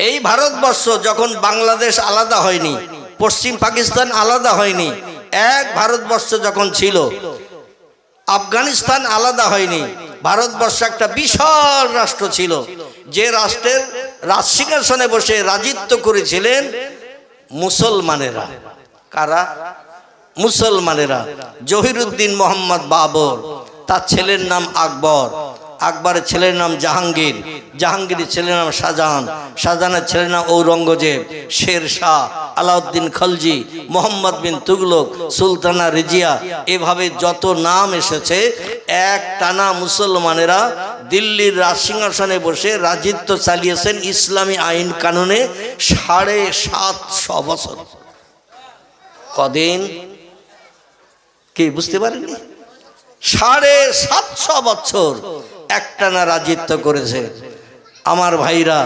এই ভারতবর্ষ যখন বাংলাদেশ আলাদা হয়নি, পশ্চিম পাকিস্তান আলাদা হয়নি, এক ভারতবর্ষ যখন ছিল, আফগানিস্তান আলাদা হয়নি, ভারতবর্ষ একটা বিশাল রাষ্ট্র ছিল। যে রাষ্ট্রের রাজসিংহাসনে বসে রাজিত্ব করেছিলেন মুসলমানেরা। কারা? মুসলমানেরা। জহিরুদ্দিন মোহাম্মদ বাবর, তার ছেলের নাম আকবর, আকবরের ছেলের নাম জাহাঙ্গীর, জাহাঙ্গীরের ছেলের নাম শাহজাহান, শাহজাহানের ছেলের নাম ঔরঙ্গজেব, শের শাহ, আলাউদ্দিন খলজি, মোহাম্মদ বিন তুগলক, সুলতানা রিজিয়া, এভাবে যত নাম এসেছে, এক টানা মুসলমানেরা দিল্লির রাজসিংহাসনে বসে রাজিত্ব চালিয়েছেন ইসলামী আইন কানুনে 750 বছর। কদিন? কি বুঝতে পারেননি? 750 বছর একটানা রাজিত্ব করেছে। আমার ভাইরা,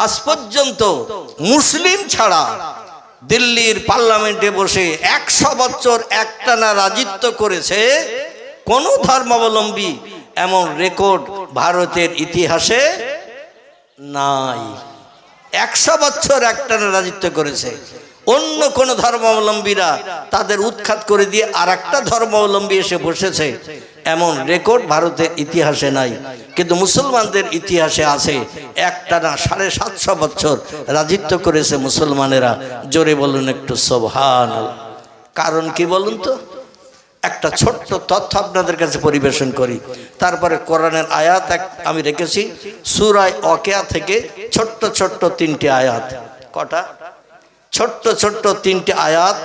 আজ পর্যন্ত মুসলিম ছাড়া দিল্লির পার্লামেন্টে বসে 100 বছর একটানা রাজিত্ব করেছে কোন ধর্মাবলম্বী, এমন রেকর্ড ভারতের ইতিহাসে নাই। 100 বছর একটানা রাজিত্ব করেছে। অন্য কোন ধর্মাবলম্বীরা তাদের উৎখাত করে দিয়ে আর একটা ধর্মাবলম্বী এসে বসেছে, এমন রেকর্ড ভারতের ইতিহাসে নাই। কিন্তু মুসলমানদের ইতিহাসে আছে, একটানা 750 বছর রাজিত্ব করেছে মুসলমানেরা। জোরে বলুন একটু সুবহানাল্লাহ। কারণ কি বলুন তো? একটা ছোট্ট তথ্য আপনাদের কাছে পরিবেশন করি, তারপরে কোরআনের আয়াত আমি রেখেছি সূরা ওয়াকিয়া থেকে ছোট্ট ছোট্ট 3টি আয়াত। কটা? ছোট্ট ছোট্ট 3টি আয়াত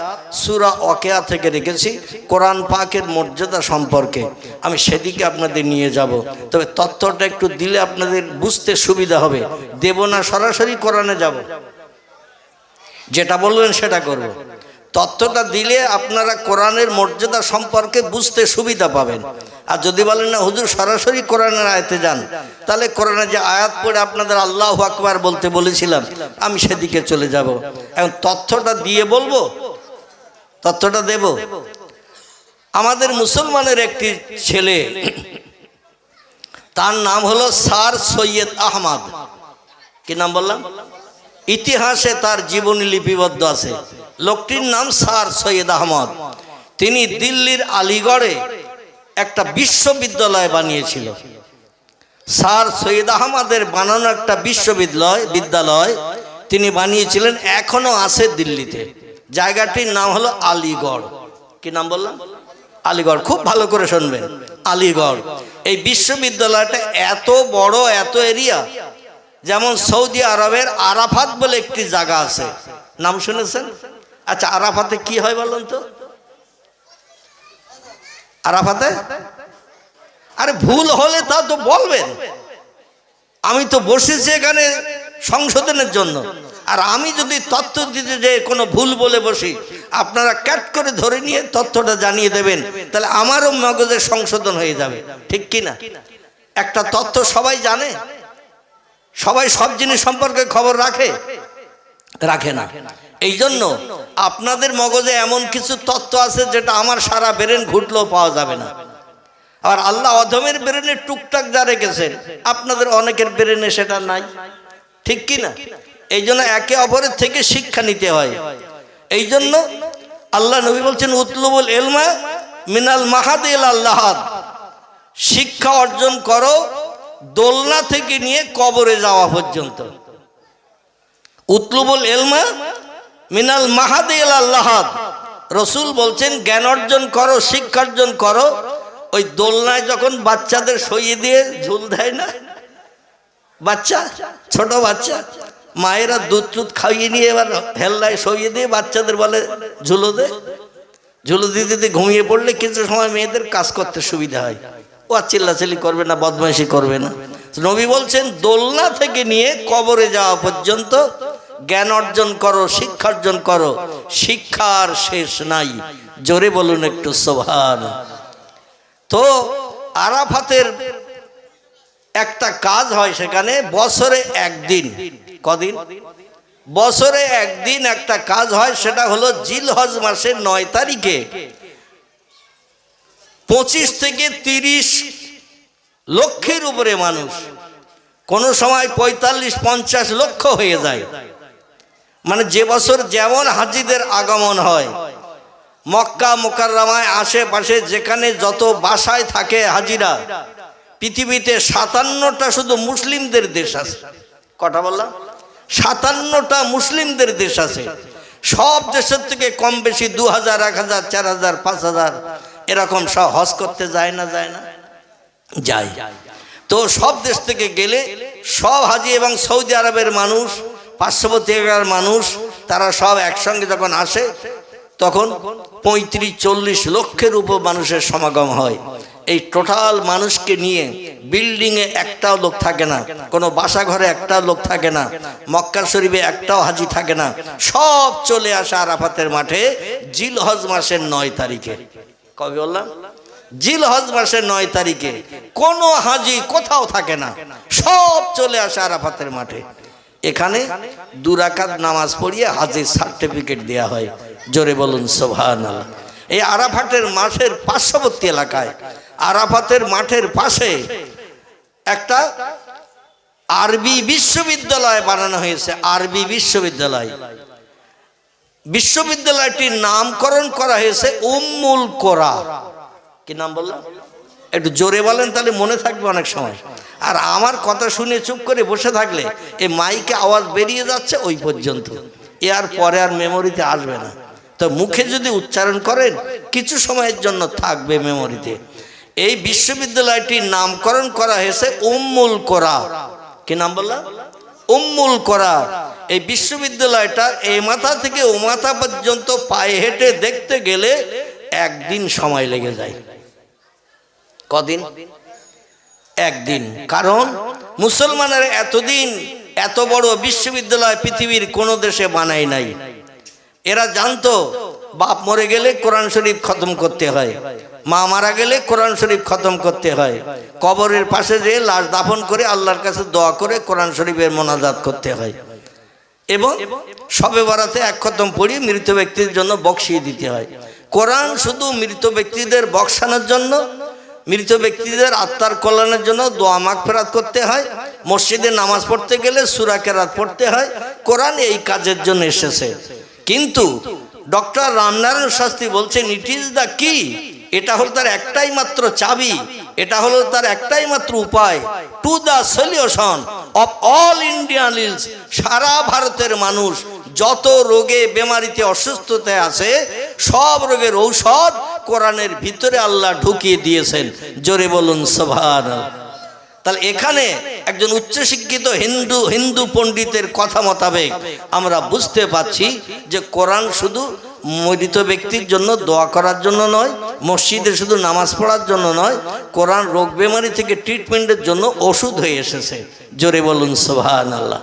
সূরা ওয়াকিয়া থেকে রেখেছি কোরআন পাকের মর্যাদা সম্পর্কে। আমি সেদিকে আপনাদের নিয়ে যাব, তবে তথ্যটা একটু দিলে আপনাদের বুঝতে সুবিধা হবে। দেব না, সরাসরি কোরআনে যাব, যেটা বলবেন সেটা করব। তথ্যটা দিলে আপনারা কোরআনের মর্যাদা সম্পর্কে বুঝতে সুবিধা পাবেন। আর যদি বলেন না হুজুর সরাসরি কোরআনের আয়াতে যান, তাহলে কোরআনে যে আয়াত পড়ে আপনাদের আল্লাহু আকবার বলতে বলেছিলাম, আমি সেদিকে চলে যাব। এখন তথ্যটা দিয়ে বলবো, তথ্যটা দেব। আমাদের মুসলমানের একটি ছেলে, তার নাম হলো স্যার সৈয়দ আহমদ। কি নাম বললাম? ইতিহাসে তার জীবনী লিপিবদ্ধ আছে। লোকটির নাম স্যার সৈয়দ আহমদ। তিনি দিল্লির আলিগড়ে একটা বিশ্ববিদ্যালয় বানিয়েছিল। স্যার সৈয়দ আহমদের বানানো একটা বিশ্ববিদ্যালয় তিনি বানিয়েছিলেন, এখনো আছে দিল্লিতে। জায়গাটির নাম হলো আলিগড়। কি নাম বললাম? আলিগড়। খুব ভালো করে শুনবেন, আলিগড়। এই বিশ্ববিদ্যালয়টা এত বড়, এত এরিয়া, যেমন সৌদি আরবের আরাফাত বলে একটি জায়গা আছে, নাম শুনেছেন? আচ্ছা, আরাফাতে কি হয় বলুন তো? আরাফাতে, আরে ভুল হলে তা তো বলবেন। আমি তো বসেছি এখানে সংশোধনের জন্য, আর আমি যদি তথ্য দিতে যে কোনো ভুল বলে বসি, আপনারা ক্যাট করে ধরে নিয়ে তথ্যটা জানিয়ে দেবেন, তাহলে আমারও মগজে সংশোধন হয়ে যাবে। ঠিক কি না? একটা তথ্য সবাই জানে? সবাই সব জিনিস সম্পর্কে খবর রাখে না। এই জন্য আপনাদের মগজে এমন কিছু তথ্য আছে যেটা আমার সারা ব্রেন ঘুটলেও পাওয়া যাবে না। আর আল্লাহ অধমের ব্রেনে টুকটাক যা রেখেছেন, আপনাদের অনেকের ব্রেনে সেটা নাই। ঠিক কি না? এই জন্য একে অপরের থেকে শিক্ষা নিতে হয়। এই জন্য আল্লাহ নবী বলছেন উতলুবুল ইলমা মিনাল মাহাদ ইলাল লাহাদ, শিক্ষা অর্জন করো দোলনা থেকে নিয়ে কবরে যাওয়া পর্যন্ত। উতলুবুল ইলমা মিনাল মাহাদ ইলাল লাহাদ, রাসূল বলছেন জ্ঞান অর্জন করো, শিক্ষা অর্জন করো ওই দোলনায় যখন বাচ্চাদের শুইয়ে দিয়ে ঝুল দেয় না, বাচ্চা, ছোট বাচ্চা, মায়েরা দুধ টুধ খাইয়ে নিয়ে এবার হেল্লায় শুইয়ে দিয়ে বাচ্চাদের বলে ঝুলো দে, ঝুলো দিতে দিতে ঘুমিয়ে পড়লে কিছু সময় মেয়েদের কাজ করতে সুবিধা হয়, ও আর চিল্লাচিল্লি করবে না, বদমাইশি করবে না। নবী বলছেন দোলনা থেকে নিয়ে কবরে যাওয়া পর্যন্ত জ্ঞান অর্জন করো, শিক্ষা অর্জন করো, শিক্ষার শেষ নাই। জোরে বলুন একটু সুবহানাল্লাহ। তো আরাফাতের একটা কাজ হয় সেখানে বছরে একদিন। কদিন? বছরে একদিন একটা কাজ হয়, সেটা হলো জিলহজ মাসের 9 তারিখে 25 থেকে 30 লক্ষের উপরে মানুষ কোনো সময় 45-50 লক্ষ হয়ে যায়। মানে যে বছর যেমন হাজিদের আগমন হয়, মক্কা মুকাররমায় আশেপাশে যেখানে যত বাসায় থাকে হাজিরা, পৃথিবীতে 57টা শুধু মুসলিমদের দেশ আছে। কটা বললাম? 57টা মুসলিমদের দেশ আছে। সব দেশের থেকে কম বেশি 2000, 1000, 4000, 5000 এরকম সব হজ করতে যায় না যায়। তো সব দেশ থেকে গেলে সব হাজি এবং সৌদি আরবের মানুষ, পার্শ্ববর্তী এলাকার মানুষ, তারা সব একসঙ্গে যখন আসে তখন 35-40 লক্ষের উপর মানুষের সমাগম হয়। এই টোটাল মানুষকে নিয়ে বিল্ডিংয়ে একটাও লোক থাকে না, কোনো বাসা ঘরে একটাও লোক থাকে না, মক্কা শরীফে একটাও হাজি থাকে না। সব চলে আসে আরাফাতের মাঠে জিলহজ মাসের 9 তারিখে। কবে বললাম? জিলহজ মাসের 9 তারিখে কোনো হাজি কোথাও থাকে না, সব চলে আসে আরাফাতের মাঠে। এখানে 2 রাকাত নামাজ পড়িয়ে হাজির সার্টিফিকেট দেয়া হয়। জোরে বলুন সুবহানাল্লাহ। এই আরাফাতের মাঠের পার্শ্ববর্তী এলাকায়, আরাফাতের মাঠের পাশে একটা আরবি বিশ্ববিদ্যালয় বানানো হয়েছে। আরবি বিশ্ববিদ্যালয়, বিশ্ববিদ্যালয়টির নামকরণ করা হয়েছে উম্মুল কোরা। কি নাম বললাম? একটু জোরে বলেন, তাহলে মনে থাকবে অনেক সময়। আর আমার কথা শুনে চুপ করে বসে থাকলে এই মাইকে আওয়াজ বেরিয়ে যাচ্ছে ওই পর্যন্ত, এর পরে আর মেমোরিতে আসবে না। তো মুখে যদি উচ্চারণ করেন কিছু সময়ের জন্য থাকবে মেমোরিতে। এই বিশ্ববিদ্যালয়টির নামকরণ করা হয়েছে উম্মুল কোরা। কি নাম বললাম? উম্মুল কোরা। এই বিশ্ববিদ্যালয়টা এই মাথা থেকে ও মাথা পর্যন্ত পায়ে হেঁটে দেখতে গেলে একদিন সময় লেগে যায়। কদিন? একদিন। কারণ মুসলমানের এতদিন এত বড় বিশ্ববিদ্যালয় পৃথিবীর কোনো দেশে বানায় নাই। এরা জানতো বাপ মরে গেলে কোরআন শরীফ খতম করতে হয়, মা মারা গেলে কোরআন শরীফ খতম করতে হয়, কবরের পাশে যে লাশ দাফন করে আল্লাহর কাছে দোয়া করে কোরআন শরীফের মোনাজাত করতে হয়, এবং শবে বরাতে 1 খতম পড়ি মৃত ব্যক্তির জন্য বকশিয়ে দিতে হয়। কোরআন শুধু মৃত ব্যক্তিদের বকশানোর জন্য, মৃত ব্যক্তিদের আত্মার কল্যাণের জন্য দোয়া মাগফিরাত করতে হয়। মসজিদে নামাজ পড়তে গেলে সূরা কেরাত পড়তে হয়। কোরআন এই কাজের জন্য এসেছে। কিন্তু ডক্টর রামনারায়ণ শাস্ত্রী বলছেন ইট ইজ দ্য কি। এটা হলো তার একটাই মাত্র চাবি, এটা হলো তার একটাই মাত্র উপায় to the solution of all Indian ills. সারা ভারতের মানুষ যত রোগে বেমারিতে অসুস্থতায় আছে সব রোগের ঔষধ কোরআনের ভিতরে আল্লাহ ঢুকিয়ে দিয়েছেন। জোরে বলুন সুবহানাল্লাহ। তাহলে এখানে একজন উচ্চশিক্ষিত হিন্দু পণ্ডিতের কথা মোতাবেক আমরা বুঝতে পাচ্ছি যে কোরআন শুধু মৃত ব্যক্তির জন্য দোয়া করার জন্য নয়, মসজিদে শুধু নামাজ পড়ার জন্য নয়, কোরআন রোগ বেমারি থেকে ট্রিটমেন্টের জন্য ওষুধ হয়ে এসেছে। জোরে বলুন সুবহানাল্লাহ।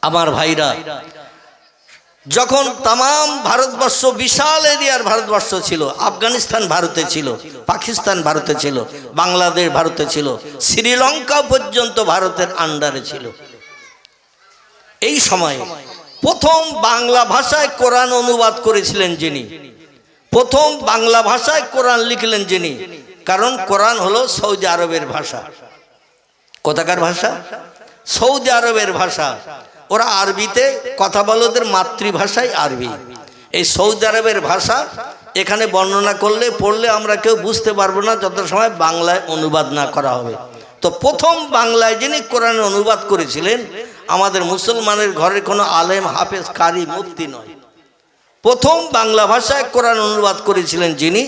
আমার ভাইরা, যখন তাম ভারতবর্ষ বিশাল এরিয়ার ভারতবর্ষ ছিল, আফগানিস্তান ভারতে ছিল, পাকিস্তান ভারতে ছিল, বাংলাদেশ ভারতে ছিল, শ্রীলঙ্কা পর্যন্ত ভারতের আন্ডারে ছিল। এই সময়ে প্রথম বাংলা ভাষায় কোরআন অনুবাদ করেছিলেন যিনি, প্রথম বাংলা ভাষায় কোরআন লিখলেন যিনি, কারণ কোরআন হলো সৌদি আরবের ভাষা। কোথাকার ভাষা? সৌদি আরবের ভাষা। ওরা আরবিতে কথা বলে, ওদের মাতৃভাষাই আরবি। এই সৌদি আরবের ভাষা এখানে বর্ণনা করলে পড়লে আমরা কেউ বুঝতে পারবো না যত সময় বাংলায় অনুবাদ না করা হবে। তো প্রথম বাংলায় যিনি কোরআনের অনুবাদ করেছিলেন আমাদের মুসলমানের ঘরের কোনো আলেম, হাফেজ, কারি, মুফতি নয়। প্রথম বাংলা ভাষায় কোরআন অনুবাদ করেছিলেন যিনি,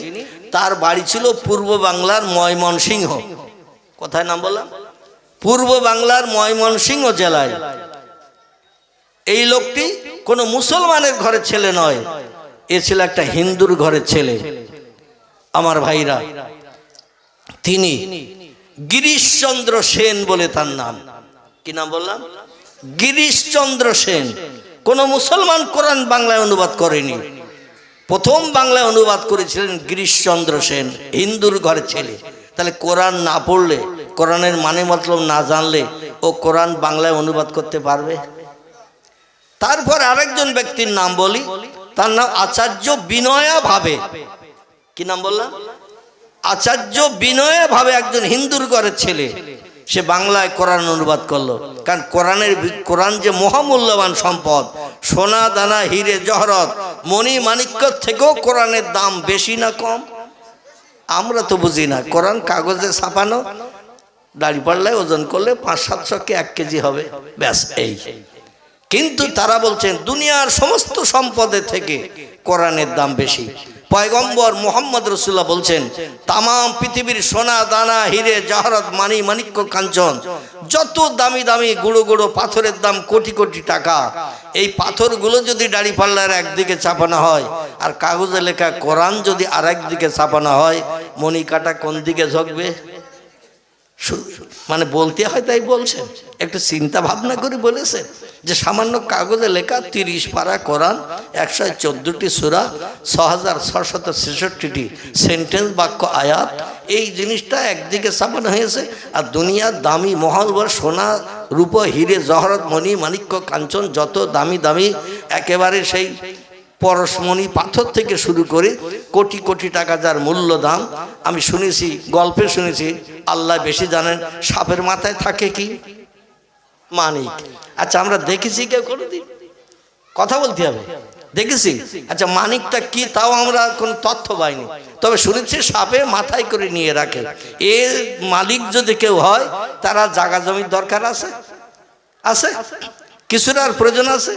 তার বাড়ি ছিল পূর্ব বাংলার ময়মনসিংহ। কোথায় নাম বললাম? পূর্ব বাংলার ময়মনসিংহ জেলায়। এই লোকটি কোনো মুসলমানের ঘরের ছেলে নয়, এ ছিল একটা হিন্দুর ঘরের ছেলে। আমার ভাইরা, তিনি গিরিশচন্দ্র সেন বলে তার নাম। কি নাম বললাম? গিরিশচন্দ্র সেন। কোন মুসলমান কোরআন বাংলায় অনুবাদ করেনি, প্রথম বাংলায় অনুবাদ করেছিলেন গিরিশচন্দ্র সেন, হিন্দুর ঘরের ছেলে। তাহলে কোরআন না পড়লে, কোরআনের মানে মতলব না জানলে ও কোরআন বাংলায় অনুবাদ করতে পারবে? তারপর আরেকজন ব্যক্তির নাম বলি, তার নাম আচার্য বিনয়া ভাবে। কি নাম বললাম? আচার্য বিনয়া ভাবে, একজন হিন্দুর ঘরের ছেলে। সে বাংলায় কোরআন অনুবাদ করলো। কারণ কোরআন যে মহামূল্যবান সম্পদ, সোনা দানা হিরে জহরত মণি মাণিক্য থেকেও কোরআনের দাম বেশি না কম? আমরা তো বুঝি না। কোরআন কাগজে ছাপানো, দাঁড়িপাল্লায় ওজন করলে 500-700 কি 1 কেজি হবে, ব্যাস এই। কিন্তু তারা বলছেন দুনিয়ার সমস্ত সম্পদের থেকে কোরআনের দাম বেশি। পয়গম্বর মুহাম্মদ রাসূলুল্লাহ বলছেন তাম পৃথিবীর সোনা দানা হিরে জহরত মানি মাণিক্য কাঞ্চন যত দামি দামি গুঁড়ো গুঁড়ো পাথরের দাম কোটি কোটি টাকা, এই পাথরগুলো যদি দাঁড়িপাল্লার একদিকে চাপানো হয় আর কাগজে লেখা কোরআন যদি আর একদিকে চাপানো হয়, মণি কাটা কোন দিকে ঝুঁকবে? মানে বলতে হয় তাই বলছেন, একটু চিন্তা ভাবনা করে বলেছেন যে সামান্য কাগজে লেখা 30 পারা কোরআন, 114টি সূরা, 6666টি সেন্টেন্স বাক্য আয়াত, এই জিনিসটা একদিকে চাপানো হয়েছে। আর দুনিয়ার দামি মহলবর সোনা রূপ হিরে জহরত মণি মাণিক্য কাঞ্চন যত দামি দামি একেবারে সেই পরশমণি পাথর থেকে শুরু করে কোটি কোটি টাকা যার মূল্য দাম। আমি শুনেছি, গল্পে শুনেছি, আল্লাহ বেশি জানেন, সাপের মাথায় থাকে কি? মানিক। আচ্ছা আমরা দেখেছি কেউ কোনোদিন? কথা বলতে হবে, দেখেছি? আচ্ছা মানিকটা কি তাও আমরা কোনো তথ্য পাইনি, তবে শুনেছি সাপে মাথায় করে নিয়ে রাখে। এর মালিক যদি কেউ হয় তারা জায়গা জমির দরকার আছে, আছে কিছুর আর প্রয়োজন আছে?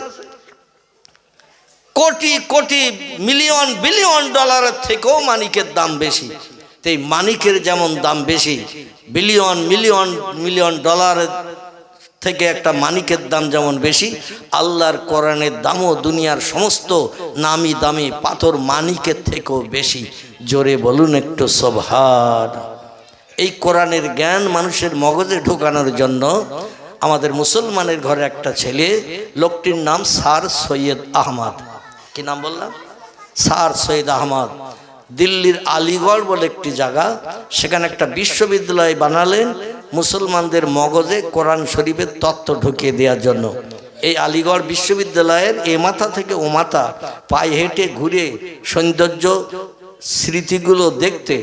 কোটি কোটি মিলিয়ন বিলিয়ন ডলারের থেকেও মানিকের দাম বেশি। এই মানিকের যেমন দাম বেশি, বিলিয়ন মিলিয়ন মিলিয়ন ডলারের থেকে একটা মানিকের দাম যেমন বেশি, আল্লাহর কোরআনের দামও দুনিয়ার সমস্ত নামি দামি পাথর মানিকের থেকেও বেশি। জোরে বলুন একটু সুবহান। এই কোরআনের জ্ঞান মানুষের মগজে ঢোকানোর জন্য আমাদের মুসলমানের ঘরে একটা ছেলে, লোকটির নাম স্যার সৈয়দ আহমদ। কি নাম বললাম? স্যার সৈয়দ আহমদ। দিল্লির আলিগড় বলে একটি জায়গা, সেখানে একটা বিশ্ববিদ্যালয় বানালেন মুসলমানদের মগজে কোরআন শরীফের তত্ত্ব ঢুকিয়ে দেওয়ার জন্য। এই আলিগড় বিশ্ববিদ্যালয়ের এ মাথা থেকে ও মাথা পায়ে হেঁটে ঘুরে সৌন্দর্য স্মৃতিগুলো দেখতে,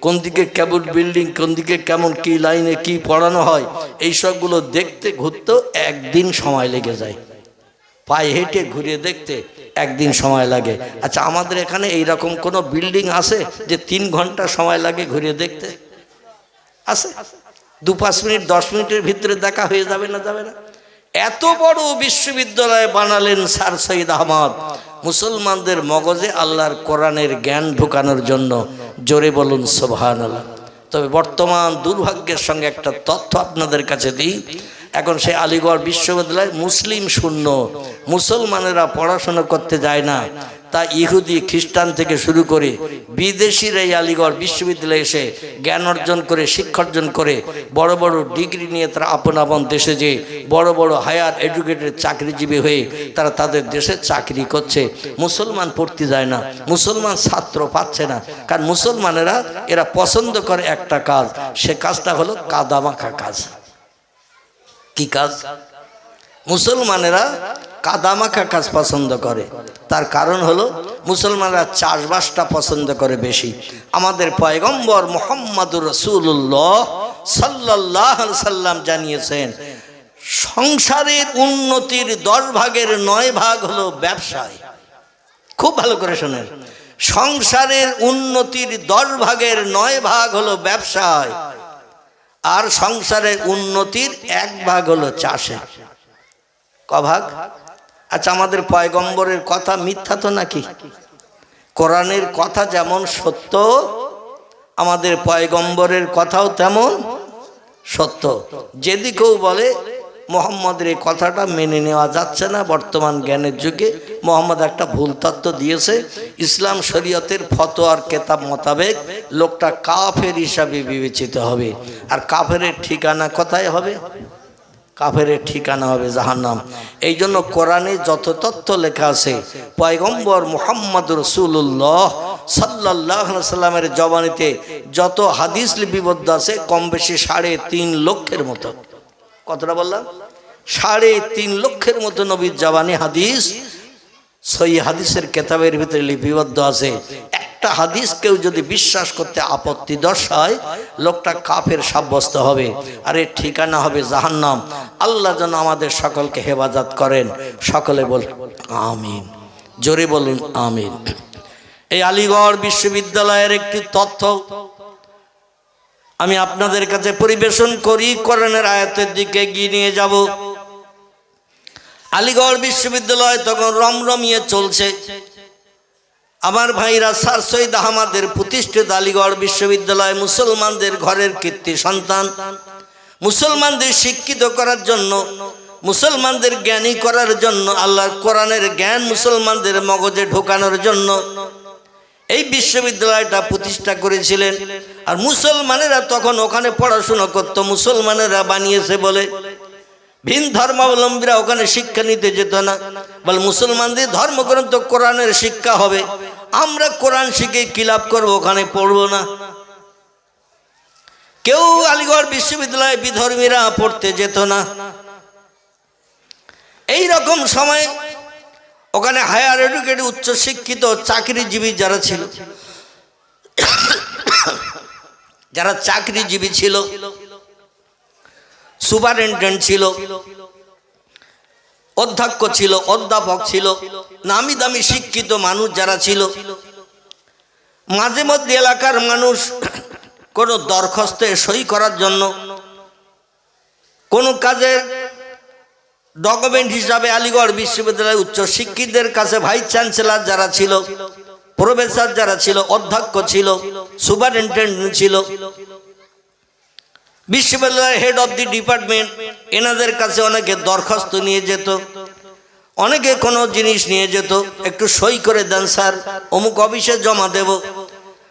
কোন দিকে কেমন বিল্ডিং, কোন দিকে কেমন কি লাইনে কি পড়ানো হয়, এই সবগুলো দেখতে ঘুরতেও একদিন সময় লেগে যায়। পায়ে হেঁটে ঘুরে দেখতে একদিন সময় লাগে। আচ্ছা আমাদের এখানে এইরকম কোনো বিল্ডিং আছে যে 3 ঘন্টা সময় লাগে ঘুরে দেখতে? আছে? 2-5 মিনিট 10 মিনিটের ভিতরে দেখা হয়ে যাবে না? যাবে না? এত বড় বিশ্ববিদ্যালয় বানালেন স্যার সৈয়দ আহমদ মুসলমানদের মগজে আল্লাহর কোরআনের জ্ঞান ঢোকানোর জন্য। জোরে বলুন সুবহানাল্লাহ। তবে বর্তমান দুর্ভাগ্যের সঙ্গে একটা তথ্য আপনাদের কাছে দিই, এখন সেই আলিগড় বিশ্ববিদ্যালয় মুসলিম শূন্য, মুসলমানেরা পড়াশোনা করতে যায় না। তা ইহুদি খ্রিস্টান থেকে শুরু করে বিদেশিরা এই আলিগড় বিশ্ববিদ্যালয়ে এসে জ্ঞান অর্জন করে, শিক্ষা অর্জন করে, বড় বড় ডিগ্রি নিয়ে তারা আপন আপন দেশে যে বড় বড় হায়ার এডুকেটেড চাকরিজীবী হয়ে তারা তাদের দেশে চাকরি করছে। মুসলমান পড়তে যায় না, মুসলমান ছাত্র পাচ্ছে না। কারণ মুসলমানেরা এরা পছন্দ করে একটা কাজ, সে কাজটা হলো কাদামাখা কাজ। কি কাজ? মুসলমানেরা কাদামাখা কাজ পছন্দ করে। তার কারণ হলো মুসলমানরা চাষবাসটা পছন্দ করে বেশি। আমাদের পয়গম্বর মুহাম্মদুর রাসূলুল্লাহ সাল্লাল্লাহু আলাইহি সাল্লাম জানিয়েছেন সংসারের উন্নতির 10 ভাগের 9 ভাগ হলো ব্যবসায়। খুব ভালো করে শোনেন, সংসারের উন্নতির 10 ভাগের 9 ভাগ হলো ব্যবসায়, আর সংসারের উন্নতির 1 ভাগ হলো চাষে। ক ভাগ? আচ্ছা আমাদের পয়গম্বরের কথা মিথ্যা তো নাকি? কোরআনের কথা যেমন সত্য, আমাদের পয়গম্বরের কথাও তেমন সত্য। যদি কেউ বলে মোহাম্মদের এই কথাটা মেনে নেওয়া যাচ্ছে না, বর্তমান জ্ঞানের যুগে মোহাম্মদ একটা ভুল তত্ত্ব দিয়েছে, ইসলাম শরীয়তের ফতোয়ার কেতাব মোতাবেক লোকটা কাফের হিসাবে বিবেচিত হবে। আর কাফেরের ঠিকানা কোথায় হবে? কাফেরের ঠিকানা হবে জাহান্নাম। এই জন্য কোরআনে যত তথ্য লেখা আছে পয়গম্বর মুহাম্মদ রাসূলুল্লাহ সাল্লাল্লাহু আলাইহি সাল্লামের জবানিতে যত হাদিস লিপিবদ্ধ আছে কম বেশি 3.5 লক্ষের মতো। কতটা বললাম? 3.5 লক্ষের মতো নবীর জবানি হাদিস সহিহ হাদিসের কেতাবের ভিতরে লিপিবদ্ধ আছে। একটা একটা হাদিস কেউ যদি বিশ্বাস করতে আপত্তি দর্শায় লোকটা কাফের সাব্যস্ত হবে, আর এর ঠিকানা হবে জাহান্নাম। আল্লাহ যেন আমাদের সকলকে হেফাজত করেন। সকলে বল আমিন, জোরে বলুন আমিন। এই আলিগড় বিশ্ববিদ্যালয়ের একটি তথ্য আমি আপনাদের কাছে পরিবেশন করি, কোরআনের আয়াতের দিকে এগিয়ে নিয়ে যাব। আলিগড় বিশ্ববিদ্যালয় তখন রমরমিয়ে চলছে। আমার ভাইরা, স্যার সৈয়দ আহমদের প্রতিষ্ঠিত আলিগড় বিশ্ববিদ্যালয় মুসলমানদের ঘরের কীর্তি সন্তান। মুসলমানদের শিক্ষিত করার জন্য, মুসলমানদের জ্ঞানী করার জন্য, আল্লাহর কোরআনের জ্ঞান মুসলমানদের মগজে ঢোকানোর জন্য এই বিশ্ববিদ্যালয়টা প্রতিষ্ঠা করেছিলেন। আর মুসলমানেরা তখন ওখানে পড়াশোনা করত, মুসলমানেরা বানিয়েছে বলে। ভিন ধর্মাবলম্বীরা ওখানে শিক্ষা নিতে যেত না, বল মুসলমানদের ধর্মগ্রন্থ কোরআনের শিক্ষা হবে, আমরা কোরআন শিখে কি লাভ করবো, ওখানে পড়বো না। কেউ আলিগড় বিশ্ববিদ্যালয়ে বিধর্মীরা পড়তে যেত না। এই রকম সময় ওখানে হায়ার এডুকেটেড উচ্চ শিক্ষিত চাকরিজীবী যারা ছিল, যারা চাকরিজীবী ছিল, সুপারিনটেন্ডেন্ট ছিল, অধ্যক্ষ ছিল, অধ্যাপক ছিল, নামি দামি শিক্ষিত মানুষ যারা ছিল, মাঝে মধ্যে এলাকার মানুষ কোনো দরখাস্তে সই করার জন্য, কোনো কাজের ডকুমেন্ট হিসাবে আলিগড় বিশ্ববিদ্যালয়ের উচ্চ শিক্ষিতদের কাছে ভাইস চ্যান্সেলর যারা ছিল, প্রফেসর যারা ছিল, অধ্যক্ষ ছিল, সুপারিনটেন্ডেন্ট ছিল, বিশ্ববিদ্যালয়ের হেড অফ দি ডিপার্টমেন্ট, এনাদের কাছে অনেকে দরখাস্ত নিয়ে যেত, অনেকে কোনো জিনিস নিয়ে যেত, একটু সই করে দেন স্যার, অমুক অফিসে জমা দেব।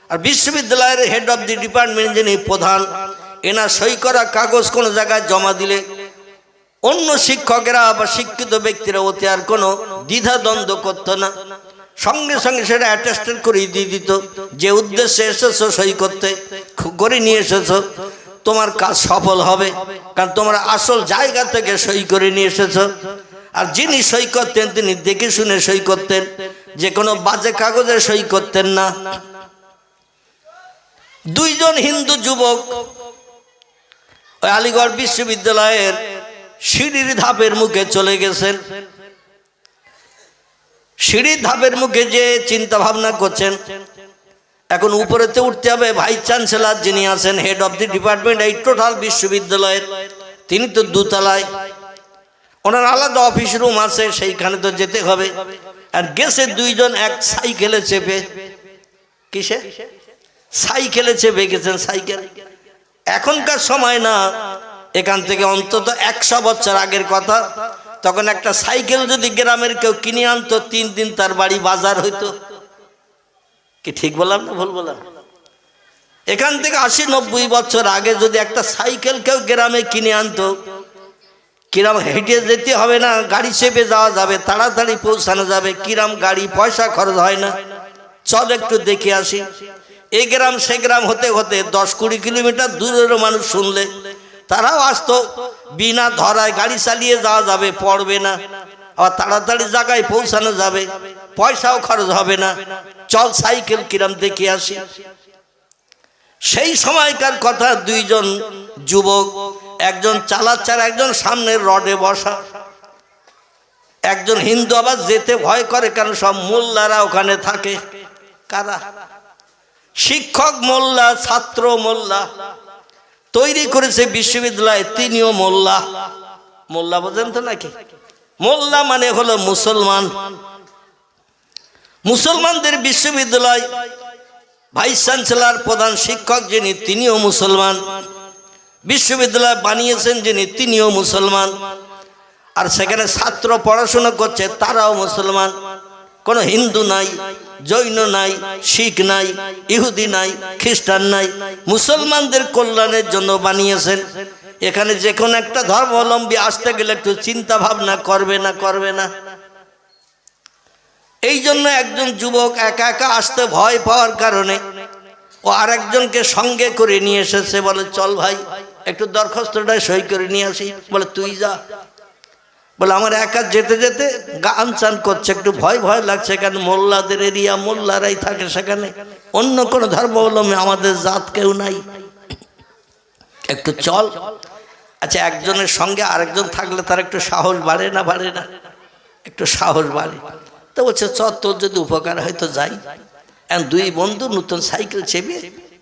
আর বিশ্ববিদ্যালয়ের হেড অফ দি ডিপার্টমেন্ট যিনি প্রধান, এনার সই করা কাগজ কোনো জায়গায় জমা দিলে অন্য শিক্ষকেরা বা শিক্ষিত ব্যক্তিরা ওতে আর কোনো দ্বিধাদ্বন্দ্ব করতো না, সঙ্গে সঙ্গে সেটা অ্যাটেস্টেড করে দিয়ে দিত, যে উদ্দেশ্যে এসেছো সই করতে করে নিয়ে এসেছো, তোমার কাজ সফল হবে, কারণ তোমরা আসল জায়গা থেকে সই করে নিয়ে এসেছো। আর যিনি সই করতেন তিনি দেখে শুনে সই করতেন, যে কোনো বাজে কাগজে সই করতেন না। দুইজন হিন্দু যুবক ওই আলিগড় বিশ্ববিদ্যালয়ের সিঁড়ির ধাপের মুখে চলে গেছেন। সিঁড়ির ধাপের মুখে যে চিন্তা ভাবনা করছেন, এখন উপরেতে উঠতে হবে। ভাইস চ্যান্সেলর যিনি আছেন, হেড অফ দি ডিপার্টমেন্ট এই টোটাল বিশ্ববিদ্যালয়ের, তিনি তো দোতলায়, ওনার আলাদা অফিস রুম আছে, সেইখানে তো যেতে হবে। আর গেছে দুইজন এক সাইকেলে চেপে, কিসে সাইকেলে চেপে গেছেন, সাইকেল। এখনকার সময় না, এখান থেকে অন্তত 100 বছর আগের কথা, তখন একটা সাইকেল যদি গ্রামের কেউ কিনে আনতো, 3 দিন তার বাড়ি বাজার হইতো। কি ঠিক বললাম না ভুল বললাম? এখান থেকে 80-90 বছর আগে যদি একটা সাইকেল কেউ গ্রামে কিনে আনতো, কিরাম হেঁটে যেতে হবে না, গাড়ি চেপে যাওয়া যাবে, তাড়াতাড়ি পৌঁছানো যাবে, কিরাম গাড়ি পয়সা খরচ হয় না, চল একটু দেখে আসি। এই গ্রাম সে গ্রাম হতে হতে 10-20 কিলোমিটার দূরেরও মানুষ শুনলে তারাও আসতো, বিনা ধরায় গাড়ি চালিয়ে যাওয়া যাবে, পড়বে না, আবার তাড়াতাড়ি জায়গায় পৌঁছানো যাবে, পয়সাও খরচ হবে না, চল সাইকেল কিরাম দেখে আসি। সেই সময়কার কথা, দুইজন যুবক, একজন চালাচ্ছে আর একজন সামনের রডে বসা। একজন হিন্দু আবার যেতে ভয় করে, কারণ সব মোল্লারা ওখানে থাকে। কারা? শিক্ষক মোল্লা, ছাত্র মোল্লা, তৈরি করেছে বিশ্ববিদ্যালয়ে, তিনিও মোল্লা। মোল্লা বোঝেন তো নাকি? মোল্লা মানে হলো মুসলমান। মুসলমানদের বিশ্ববিদ্যালয়, ভাইস চ্যান্সেলর প্রধান শিক্ষক যিনি, তিনিও মুসলমান। বিশ্ববিদ্যালয় বানিয়েছেন যিনি, তিনিও মুসলমান। আর সেখানে ছাত্র পড়াশোনা করছে, তারাও মুসলমান। কোনো হিন্দু নাই, জৈন নাই, শিখ নাই, ইহুদি নাই, খ্রিস্টান নাই, মুসলমানদের কল্যাণের জন্য বানিয়েছেন। এখানে যে কোনো একটা ধর্মাবলম্বী আসতে গেলে একটু চিন্তা ভাবনা করবে না, করবে না? এই জন্য একজন যুবক একা একা আসতে ভয় পাওয়ার কারণে ও আরেকজনকে সঙ্গে করে নিয়ে এসেছে। বলে, চল ভাই একটু দরখাস্তটা সই করে নিয়ে আসি। বলে, তুই যা। বলে, আমার একা যেতে যেতে গান চান করছে, একটু ভয় ভয় লাগছে, কারণ মোল্লাদের এরিয়া, মোল্লারাই থাকে সেখানে, অন্য কোনো ধর্মাবলম্বী আমাদের জাত কেউ নাই, একটু চল। আচ্ছা, একজনের সঙ্গে আরেকজন থাকলে তার একটু সাহস বাড়ে না, বাড়ে না? একটু সাহস বাড়ে। তো বলছে চ, তোর যদি উপকার হয় তো যাই। এখন দুই বন্ধু নতুন সাইকেল চেপে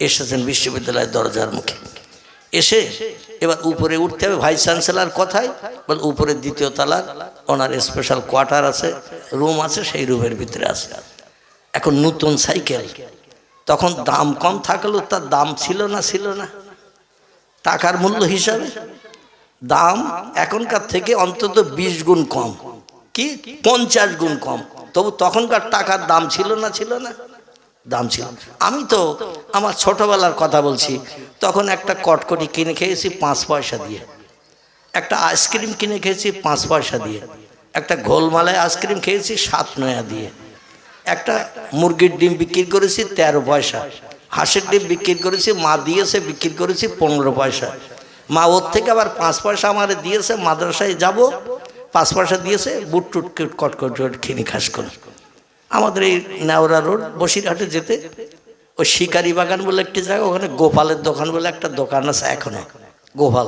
এসেছেন বিশ্ববিদ্যালয়ের দরজার মুখে। এসে এবার উপরে উঠতে হবে, ভাইস চ্যান্সেলর কথায় বল উপরে দ্বিতীয় তলার ওনার স্পেশাল কোয়ার্টার আছে, রুম আছে, সেই রুমের ভিতরে আছে। এখন নতুন সাইকেল, তখন দাম কম থাকলেও তার দাম ছিল না, ছিল না টাকার মূল্য হিসাবে দাম এখনকার থেকে অন্তত 20 গুণ কম, কি 50 গুণ কম। তবু তখনকার টাকার দাম ছিল না, ছিল না? দাম ছিল। আমি তো আমার ছোটবেলার কথা বলছি, তখন একটা কটকটি কিনে খেয়েছি 5 পয়সা দিয়ে, একটা আইসক্রিম কিনে খেয়েছি 5 পয়সা দিয়ে, একটা গোলমালায় আইসক্রিম খেয়েছি 7 নয়া দিয়ে, একটা মুরগির ডিম বিক্রি করেছি 13 পয়সা, হাঁসের ডিম বিক্রি করেছি, মা দিয়েছে বিক্রি করেছি 15 পয়সা। মা ওর থেকে আবার 5 পয়সা আমার দিয়েছে, মাদ্রাসায় যাব 5 পয়সা দিয়েছে, বুট টুট কটকট খিনি খাস করে। আমাদের এই নেওড়া রোড বসিরহাটে যেতে ওই শিকারি বাগান বলে একটি জায়গা, ওখানে গোপালের দোকান বলে একটা দোকান আছে এখনো, গোপাল।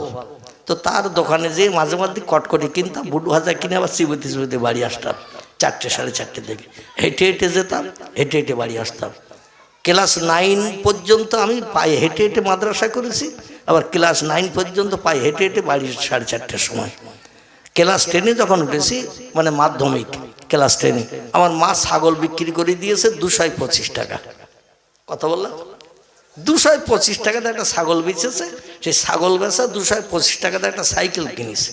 তো তার দোকানে যেয়ে মাঝে মাঝে কটকটি কিনতাম, বুট ভাজা কিনে আবার চিবুতে চিবুতে বাড়ি আসতাম 4টে 4:30 থেকে। হেঁটে হেঁটে যেতাম, হেঁটে হেঁটে বাড়ি আসতাম। ক্লাস 9 পর্যন্ত আমি পায়ে হেঁটে হেঁটে মাদ্রাসা করেছি, আবার ক্লাস 9 পর্যন্ত পায়ে হেঁটে হেঁটে বাড়ি 4:30টার সময়। ক্লাস 10-এ যখন উঠেছি, মানে মাধ্যমিক ক্লাস 10-এ, আমার মা ছাগল বিক্রি করে দিয়েছে 225 টাকা। কথা বললাম, 225 টাকাতে একটা ছাগল বেচেছে। সেই ছাগল বেচা 225 টাকাতে একটা সাইকেল কিনেছে,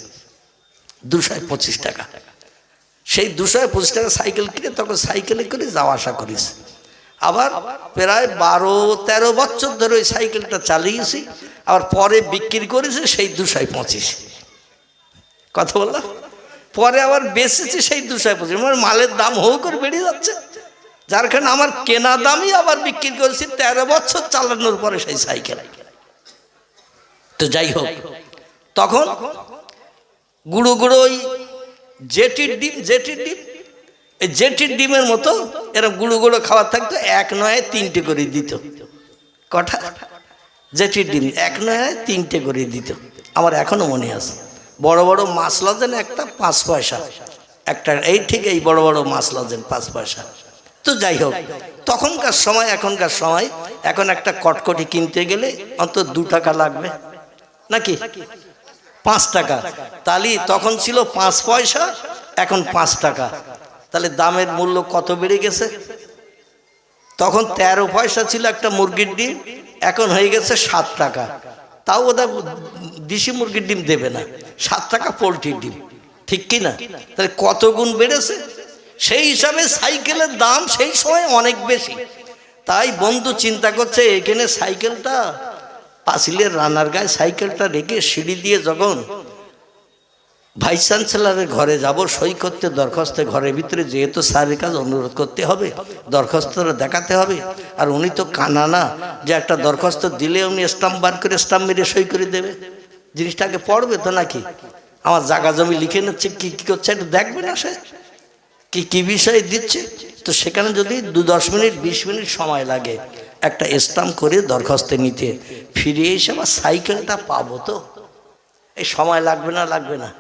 225 টাকা। সেই 225 টাকা সাইকেল কিনে তখন সাইকেলে করে যাওয়া আসা করেছে। আবার প্রায় 12-13 বছর ধরে ওই সাইকেলটা চালিয়েছি। আবার পরে বিক্রি করেছে সেই 225। কথা বললাম, পরে আবার বেচেছি সেই 225। আমার মালের দাম হো করে বেড়ে যাচ্ছে, যার কারণে আমার কেনা দামই আবার বিক্রি করেছি 13 বছর চালানোর পরে সেই সাইকেল। তো যাই হোক, তখন গুঁড়ো গুঁড়ো ওই জেটির ডিম, এই জেটির ডিমের মতো এরকম গুঁড়ো গুঁড়ো খাবার থাকতো, 1 নয় 3টে করে দিত। কটা জেটির ডিম 1 নয় 3টে করে দিত। আমার এখনো মনে আছে। বড় বড় মাছ লজেন একটা 5 পয়সা একটা, এই ঠিক এই বড় বড় মাছ লজেন 5 পয়সা। তো যাই হোক, তখনকার সময় এখনকার সময়, এখন একটা কটকটি কিনতে গেলে অন্তত 2 টাকা লাগবে নাকি 5 টাকা। তাহলে তখন ছিল 5 পয়সা, এখন 5 টাকা। তাহলে দামের মূল্য কত বেড়ে গেছে? তখন 13 পয়সা ছিল একটা মুরগির ডিম, এখন হয়ে গেছে 7 টাকা। তাও ওদের দেশি মুরগির ডিম দেবে না, 7 টাকা পোলট্রির ডিম, ঠিক কি না? তাহলে কত গুণ বেড়েছে। সেই হিসাবে সাইকেলের দাম সেই সময় অনেক বেশি। তাই বন্ধু চিন্তা করছে, এখানে সাইকেলটা পাঁচিলের রানার গায়ে সাইকেলটা রেখে সিঁড়ি দিয়ে যখন ভাইস চ্যান্সেলরের ঘরে যাব সই করতে, দরখাস্তের ঘরের ভিতরে যেহেতু স্যারের কাছে অনুরোধ করতে হবে, দরখাস্তটা দেখাতে হবে। আর উনি তো কানা না যে একটা দরখাস্ত দিলে উনি স্টাম্প বার করে স্টাম্প মেরে সই করে দেবে। জিনিসটাকে পড়বে তো নাকি? আমার জায়গা জমি লিখে নিচ্ছে, কি কী করছে একটু দেখবে না, সে কি বিষয়ে দিচ্ছে। তো সেখানে যদি 10 মিনিট 20 মিনিট সময় লাগে একটা স্টাম্প করে দরখাস্তে নিতে, ফিরে এসে আবার সাইকেলটা পাবো, তো এই সময় লাগবে না? লাগবে না?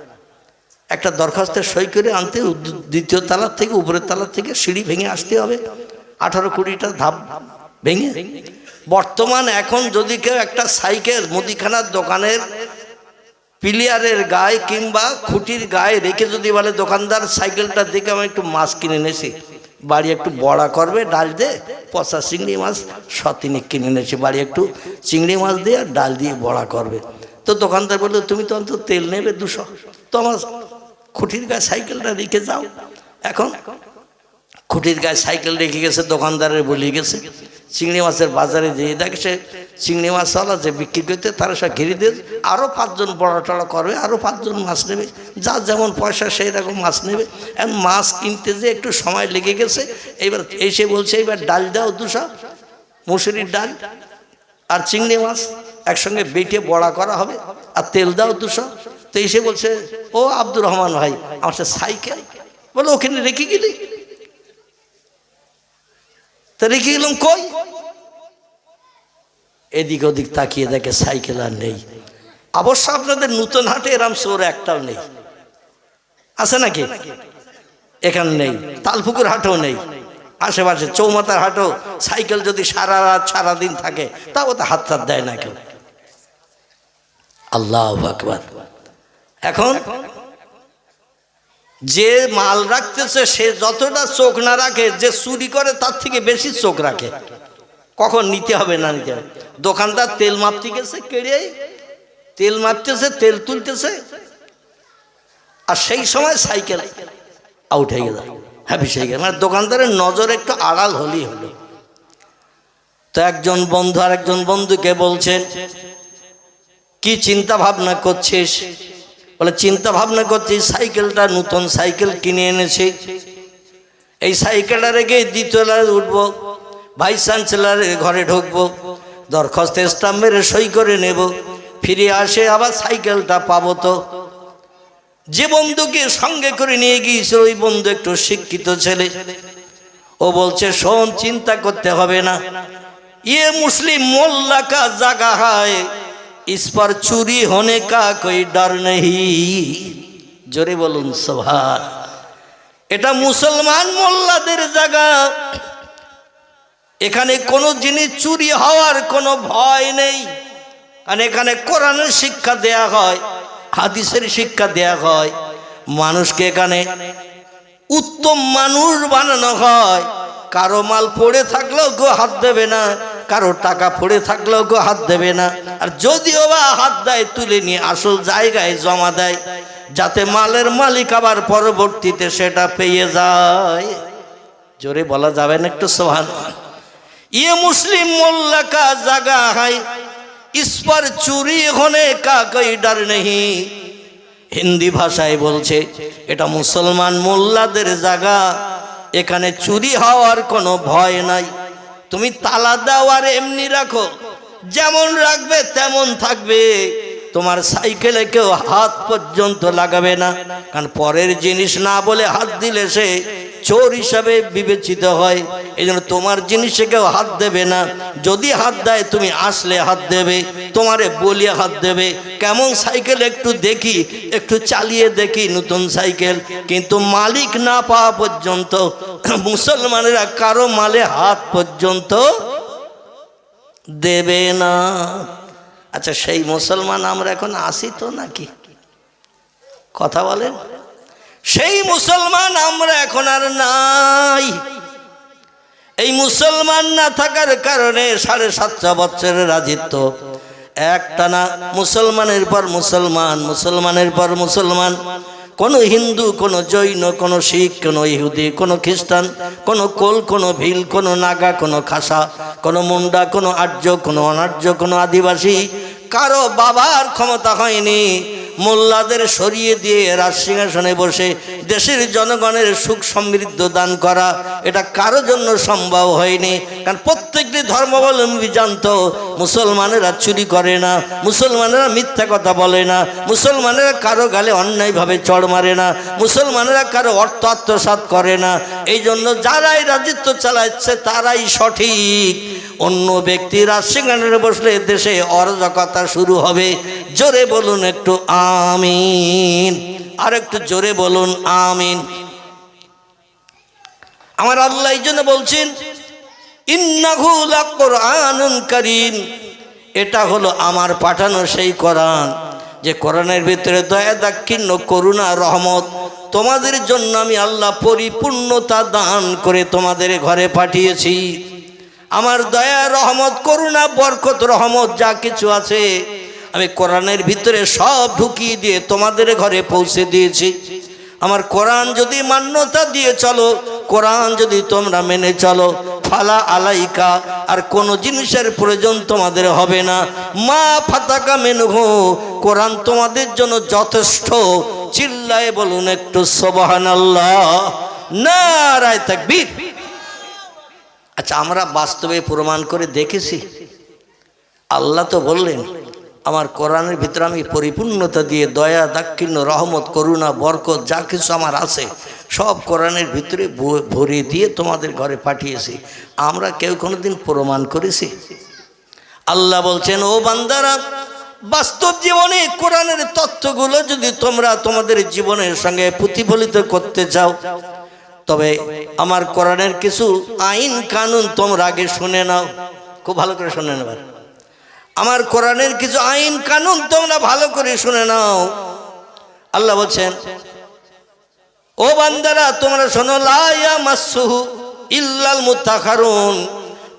একটা দরখাস্তের সই করে আনতে 2য় তলার থেকে উপরের তলার থেকে সিঁড়ি ভেঙে আসতে হবে 18-20টা ধাপ ভেঙে। বর্তমান এখন যদি কেউ একটা সাইকেল মুদিখানার দোকানের পিলিয়ারের গায়ে কিংবা খুঁটির গায়ে রেখে যদি বলে, দোকানদার সাইকেলটা দেখে আমি একটু মাছ কিনে এনেছি, বাড়ি একটু বড়া করবে, ডাল দিয়ে পচা চিংড়ি মাছ 100-3 কিনে এনেছি, বাড়ি একটু চিংড়ি মাছ দিয়ে আর ডাল দিয়ে বড়া করবে। তো দোকানদার বললো, তুমি তো অন্তত তেল নেবে 200, তো আমার খুঁটির গায়ে সাইকেলটা রেখে যাও। এখন খুঁটির গায়ে সাইকেল রেখে গেছে, দোকানদারের বলে গেছে। চিংড়ি মাছের বাজারে যেয়ে দেখে সে চিংড়ি মাছওয়ালা যে বিক্রি করতে, তারা সব ঘিরে দিয়ে আরও 5 জন বড়া টড়া করবে, আরও 5 জন মাছ নেবে, যার যেমন পয়সা সেই রকম মাছ নেবে। এখন মাছ কিনতে যে একটু সময় লেগে গেছে। এবার এসে বলছে, এবার ডাল দাও 200, মুসুরির ডাল আর চিংড়ি মাছ একসঙ্গে বেটে বড়া করা হবে, আর তেল দাও 200। তো এসে বলছে, ও আব্দুর রহমান ভাই, আমার সে সাইকেল। বলে, ওখানে রেখে গেলি? তা রেখে গেলাম কই? এদিক ওদিক তাকিয়ে দেখে সাইকেল আর নেই। অবশ্য আপনাদের নতুন হাটে এরম চোর একটাও নেই, আছে নাকি? এখানে নেই, তালপুকুর হাটেও নেই, আশেপাশে চৌমাথার হাটেও সাইকেল যদি সারা রাত সারাদিন থাকে তাও তো হাত হাত দেয় না কেউ। আল্লাহু আকবার। এখন যে মাল রাখতেছে সে যতটা চোখ না রাখে, যে চুরি করে তার থেকে বেশি চোখ রাখে কখন নিতে হবে না নিতে হবে। দোকানদার তেল মাপতে গেছে, কেড়ে তেল মাপতেছে, তেল তুলতেছে, আর সেই সময় সাইকেল আউট হয়ে গেল, হ্যাপিস হয়ে গেল। মানে দোকানদারের নজর একটু আড়াল হলেই হলো। তো একজন বন্ধু আর একজন বন্ধুকে বলছেন, কি চিন্তা ভাবনা করছিস? বলে চিন্তা ভাবনা করছি সাইকেলটা নতুন সাইকেল কিনে এনেছি, এই সাইকেলটা রেখে দ্বিতীয়তলায় উঠবো, ভাইস চ্যান্সেলরের ঘরে ঢুকবো, দরখাস্ত স্টাম্প মেরে সই করে নেব, ফিরে আসে আবার সাইকেলটা পাবো। তো যে বন্ধুকে সঙ্গে করে নিয়ে গিয়েছিল ওই বন্ধু একটু শিক্ষিত ছেলে, ও বলছে শোন, চিন্তা করতে হবে না, ये मुस्लिम मोल्ला का जगह है, इस पर चोरी होने का कोई डर नहीं। जोरे बोलून सुभान। এটা মুসলমান মোল্লাদের জায়গা, এখানে কোনো জিনিস চুরি হওয়ার কোনো ভয় নেই, কারণ এখানে কোরআনের শিক্ষা দেয়া হয়, হাদিসের শিক্ষা দেয়া হয়, মানুষকে এখানে উত্তম মানুষ বানানো হয়। কারো মাল পড়ে থাকলেও কেউ হাত দেবে না, কারো টাকা পড়ে থাকলেও কেউ হাত দেবে না, আর যদিও বা হাত দেয় তুলে নিয়ে আসল জায়গায় জমা দেয়, যাতে মালের মালিক আবার পরবর্তীতে সেটা পেয়ে যায়। জোরে বলা যাবে না একটু সুবহানাল্লাহ। ये मुस्लिम मोल्ला का जगह है, इस पर चोरी होने का कोई डर नहीं। হিন্দি ভাষায় বলছে এটা মুসলমান মোল্লাদের জায়গা, এখানে চুরি হওয়ার কোনো ভয় নাই। তুমি তালা দাও আর এমনি রাখো, যেমন রাখবে তেমন থাকবে, তোমার সাইকেলে কেউ হাত পর্যন্ত লাগাবে না, কারণ পরের জিনিস না বলে হাত দিলে সে চোর হিসাবে বিবেচিত হয়। এই জন্য তোমার জিনিসে কেউ হাত দেবে না, যদি হাত দেয় তুমি আসলে হাত দেবে, তোমারে বলিয়ে হাত দেবে। কেমন সাইকেল একটু দেখি, একটু চালিয়ে দেখি নতুন সাইকেল, কিন্তু মালিক না পাওয়া পর্যন্ত মুসলমানেরা কারো মালে হাত পর্যন্ত দেবে না। আচ্ছা, সেই মুসলমান আমরা এখন আসি তো নাকি? কথা বলেন, সেই মুসলমান আমরা এখন আর নাই। এই মুসলমান না থাকার কারণে 750 বছরের রাজত্ব একটানা মুসলমানের পর মুসলমান, মুসলমানের পর মুসলমান, কোনো হিন্দু, কোনো জৈন, কোনো শিখ, কোনো ইহুদি, কোনো খ্রিস্টান, কোনো কোল, কোনো ভিল, কোনো নাগা, কোনো খাসা, কোনো মুন্ডা, কোনো আর্য, কোনো অনার্য, কোনো আদিবাসী, কারো বাবার ক্ষমতা হয়নি মোল্লাদের সরিয়ে দিয়ে রাজসিংহাসনে বসে দেশের জনগণের সুখ সমৃদ্ধ দান করা। এটা কারো জন্য সম্ভব হয়নি, কারণ প্রত্যেকটি ধর্মাবলম্বী জানতো মুসলমানেরা চুরি করে না, মুসলমানেরা মিথ্যা কথা বলে না, মুসলমানেরা কারো গালে অন্যায়ভাবে চড় মারে না, মুসলমানেরা কারো অর্থ আত্মসাৎ করে না। এই জন্য যারাই রাজত্ব চালাচ্ছে তারাই সঠিক। অন্য ব্যক্তি রাজসিংহাসনে বসলে দেশে অরাজকতা শুরু হবে। জোরে বলুন একটু আমিন, আর একটু জোরে বলুন আমিন। আমার আল্লাহ এই জন্য বলছেন ইন্নাহু লাকুরআনুন কারীম, এটা হলো আমার পাঠানো সেই কোরআন, যে কোরআনের ভিতরে দয়া, দাক্ষিণ্য, করুণা, রহমত তোমাদের জন্য আমি আল্লাহ পরিপূর্ণতা দান করে তোমাদের ঘরে পাঠিয়েছি। আমার দয়া, রহমত, করুণা, বরকত, রহমত যা কিছু আছে আমি কোরআনের ভিতরে সব ঢুকিয়ে দিয়ে তোমাদের ঘরে পৌঁছে দিয়েছি। আমার কোরআন যদি মান্যতা দিয়ে চলো, কোরআন যদি তোমরা মেনে চলো, ফালা আলাইকা, আর কোনো জিনিসের প্রয়োজন তোমাদের হবে না। মা ফাতাকা মেনহু, কোরআন তোমাদের জন্য যথেষ্ট। চিল্লায়ে বলুন একটু সুবহানাল্লাহ, নারায়ে তাকবীর। আচ্ছা, আমরা বাস্তবে প্রমাণ করে দেখেছি। আল্লাহ তো বললেন আমার কোরআনের ভিতরে আমি পরিপূর্ণতা দিয়ে দয়া, দাক্ষিণ্য, রহমত, করুণা, বরকত যা কিছু আমার আছে সব কোরআনের ভিতরে ভরে দিয়ে তোমাদের ঘরে পাঠিয়েছি। আমরা কেউ কোনোদিন প্রমাণ করেছি? আল্লাহ বলছেন, ও বান্দারা, বাস্তব জীবনে কোরআনের তথ্যগুলো যদি তোমরা তোমাদের জীবনের সঙ্গে প্রতিফলিত করতে চাও, তবে আমার কোরআনের কিছু আইন কানুন তোমরা আগে শুনে নাও। খুব ভালো করে শুনে নেবার। আমার কোরআনের কিছু আইন কানুন তোমরা ভালো করে শুনে নাও। আল্লাহ বলছেন, ও বান্দারা তোমরা শোনো, লা ইয়ামাসসুহু ইল্লাল মুত্তাখারুন।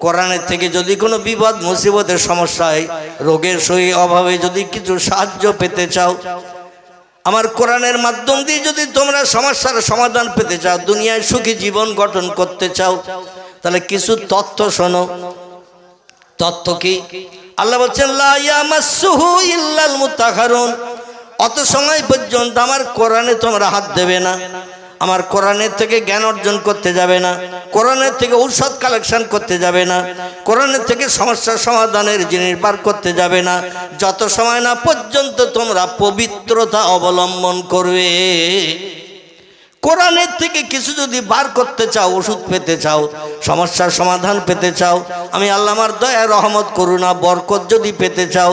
কোরআনের থেকে যদি কোনো বিপদ মুসিবতের সমস্যায়, রোগের সহি অভাবে যদি কিছু সাহায্য পেতে চাও, আমার কোরআনের মাধ্যম দিয়ে যদি তোমরা সমস্যার সমাধান পেতে চাও, দুনিয়ায় সুখী জীবন গঠন করতে চাও, তাহলে কিছু তথ্য শোনো। তথ্য কি? আল্লাহ বলছেন, লা ইয়ামাসসুহু ইল্লাল মুত্তাখারুন। অত সময় পর্যন্ত আমার কোরআনে তোমরা হাত দেবে না, আমার কোরআনের থেকে জ্ঞান অর্জন করতে যাবে না, কোরআনের থেকে ঔষধ কালেকশন করতে যাবে না, কোরআনের থেকে সমস্যার সমাধানের জিনিস বার করতে যাবে না, যত সময় না পর্যন্ত তোমরা পবিত্রতা অবলম্বন করবে। কোরআনের থেকে কিছু যদি বার করতে চাও, ওষুধ পেতে চাও, সমস্যার সমাধান পেতে চাও, আমি আল্লাহ আমার দয়া রহমত করুণা বরকত যদি পেতে চাও,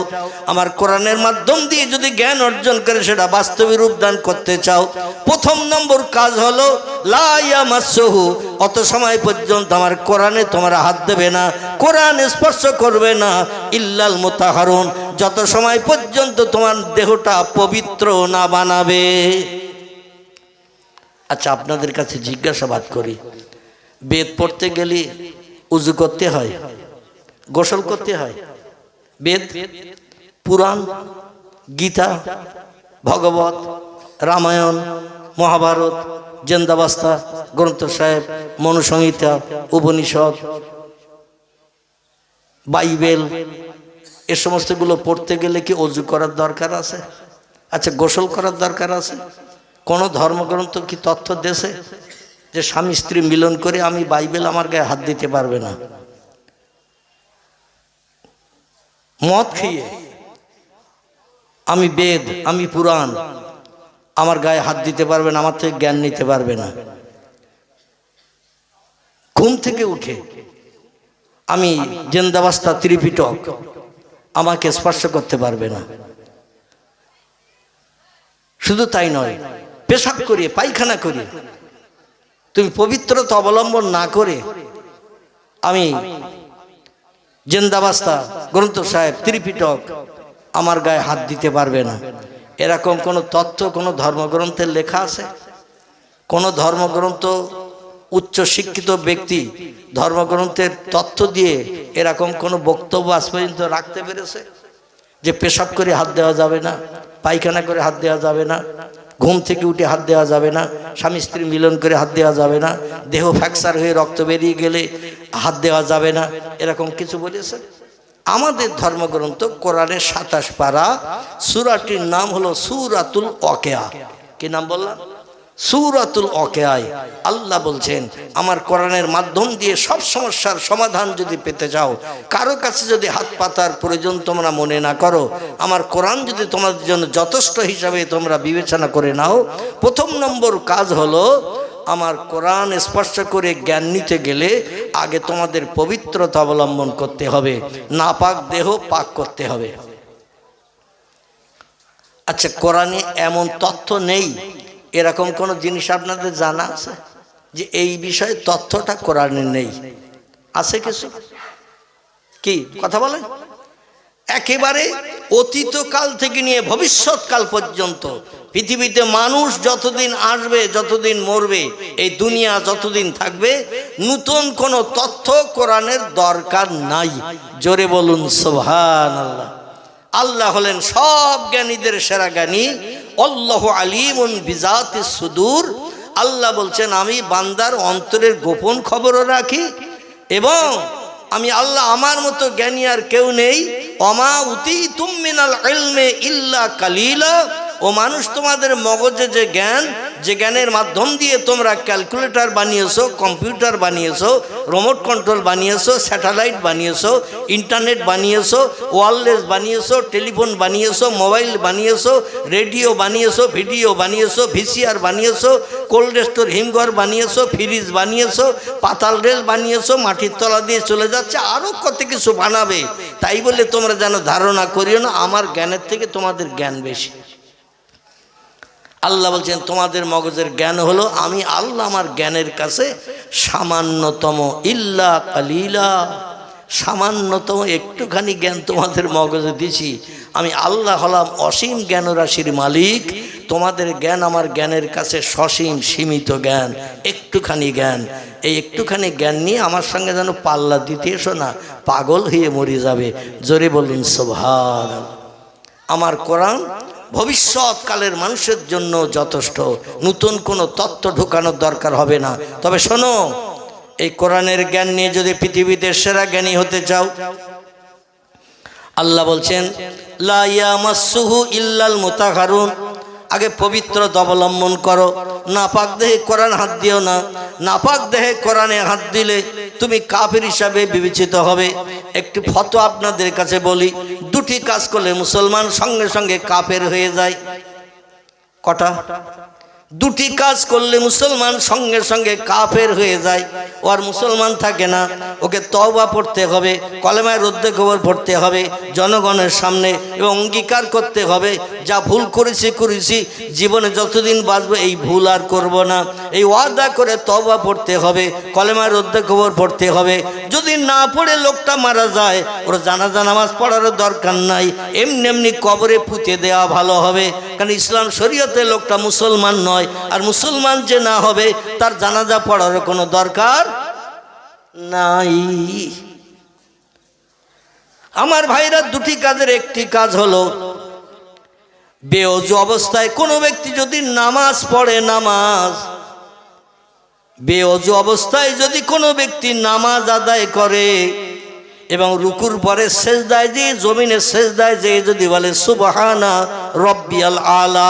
আমার কোরআনের মাধ্যম দিয়ে যদি জ্ঞান অর্জন করে সেটা বাস্তবে রূপদান করতে চাও, প্রথম নম্বর কাজ হলো লা ইয়ামাসসুহু, অত সময় পর্যন্ত আমার কোরআনে তোমরা হাত দেবে না, কোরআন স্পর্শ করবে না, ইল্লাল মুতাহহারুন, যত সময় পর্যন্ত তোমার দেহটা পবিত্র না বানাবে। আচ্ছা, আপনাদের কাছে জিজ্ঞাসাবাদ করি, বেদ পড়তে গেলে উজু করতে হয়, গোসল করতে হয়? বেদ, পুরাণ, গীতা, ভগবত, রামায়ণ, মহাভারত, জেন্দাবাস্তা, গ্রন্থ সাহেব, মনুসংহিতা, উপনিষদ, বাইবেল, এ সমস্তগুলো পড়তে গেলে কি অজু করার দরকার আছে? আচ্ছা, গোসল করার দরকার আছে? কোন ধর্মগ্রন্থ কি তথ্য দেশে যে স্বামী স্ত্রী মিলন করে আমি বাইবেল আমার গায়ে হাত দিতে পারবে না? মদ খেয়ে আমি বেদ, আমি পুরাণ, আমার গায়ে হাত দিতে পারবে না, আমার থেকে জ্ঞান নিতে পারবে না। ঘুম থেকে উঠে আমি জেন্দাবাস্তা, ত্রিপিটক আমাকে স্পর্শ করতে পারবে না। শুধু তাই নয়, পেশাব করিয়ে, পায়খানা করিয়ে তুমি পবিত্রতা অবলম্বন না করে আমি জেন্দাবাস্তা, গ্রন্থ সাহেব, ত্রিপিটক আমার গায়ে হাত দিতে পারবে না। এরকম কোন তথ্য কোন ধর্মগ্রন্থের লেখা আছে? কোন ধর্মগ্রন্থ উচ্চ শিক্ষিত ব্যক্তি ধর্মগ্রন্থের তথ্য দিয়ে এরকম কোন বক্তব্য আজ পর্যন্ত রাখতে পেরেছে যে পেশাব করে হাত দেওয়া যাবে না, পায়খানা করে হাত দেওয়া যাবে না, ঘুম থেকে উঠে হাত দেওয়া যাবে না, স্বামী স্ত্রী মিলন করে হাত দেওয়া যাবে না, দেহ ফ্র্যাকচার হয়ে রক্ত বেরিয়ে গেলে হাত দেওয়া যাবে না, এরকম কিছু বলেছে? আমাদের ধর্মগ্রন্থ কোরআনের 27 পারা, সূরাটির নাম হলো সূরাতুল ওয়াকিয়া। কি নাম বললাম? সূরাতুল ওয়াকিয়ায় আল্লাহ বলছেন, আমার কোরআনের মাধ্যম দিয়ে সব সমস্যার সমাধান যদি পেতে চাও, কারো কাছে যদি হাত পাতার প্রয়োজন তোমরা মনে না করো, আমার কোরআন যদি তোমাদের জন্য যথেষ্ট হিসাবে তোমরা বিবেচনা করে নাও, প্রথম নম্বর কাজ হলো আমার কোরআন স্পর্শ করে জ্ঞান নিতে গেলে আগে তোমাদের পবিত্রতা অবলম্বন করতে হবে, নাপাক দেহ পাক করতে হবে। আচ্ছা, কোরআনে এমন তথ্য নেই এরকম কোন জিনিস আপনাদের জানা আছে যে এই বিষয়ে তথ্যটা কোরআনে নেই? আছে কিছু? কি কথা বলেন? একেবারে অতীতকাল থেকে নিয়ে ভবিষ্যৎকাল পর্যন্ত পৃথিবীতে মানুষ যতদিন আসবে, যতদিন মরবে, এই দুনিয়া যতদিন থাকবে, নতুন কোন তথ্য কোরআনের দরকার নাই। জোরে বলুন সুবহানাল্লাহ। আল্লাহ হলেন সব জ্ঞানীদের সেরা জ্ঞানী, আল্লাহু আলিমুন বিজাতিস সুদূর। আল্লাহ বলছেন, আমি বান্দার অন্তরের গোপন খবরও রাখি এবং আমি আল্লাহ আমার মতো জ্ঞানী আর কেউ নেই। ওমা উতীতুম মিনাল ইলমি ইল্লা কালিলা, ও মানুষ তোমাদের মগজে যে জ্ঞান যে জ্ঞানের মাধ্যম দিয়ে তোমরা ক্যালকুলেটর বানিয়েছো, কম্পিউটার বানিয়েছো, রিমোট কন্ট্রোল বানিয়েছো, স্যাটেলাইট বানিয়েছো, ইন্টারনেট বানিয়েছো, ওয়্যারলেস বানিয়েছো, টেলিফোন বানিয়েছো, মোবাইল বানিয়েছো, রেডিও বানিয়েছো, ভিডিও বানিয়েছো, ভিসিআর বানিয়েছো, কোল্ড স্টোর হিমঘর বানিয়েছো, ফ্রিজ বানিয়েছো, পাতাল রেল বানিয়েছো, মাটির তলা দিয়ে চলে যাচ্ছে, আরও কত কিছু বানাবে। তাই বলে তোমরা যেন ধারণা করিও না আমার জ্ঞানের থেকে তোমাদের জ্ঞান বেশি। আল্লাহ বলছেন তোমাদের মগজের জ্ঞান হলো, আমি আল্লাহ আমার জ্ঞানের কাছে সামান্যতম, ইল্লা কালিলা, সামান্যতম একটুখানি জ্ঞান তোমাদের মগজে দিছি। আমি আল্লাহ হলাম অসীম জ্ঞান রাশির মালিক, তোমাদের জ্ঞান আমার জ্ঞানের কাছে সসীম সীমিত জ্ঞান, একটুখানি জ্ঞান। এই একটুখানি জ্ঞান নিয়ে আমার সঙ্গে যেন পাল্লা দিতে এসো না, পাগল হয়ে মরে যাবে। জোরে বলুন সুবহানাল্লাহ। আমার কোরআন ভবিষ্যৎকালের মানুষের জন্য যথেষ্ট, নতুন কোনো তত্ত্ব ঢোকানোর দরকার হবে না। তবে শোনো, এই কোরআনের জ্ঞান নিয়ে যদি পৃথিবীতে সেরা জ্ঞানী হতে চাও, আল্লাহ বলছেন লা ইয়ামাসসুহু ইল্লাল মুতাহহারুন, আগে পবিত্রতা অবলম্বন করো, নাপাক দেহে কোরআন হাত দিও না। নাপাক দেহে কোরআনে হাত দিলে তুমি কাফির হিসাবে বিবেচিত হবে। একটি ফতোয়া আপনাদের কাছে বলি, দুটি কাজ করলে মুসলমান সঙ্গে সঙ্গে কাফের হয়ে যায়। কটা? দুটি কাজ করলে মুসলমান সঙ্গে সঙ্গে কাফের হয়ে যায়, ও আর মুসলমান থাকে না। ওকে তওবা পড়তে হবে, কলেমায় রদ্দে খবর পড়তে হবে জনগণের সামনে, এবং অঙ্গীকার করতে হবে যা ভুল করেছি জীবনে যতদিন বাঁচবো এই ভুল আর করব না, এই ওয়াদা করে তওবা পড়তে হবে, কলেমায় রদ্দে খবর পড়তে হবে। যদি না পড়ে লোকটা মারা যায়, ওর জানাজা নামাজ পড়ারও দরকার নাই, এমনি এমনি কবরে পুঁতে দেওয়া ভালো হবে। কারণ ইসলাম শরীয়তে লোকটা মুসলমান নয়, আর মুসলমান যে না হবে তার জানাজা পড়ার কোনো দরকার নাই। আমার ভাইরা, দুটি কাজের একটি কাজ হলো, বেওযু অবস্থায় কোনো ব্যক্তি যদি নামাজ পড়ে, বেওযু অবস্থায় যদি কোনো ব্যক্তি নামাজ আদায় করে এবং রুকুর পরে সেজদায় যে, জমিনে সেজদায় যে যদি বলে সুবহানা রব্বিয়াল আলা,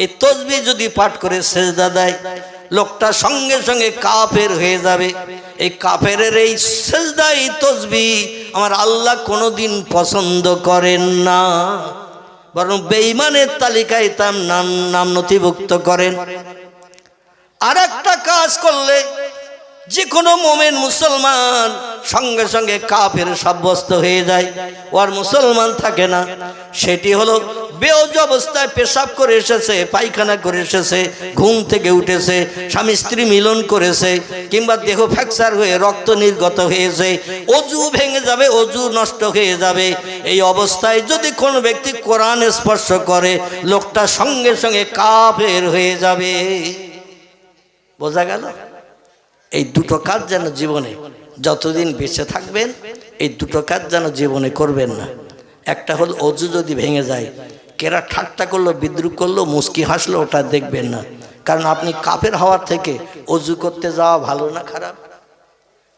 এই তসবিহ যদি পাঠ করে সেজদা দেয়, লোকটা সঙ্গে সঙ্গে কাফের হয়ে যাবে। এই কাফেরের এই সেজদা, এই তসবিহ আমার আল্লাহ কোনোদিন পছন্দ করেন না, বরং বেঈমানের তালিকায় তার নাম নথিভুক্ত করেন। আর একটা কাজ করলে যে কোনো মোমেন মুসলমান সঙ্গে সঙ্গে কাফের সাব্যস্ত হয়ে যায়, ও আর মুসলমান থাকে না। সেটি হলো বেওযু অবস্থায় পেশাব করে এসেছে, পায়খানা করে এসেছে, ঘুম থেকে উঠেছে, স্বামী স্ত্রী মিলন করেছে, কিংবা দেহ ফ্র্যাকচার হয়ে রক্ত নির্গত হয়েছে, অজু ভেঙে যাবে, অজু নষ্ট হয়ে যাবে। এই অবস্থায় যদি কোনো ব্যক্তি কোরআন স্পর্শ করে, লোকটা সঙ্গে সঙ্গে কাফের হয়ে যাবে। বোঝা গেল? এই দুটো কাজ যেন জীবনে যতদিন বেঁচে থাকবেন, এই দুটো কাজ যেন জীবনে করবেন না। একটা হলো অজু যদি ভেঙে যায়, কেরা ঠাট্টা করলো, বিদ্রুপ করলো, মুস্কি হাসলো, ওটা দেখবেন না। কারণ আপনি কাফের হওয়ার থেকে অজু করতে যাওয়া ভালো না খারাপ?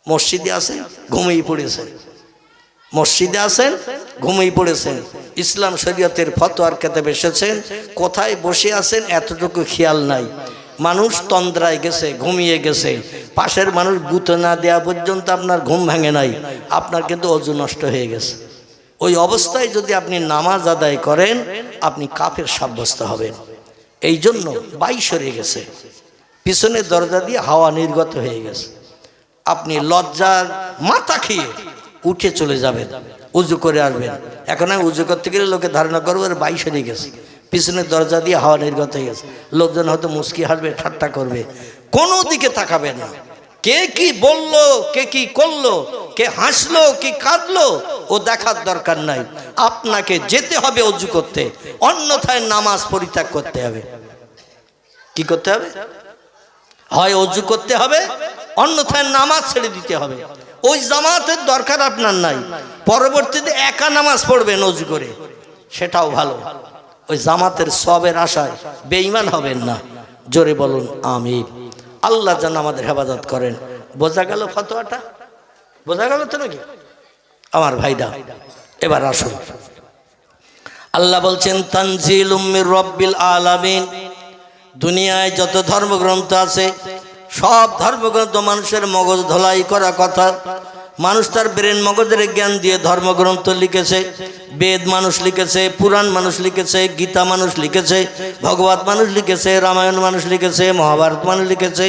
মসজিদে আসেন, ঘুমিয়ে পড়েছেন, মসজিদে আসেন, ঘুমিয়ে পড়েছেন, ইসলাম শরীয়তের ফতোয়ার কেতাব এসেছেন, কোথায় বসে আছেন এতটুকু খেয়াল নাই। মানুষ তন্দ্রায় গেছে, ঘুমিয়ে গেছে, পাশের মানুষ গুঁতো না দেওয়া পর্যন্ত আপনার ঘুম ভাঙে নাই, আপনার কিন্তু অজু নষ্ট হয়ে গেছে। ওই অবস্থায় যদি আপনি নামাজ আদায় করেন, আপনি কাফের সাব্যস্ত হবেন। এই জন্য বাই সরে গেছে, পিছনের দরজা দিয়ে হাওয়া নির্গত হয়ে গেছে। আপনি লজ্জার মাথা খেয়ে উঠে চলে যাবেন, উজু করে আসবেন। এখন আমি উজু করতে গেলে লোকে ধারণা করবো বাই সরে গেছে, পিছনের দরজা দিয়ে হাওয়া নির্গত হয়ে গেছে। লোকজন হয়তো মুস্কি হাসবে, ঠাট্টা করবে, কোনো দিকে তাকাবেন না। কে কি বললো, কে কি করলো, কে হাসলো কি কাঁদলো, ও দেখার দরকার নাই। আপনাকে যেতে হবে অজু করতে, অন্যথায় নামাজ পরিত্যাগ করতে হবে। কি করতে হবে? হয় অজু করতে হবে, অন্যথায় নামাজ ছেড়ে দিতে হবে। ওই জামাতের দরকার আপনার নাই, পরবর্তীতে একা নামাজ পড়বেন অজু করে, সেটাও ভালো। ওই জামাতের সবের আশায় বেঈমান হবেন না। জোরে বলুন আমিন। আল্লাহ যেন আমাদের হেফাজত করেন। বোঝা গেল ফতোয়াটা? বোঝা গেল তো নাকি আমার ভাইরা? এবার আসুন, আল্লাহ বলছেন তানজিলুম মির রাব্বিল আলামিন, দুনিয়ায় যত ধর্মগ্রন্থ আছে সব ধর্মগ্রন্থ মানুষের মগজ ধোলাই করা কথা। মানুষ তার ব্রেন মগজের জ্ঞান দিয়ে ধর্মগ্রন্থ লিখেছে। বেদ মানুষ লিখেছে, পুরাণ মানুষ লিখেছে, গীতা মানুষ লিখেছে, ভগবত মানুষ লিখেছে, রামায়ণ মানুষ লিখেছে, মহাভারত মানুষ লিখেছে,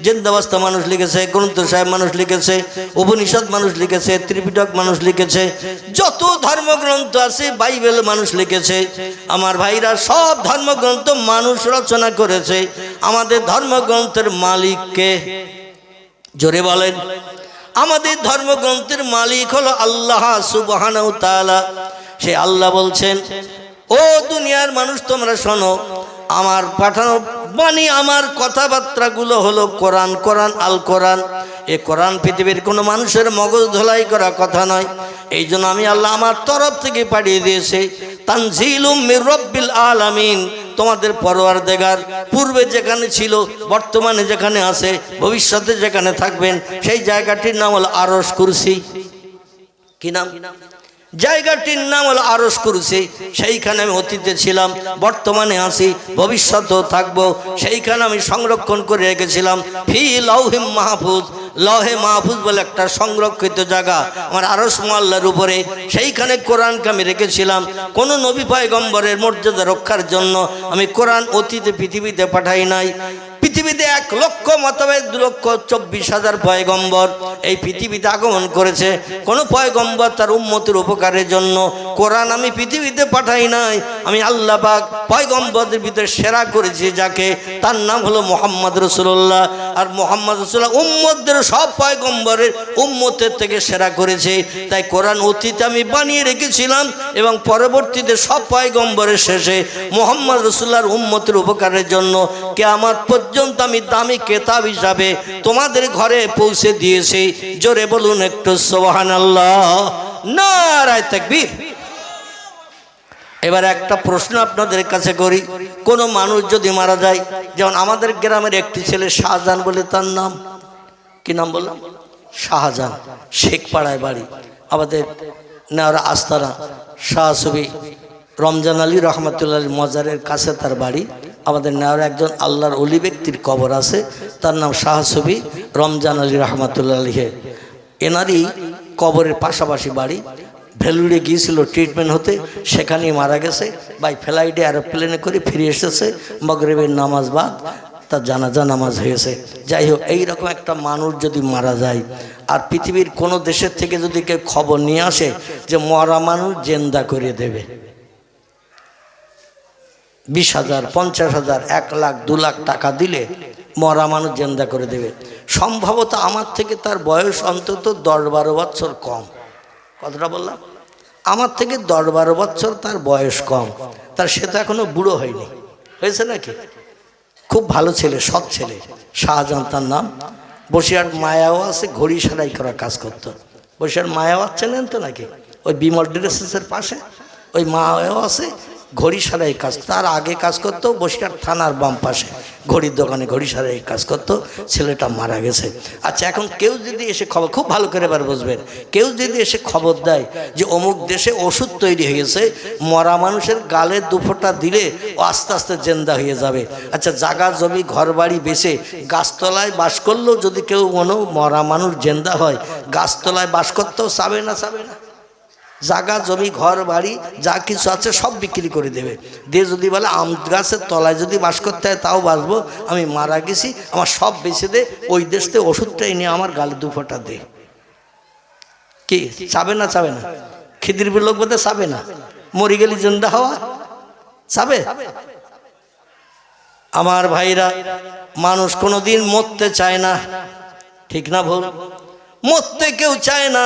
জিন্দাবাস্তা মানুষ লিখেছে, গ্রন্থ সাহেব মানুষ লিখেছে, উপনিষদ মানুষ লিখেছে, ত্রিপিটক মানুষ লিখেছে, যত ধর্মগ্রন্থ আছে বাইবেল মানুষ লিখেছে। আমার ভাইরা, সব ধর্মগ্রন্থ মানুষ রচনা করেছে। আমাদের ধর্মগ্রন্থের মালিক কে? জোরে বলেন। আমাদের ধর্মগ্রন্থের মালিক হলো আল্লাহ সুবহানাহু ওয়া তাআলা। সে আল্লাহ বলছেন, ও দুনিয়ার মানুষ তোমরা শোনো, আমার পাঠানো বাণী, আমার কথাবার্তাগুলো হলো কোরআন। কোরআন আল কোরআন। এ কোরআন পৃথিবীর কোনো মানুষের মগজ ধোলাই করা কথা নয়। এই জন্য আমি আল্লাহ আমার তরফ থেকে পাঠিয়ে দিয়েছে। তানজিলুম মির রাব্বিল আলামিন। তোমাদের পরওয়ারদিগার পূর্বে যেখানে ছিল, বর্তমানে যেখানে আছে, ভবিষ্যতে যেখানে থাকবেন, সেই জায়গাটির নাম হলো আরশ কুরসি। কি নাম? জায়গাটির নাম হলো আরশ কুরসি। সেইখানে আমি অতীতে ছিলাম, বর্তমানে আছি, ভবিষ্যতেও থাকবো। সেইখানে আমি সংরক্ষণ করে রেখেছিলাম ফি লাউহিম মাহফুজ। লহে মাহফুজ বলে একটা সংরক্ষিত জায়গা আমার আরশ মোয়াল্লার উপরে। সেইখানে কোরআনকে আমি রেখেছিলাম। কোনো নবী পয়গম্বরের মর্যাদা রক্ষার জন্য আমি কোরআন অতীতে পৃথিবীতে পাঠাই নাই। পৃথিবীতে 1 লক্ষ মোতাবেক 2,24,000 পয়গম্বর এই পৃথিবীতে আগমন করেছে। কোন পয়গম্বর তার উম্মতের উপকারের জন্য কোরআন আমি পৃথিবীতে পাঠাই নাই। আমি আল্লাহ পাক পয়গম্বরদের ভিতরে সেরা করেছি যাকে, তার নাম হলো মুহাম্মদ রাসূলুল্লাহ। আর মুহাম্মদ রাসূলুল্লাহ উম্মতদের সব পয়গম্বরের উম্মতের থেকে সেরা করেছে। তাই কোরআন অতীতে আমি বানিয়ে রেখেছিলাম এবং পরবর্তীতে সব পয়গম্বরের শেষে মুহাম্মদ রাসূলুল্লাহর উম্মতের উপকারের জন্য কিয়ামত পর্যন্ত আমি দামি কিতাব হিসাবে তোমাদের ঘরে পৌঁছে দিয়েছি। জোরে বলুন একটু সুবহানাল্লাহ, নারায়ে তাকবীর। এবার একটা প্রশ্ন আপনাদের কাছে করি। কোন মানুষ যদি মারা যায়, যেমন আমাদের গ্রামের একটি ছেলে শাহজাহান বলে তার নাম, কি নাম বললাম? শাহজাহান। শেখপাড়ায় বাড়ি, আমাদের নেওয়ার আস্তানা শাহ সুবি রমজান আলী রহমতুল্লাহ মজারের কাছে তার বাড়ি। আমাদের নেওয়ার একজন আল্লাহর ওলি ব্যক্তির কবর আছে, তার নাম শাহ সুবি রমজান আলী রহমতুল্লাহ আলীহে। এনারই কবরের পাশাপাশি বাড়ি। ভেলুড়ে গিয়েছিল ট্রিটমেন্ট হতে, সেখানেই মারা গেছে। বাই ফ্লাইটে এরোপ্লেনে করে ফিরে এসেছে। মাগরিবের নামাজ বাদ তার জানাজা নামাজ হয়েছে। যাই হোক, এইরকম একটা মানুষ যদি মারা যায় আর পৃথিবীর কোনো দেশের থেকে যদি কেউ খবর নিয়ে আসে যে মরা মানুষ জেন্দা করে দেবে, 20,000, 50,000, 1 লাখ, 2 লাখ টাকা দিলে মরা মানুষ জেন্দা করে দেবে, সম্ভবত আমার থেকে তার বয়স অন্তত 10-12 বছর কম। কতটা বললাম? আমার থেকে 10-12 বছর তার বয়স কম। তার সে তো এখনো বুড়ো হয়নি, হয়েছে নাকি? খুব ভালো ছেলে, সৎ ছেলে। শাহজাহান তার নাম। বসিরহাট মায়াও আছে, ঘড়ি সেলাই করার কাজ করতো। বসিরহাট মায়াও চেনেন তো নাকি? ওই বিমল ড্রেসেসের পাশে ওই মায়াও আছে, ঘড়ি সেলাই কাজ। তার আগে কাজ করতো বসিরহাট থানার বাম পাশে ঘড়ির দোকানে ঘড়ি সেলাই কাজ করতো। ছেলেটা মারা গেছে। আচ্ছা, এখন কেউ যদি এসে খবর, খুব ভালো করে এবার বুঝবেন, কেউ যদি এসে খবর দেয় যে অমুক দেশে ওষুধ তৈরি হয়ে গেছে, মরা মানুষের গালে 2 ফোঁটা দিলে ও আস্তে আস্তে জেন্দা হয়ে যাবে। আচ্ছা, জায়গা জমি ঘর বাড়ি বেচে গাছতলায় বাস করলেও যদি কেউ কোনো মরা মানুষ জেন্দা হয়, গাছতলায় বাস করতেও চাবে না? চাবে না? জায়গা জমি ঘর বাড়ি যা কিছু আছে সব বিক্রি করে দেবে। দিয়ে যদি বলে আম গাছের তলায় যদি বাস করতে হয় তাও বাঁচবো, আমি মারা গেছি, আমার সব বেঁচে দে, ওই দেশ থেকে ওষুধটাই নিয়ে আমার গালে 2 ফোঁটা দে। কি চাবে না? চাবে না? খিদির লোক বোধ চাবে না? মরি গেলি জিন্দা হওয়া চাবে? আমার ভাইরা, মানুষ কোনোদিন মরতে চায় না, ঠিক না ভুল? মরতে কেউ চায় না।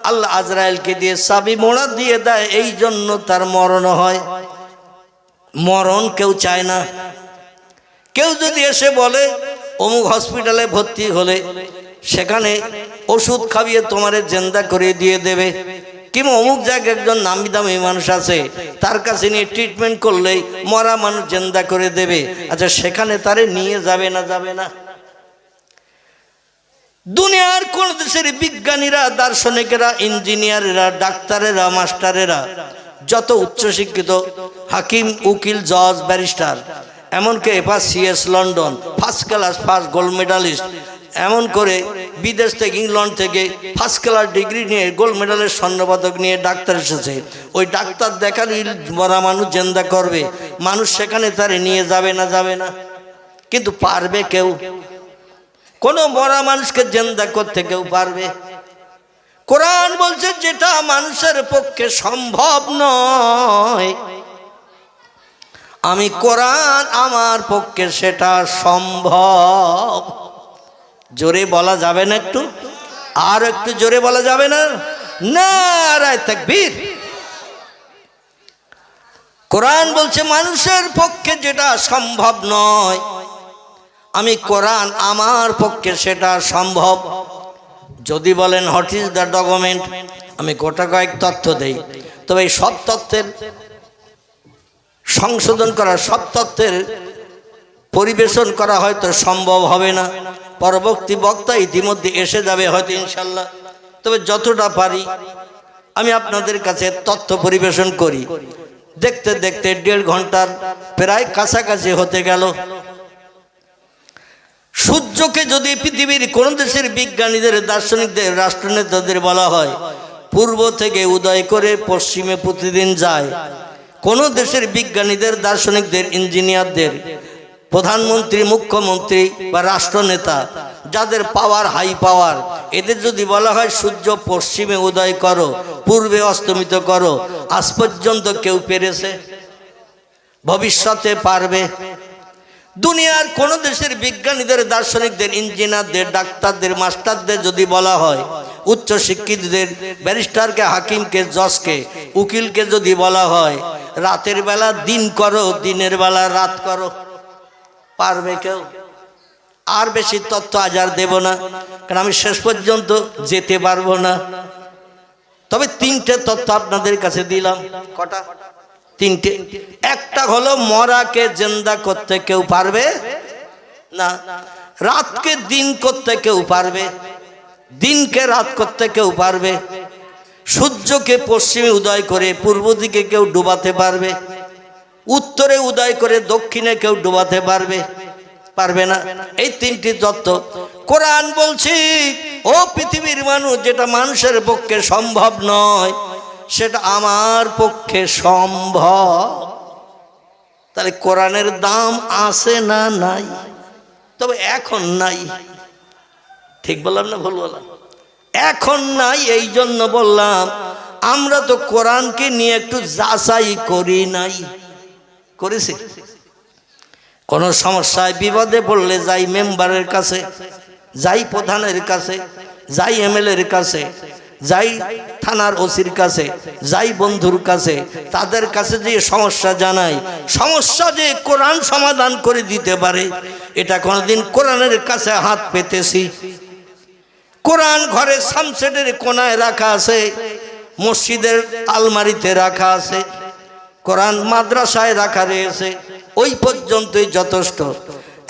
আল্লাহ আজরাইলকে দিয়ে চাবি মোড়া দিয়ে দেয়, এই জন্য তার মরণ হয়। মরণ কেউ চায় না। কেউ যদি এসে বলে অমুক হসপিটালে ভর্তি হলে সেখানে ওষুধ খাইয়ে তোমারে জিন্দা করে দিয়ে দেবে, কিংবা অমুক জায়গায় একজন নামি দামি মানুষ আছে তার কাছে নিয়ে ট্রিটমেন্ট করলেই মরা মানুষ জিন্দা করে দেবে, আচ্ছা সেখানে তারে নিয়ে যাবে না? যাবে না? দুনিয়ার কোন দেশের বিজ্ঞানীরা, দার্শনিকেরা, ইঞ্জিনিয়ারেরা, ডাক্তারেরা, মাস্টারেরা, যত উচ্চশিক্ষিত হাকিম, উকিল, জজ, ব্যারিস্টার, এমনকি এবার CS London first class first gold medallist, এমন করে বিদেশ থেকে ইংল্যান্ড থেকে ফার্স্ট ক্লাস ডিগ্রি নিয়ে গোল্ড মেডালের স্বর্ণপদক নিয়ে ডাক্তার এসেছে। ওই ডাক্তার দেখার মরা মানুষ জেন্দা করবে, মানুষ সেখানে তারে নিয়ে যাবে না, যাবে না, কিন্তু পারবে কেউ? কোনো মরা মানুষকে জেন্দা করতে কেউ পারবে? কোরআন বলছে যেটা মানুষের পক্ষে সম্ভব নয়, আমি কোরআন আমার পক্ষে সেটা সম্ভব। জোরে বলা যাবে না একটু? আর একটু জোরে বলা যাবে না? নারায়ে তাকবীর। কোরআন বলছে মানুষের পক্ষে যেটা সম্ভব নয়, আমি কোরআন আমার পক্ষে সেটা সম্ভব। যদি বলেন হোয়াট ইজ দ্য ডকুমেন্ট, আমি গোটা কয়েক তথ্য দেই, তবে এই সব তথ্যের সংশোধন করা, সব তথ্যের পরিবেশন করা হয়তো সম্ভব হবে না, পরবর্তী বক্তা ইতিমধ্যে এসে যাবে হয়তো ইনশাল্লাহ। তবে যতটা পারি আমি আপনাদের কাছে তথ্য পরিবেশন করি। দেখতে দেখতে 1.5 ঘন্টার প্রায় কাছাকাছি হতে গেল। সূর্যকে যদি পৃথিবীর কোন দেশের বিজ্ঞানীদের, দার্শনিকদের, রাষ্ট্রনেতাদের বলা হয় পূর্ব থেকে উদয় করে পশ্চিমে প্রতিদিন যায়, কোন দেশের বিজ্ঞানীদের, দার্শনিকদের, ইঞ্জিনিয়ারদের, প্রধানমন্ত্রী, মুখ্যমন্ত্রী বা রাষ্ট্রনেতা যাদের পাওয়ার, হাই পাওয়ার, এদের যদি বলা হয় সূর্য পশ্চিমে উদয় করো, পূর্বে অস্তমিত করো, আজ পর্যন্ত কেউ পেরেছে? ভবিষ্যতে পারবে? দুনিয়ার কোন দেশের বিজ্ঞানীদের, দার্শনিকদের, ইঞ্জিনিয়ারদের, ডাক্তারদের, মাস্টারদের যদি বলা হয়, উচ্চ শিক্ষিতদের, ব্যারিস্টারকে, হাকিমকে, জজকে, উকিলকে যদি বলা হয় রাতের বেলা দিন করো, দিনের বেলা রাত করো, পারবে কেউ? আর বেশি তথ্য আজ আর দেব না, কারণ আমি শেষ পর্যন্ত যেতে পারবো না। তবে 3টে তথ্য আপনাদের কাছে দিলাম। কটা? 3টে। একটা হলো মরাকে জিন্দা করতে কেউ পারবে না, রাতকে দিন করতে কেউ পারবে, দিনকে রাত করতে কেউ পারবে, সূর্যকে পশ্চিমে উদয় করে পূর্ব দিকে কেউ ডুবাতে পারবে, উত্তরে উদয় করে দক্ষিণে কেউ ডুবাতে পারবে? পারবে না। এই 3টি তত্ত্ব কোরআন বলছি ও পৃথিবীর মানুষ, যেটা মানুষের পক্ষে সম্ভব নয় সেটা আমার পক্ষে সম্ভব। তাহলে কোরআনের দাম আছে না নাই? তবে এখন নাই। ঠিক বললাম না ভুল বললাম? এখন নাই। এই জন্য বললাম আমরা তো কোরআনকে নিয়ে একটু যাচাই করি নাই। করেছি? কোন সমস্যায় বিপদে পড়লে যাই মেম্বারের কাছে, যাই প্রধানের কাছে, যাই এমএলএর কাছে, যাই থানার ওসির কাছে, যাই বন্ধুর কাছে, তাদের কাছে যে সমস্যা জানাই, সমস্যা যে কোরআন সমাধান করে দিতে পারে এটা কোনদিন কোরআনের কাছে হাত পেতেছি? কোরআন ঘরে সামসেটের কোনায় রাখা আছে, মসজিদের আলমারিতে রাখা আছে, কোরআন মাদ্রাসায় রাখা রয়েছে, ওই পর্যন্তই যথেষ্ট।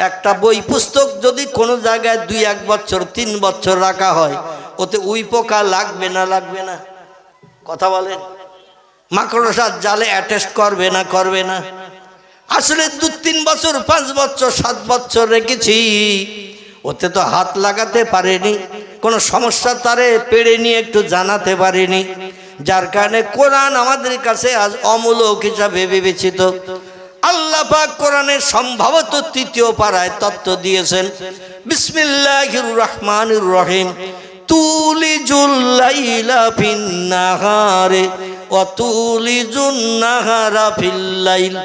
একটা বই পুস্তক যদি কোনো জায়গায় 2-1 বছর 3 বছর রাখা হয়, ওতে উই পোকা লাগবে না? লাগবে না? কথা বলেন। মাকড়সার জালে অ্যাটাচ করবে না? করবে না? আসলে 2-3 বছর 5 বছর 7 বছর রেখেছি, ওতে তো হাত লাগাতে পারেনি, কোনো সমস্যা তারে পেড়ে নিয়ে একটু জানাতে পারেনি, যার কারণে কোরআন আমাদের কাছে আজ অমূলক হিসাবে বিবেচিত। আল্লাহ পাক কোরআনের সম্ভবত 3য় পারায় তত্ত্ব দিয়েছেন, বিসমিল্লাহির রহমানির রহিম, তুলিজুল লাইলা ফিন নাহারে ওয়া তুলিজুন নাহারা ফিল লাইল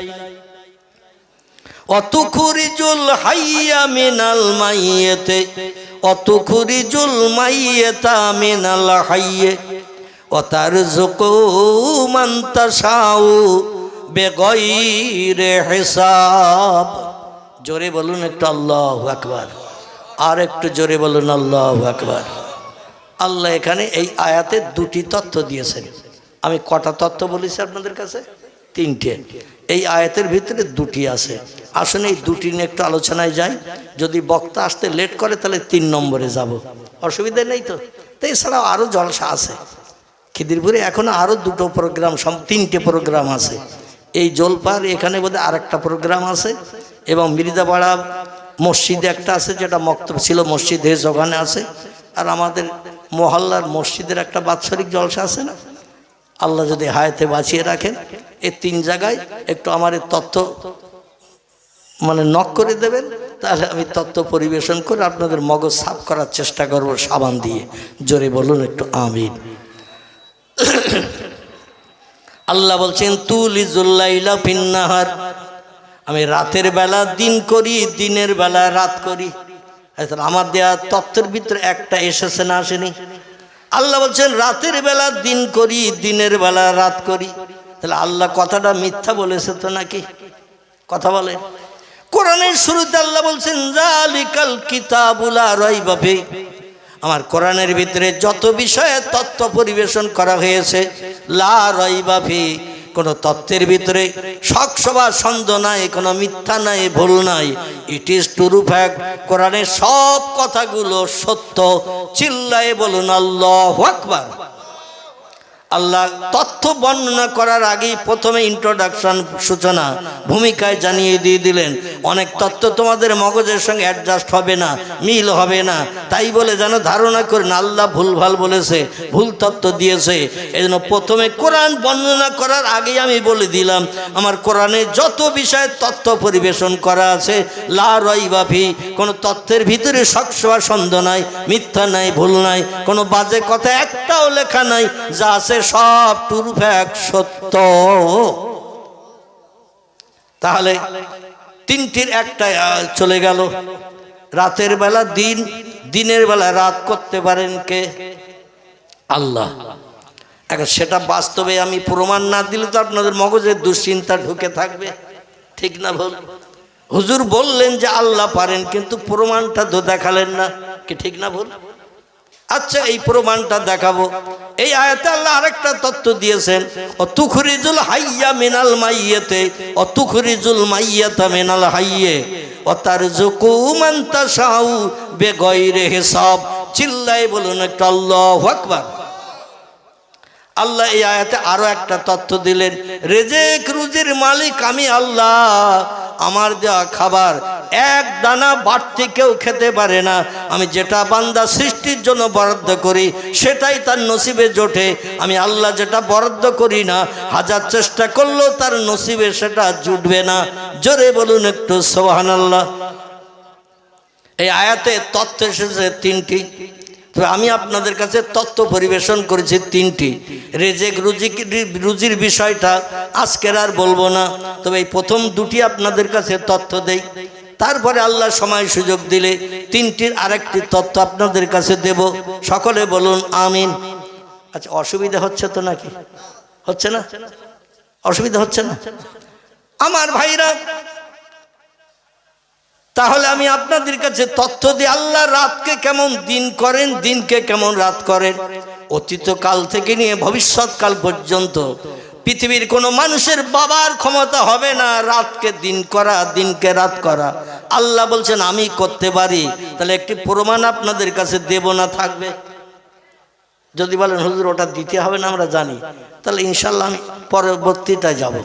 ওয়া তুখরিজুল হাইয়া মিনাল মাইয়িতি ওয়া তুখরিজুল মাইয়িতা মিনাল হাইয়্যি ওয়া তারযুকু মান তাশাউ বেগৈরে হিসাব। জোরে বলুন একটু আল্লাহু আকবার। আর একটু জোরে বলুন আল্লাহু আকবার। আল্লাহ এখানে এই আয়াতে 2টি তথ্য দিয়েছেন। আমি কটা তথ্য বলেছি আপনাদের কাছে? 3টে। এই আয়াতের ভিতরে 2টি আছে। আসলে এই 2টি নিয়ে একটু আলোচনায় যাই। যদি বক্তা আসতে লেট করে তাহলে 3 নম্বরে যাব, অসুবিধা নেই তো? তো এছাড়াও আরও জলসা আছে খিদিরপুরে, এখনো আরও 2টো প্রোগ্রাম, 3টে প্রোগ্রাম আছে। এই জলপার এখানে বোধহয় আরেকটা প্রোগ্রাম আছে, এবং মির্জাপাড়া মসজিদে একটা আছে, যেটা মক্তব ছিল মসজিদ হেজ ওখানে আছে, আর আমাদের মহল্লার মসজিদের একটা বাৎসরিক জলসা আছে না। আল্লাহ যদি হায়াতে বাঁচিয়ে রাখেন, এই 3 জায়গায় একটু আমার এই তথ্য মানে নক করে দেবেন, তাহলে আমি তত্ত্ব পরিবেশন করে আপনাদের মগজ সাফ করার চেষ্টা করব সাবান দিয়ে। জোরে বলুন একটু আমিন। আল্লাহ বলছেন তুলিজুল্লাইলা ফিন্নাহার, আমি রাতের বেলা দিন করি, দিনের বেলা রাত করি। আমার দেয়া তত্ত্বের ভিতরে একটা এসেছে না আসেনি? আল্লাহ বলছেন রাতের বেলা দিন করি, দিনের বেলা রাত করি। তাহলে আল্লাহ কথাটা মিথ্যা বলেছে তো নাকি? কথা বলে। কোরআনের শুরুতে আল্লাহ বলছেন জালিকাল কিতাবুল লা রাইবা ফি, আমার কোরআনের ভিতরে যত বিষয়ে তত্ত্ব পরিবেশন করা হয়েছে, লা রাইবা ফি, কোনো তত্ত্বের ভিতরে শকসভা সন্দেহ নাই, কোনো মিথ্যা নাই, ভুল নাই। It is true fact. কোরআনের সব কথাগুলো সত্য। চিল্লায়ে বলুন আল্লাহু আকবার। আল্লাহ তথ্য বর্ণনা করার আগেই প্রথমে ইন্ট্রোডাকশন, সূচনা ভূমিকায় জানিয়ে দিয়ে দিলেন অনেক তথ্য তোমাদের মগজের সঙ্গে অ্যাডজাস্ট হবে না, মিল হবে না, তাই বলে যেন ধারণা করেন আল্লাহ ভুলভাল বলেছে, ভুল তথ্য দিয়েছে। এই জন্য প্রথমে কোরআন বর্ণনা করার আগেই আমি বলে দিলাম আমার কোরআনে যত বিষয়ে তথ্য পরিবেশন করা আছে, লা রাইবা ফি, কোনো তথ্যের ভিতরে শকসভা সন্দেহ নাই, মিথ্যা নাই, ভুল নাই, কোনো বাজে কথা একটাও লেখা নাই, যা আছে সব ট্রু ফ্যাক্ট, সত্য। তাহলে 3টির একটা চলে গেল। রাতের বেলা দিন, দিনের বেলা রাত করতে পারেন কে? আল্লাহ। এখন সেটা বাস্তবে আমি প্রমাণ না দিলে তো আপনাদের মগজে দুশ্চিন্তা ঢুকে থাকবে, ঠিক না ভুল? হুজুর বললেন যে আল্লাহ পারেন, কিন্তু প্রমাণটা তো দেখালেন না, কি ঠিক না ভুল? আচ্ছা, এই প্রমাণটা দেখাবো। এই আয়াতে আল্লাহ আরেকটা তত্ত্ব দিয়েছেন, অতুখরিজুল হাইয়া মিনাল মাইয়াতে অতুখরিজুল মাইয়াতা মিনাল হাইয়ে ওয়াতারযুকু মান তাশাউ বিগাইরি হিসাব। চিল্লায়ে বলুন একটু আল্লাহু আকবার। আল্লাহ এই আয়াতে আরো একটা তথ্য দিলেন, রিজিক রুজির মালিক আমি আল্লাহ। আমার দেওয়া খাবার এক দানা বাড়তি কেউ খেতে পারে না। আমি যেটা বান্দা সৃষ্টির জন্য বরাদ্দ করি সেটাই তার নসিবে জোটে। আমি আল্লাহ যেটা বরাদ্দ করি না, হাজার চেষ্টা করলেও তার নসিবে সেটা জুটবে না। জোরে বলুন একটু সুবহানাল্লাহ। এই আয়াতে তথ্য এসেছে 3টি, তবে আমি আপনাদের কাছে তথ্য পরিবেশন করেছি 3টি। রিজিক রুজির বিষয়টা আজকের আর বলবো না, তবে এই প্রথম 2টি আপনাদের কাছে তথ্য দেই। তারপরে আল্লাহ সময় সুযোগ দিলে 3টির আরেকটি তথ্য আপনাদের কাছে দেব। সকলে বলুন আমিন। আচ্ছা, অসুবিধা হচ্ছে তো নাকি? হচ্ছে না? অসুবিধা হচ্ছে না আমার ভাইরা? তাহলে আমি আপনাদের কাছে তথ্য দিই আল্লাহ রাতকে কেমন দিন করেন, দিনকে কেমন রাত করেন। অতীতকাল থেকে নিয়ে ভবিষ্যৎকাল পর্যন্ত পৃথিবীর কোনো মানুষের বাবার ক্ষমতা হবে না রাতকে দিন করা, দিনকে রাত করা। আল্লাহ বলছেন আমি করতে পারি। তাহলে একটি প্রমাণ আপনাদের কাছে দেব না থাকবে? যদি বলেন হুজুর ওটা দিতে হবে না, আমরা জানি, তাহলে ইনশাল্লাহ আমি পরবর্তীটায় যাব।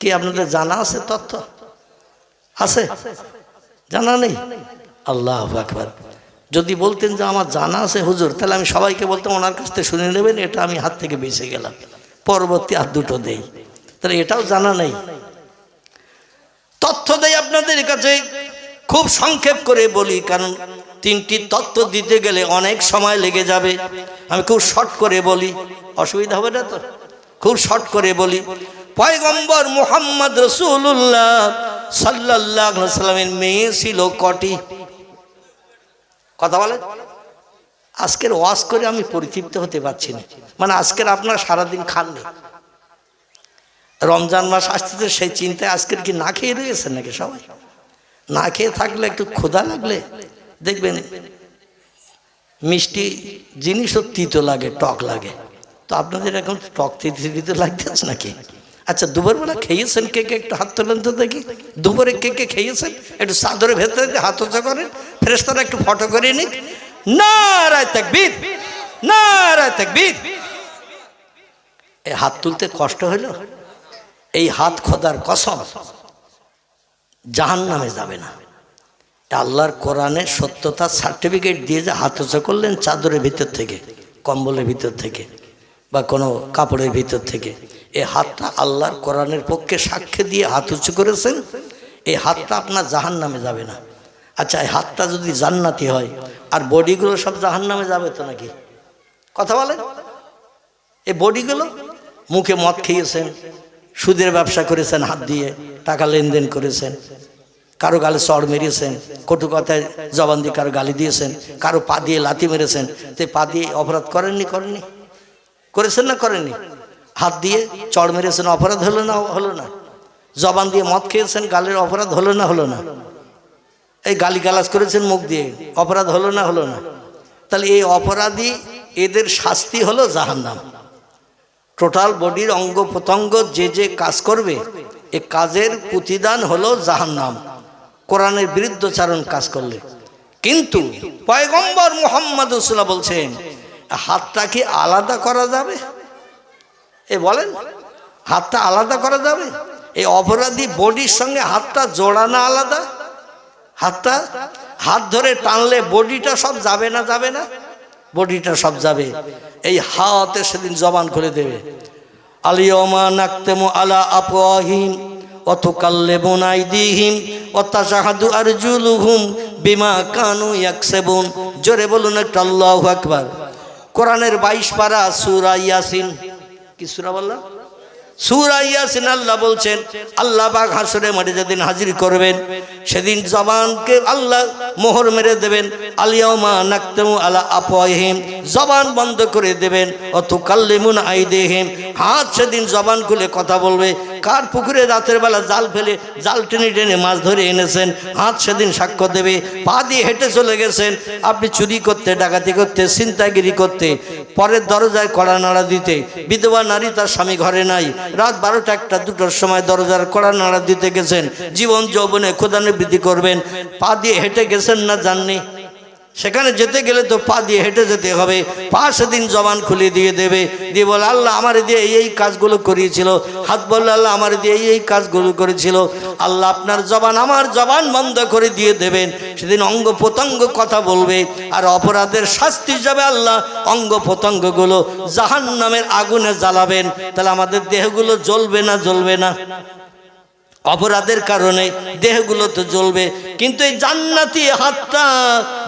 কি আপনাদের জানা আছে? তথ্য আছে? জানা নেই? আল্লাহু আকবার। যদি বলতেন যে আমার জানা আছে হুজুর, তাহলে আমি সবাইকে বলতাম ওনার কাছ থেকে শুনে নেবেন, এটা আমি হাত থেকে বেঁচে গেলাম, পরবর্তী আর 2টো দেই। তাহলে এটাও জানা নেই। তথ্য দেই আপনাদের কাছে, খুব সংক্ষেপ করে বলি, কারণ 3টি তথ্য দিতে গেলে অনেক সময় লেগে যাবে। আমি খুব শর্ট করে বলি, অসুবিধা হবে না তো? খুব শর্ট করে বলি। পয়গম্বর মুহাম্মদ রাসূলুল্লাহ সাল্লাল্লাহু আলাইহি ওয়াসাল্লামের মেয়ে ছিল কটি? কথা বলে। আজকের ওয়াজ করে আমি পরিতৃপ্ত হতে পারছি না। মানে আজকের আপনারা সারাদিন খাননি, রমজান মাস আসতেছে সেই চিন্তায় আজকের কি না খেয়ে রয়েছেন নাকি সবাই? না খেয়ে থাকলে একটু ক্ষুধা লাগলে দেখবেন মিষ্টি জিনিসও তিতো লাগে, টক লাগে। তো আপনাদের এখন টক তিতো লাগতেছে নাকি? আচ্ছা, দুপুরবেলা খেয়েছেন কে কে? একটু হাত তোলেন তো দেখি। দুপুরে কে কে খেয়েছেন? একটু চাদরের ভেতরে হাত উঁচা করেন, ফেরেশতারা একটু ফটো করে নিক। নারায়ে তাকবীর, নারায়ে তাকবীর। এই হাত তুলতে কষ্ট হলো? এই হাত খোদার কসম জাহান্নামে যাবে না। আল্লাহর কোরআনের সত্যতার সার্টিফিকেট দিয়ে যে হাত উঁচু করলেন চাদরের ভিতর থেকে, কম্বলের ভিতর থেকে বা কোনো কাপড়ের ভিতর থেকে, এই হাতটা আল্লাহর কোরআনের পক্ষে সাক্ষ্য দিয়ে হাত উঁচু করেছেন, এই হাতটা আপনার জাহান্নামে যাবে না। আচ্ছা, এই হাতটা যদি জান্নাতি হয় আর বডিগুলো সব জাহান্নামে যাবে তো নাকি? কথা বলেন। এই বডিগুলো মুখে মদ খেয়েছেন, সুদের ব্যবসা করেছেন, হাত দিয়ে টাকা লেনদেন করেছেন, কারো গালে চড় মেরেছেন, কটু কথায় জবান দিয়ে কারো গালি দিয়েছেন, কারো পা দিয়ে লাথি মেরেছেন, তো পা দিয়ে অপরাধ করেননি? করেছেন না করেননি? হাত দিয়ে চড় মেরেছেন, অপরাধ হলো না? হলো না? জবান দিয়ে মদ খেয়েছেন, গালের অপরাধ হলো না? হলো না? এই গালিগালাজ করেছেন মুখ দিয়ে, অপরাধ হলো না? হলো না? তাহলে এই অপরাধী এদের শাস্তি হলো জাহান্নাম। টোটাল বডির অঙ্গ প্রত্যঙ্গ যে যে কাজ করবে এ কাজের প্রতিদান হলো জাহান্নাম, কোরআনের বিরুদ্ধচারণ কাজ করলে। কিন্তু পয়গম্বর মুহাম্মদ রাসূলুল্লাহ বলছেন হাতটা কি আলাদা করা যাবে? এ বলেন, হাতটা আলাদা করা যাবে? এই অপরাধী বডির সঙ্গে হাতটা জোড়ানো আলাদা। হাতটা হাত ধরে টানলে বডিটা সব যাবে না? যাবে না? বডিটা সব যাবে। এই হাতে সেদিন জবান খুলে দেবে, আলিয়ামা নাকতেমু আলা আফওয়াহিম ওয়া তুকাল্লিমুনা আইদিহিম ওয়া তাশহাদু আরজুলুহুম বিমা কানু ইয়াকসিবুন। জোরে বলুন একটা আল্লাহু আকবার। কোরআনের 22 পারা সূরা ইয়াসিন। কি সূরা বললাম? সূরা ইয়াসিন। আল্লাহ বলছেন আল্লাহ পাক হাসরে মাঠে যেদিন হাজির করবেন সেদিন জবানকে আল্লাহ মোহর মেরে দেবেন। আলিয়াউমা নাকতামু আলা আফওয়াহিম, জবান বন্ধ করে দেবেন। ওয়া তুকাল্লিমুনা আইদিহিম, হাত সেদিন জবান খুলে কথা বলবে। কার পুকুরে রাতের বেলা জাল ফেলে জাল টেনে টেনে মাছ ধরে এনেছেন, হাত সেদিন সাক্ষ্য দেবে। পা দিয়ে হেঁটে চলে গেছেন আপনি চুরি করতে, ডাকাতি করতে, ছিনতাইগিরি করতে, পরের দরজায় কড়া নাড়া দিতে। বিধবা নারী, তার স্বামী ঘরে নাই, রাত 12টা 1টা 2টোর সময় দরজার কড়া নাড়া দিতে গেছেন। জীবন যৌবনে খোদানে বৃদ্ধি করবেন, পা দিয়ে হেঁটে গেছেন না জাননি? সেখানে যেতে গেলে তো পা দিয়ে হেঁটে যেতে হবে। পা সেদিন জবান খুলে দিয়ে দেবে, দিয়ে বলে আল্লাহ আমার দিয়ে এই কাজগুলো করিয়েছিল। হাত বললে আল্লাহ আমার দিয়ে এই কাজগুলো করেছিল। আল্লাহ আপনার জবান আমার জবান বন্ধ করে দিয়ে দেবেন। সেদিন অঙ্গ প্রত্যঙ্গ কথা বলবে, আর অপরাধের শাস্তি হিসাবে আল্লাহ অঙ্গ প্রত্যঙ্গগুলো জাহান্নামের আগুনে জ্বালাবেন। তাহলে আমাদের দেহগুলো জ্বলবে না? জ্বলবে না? অপরাধের কারণে দেহগুলো তো জ্বলবে, কিন্তু এই জান্নাতি হাতটা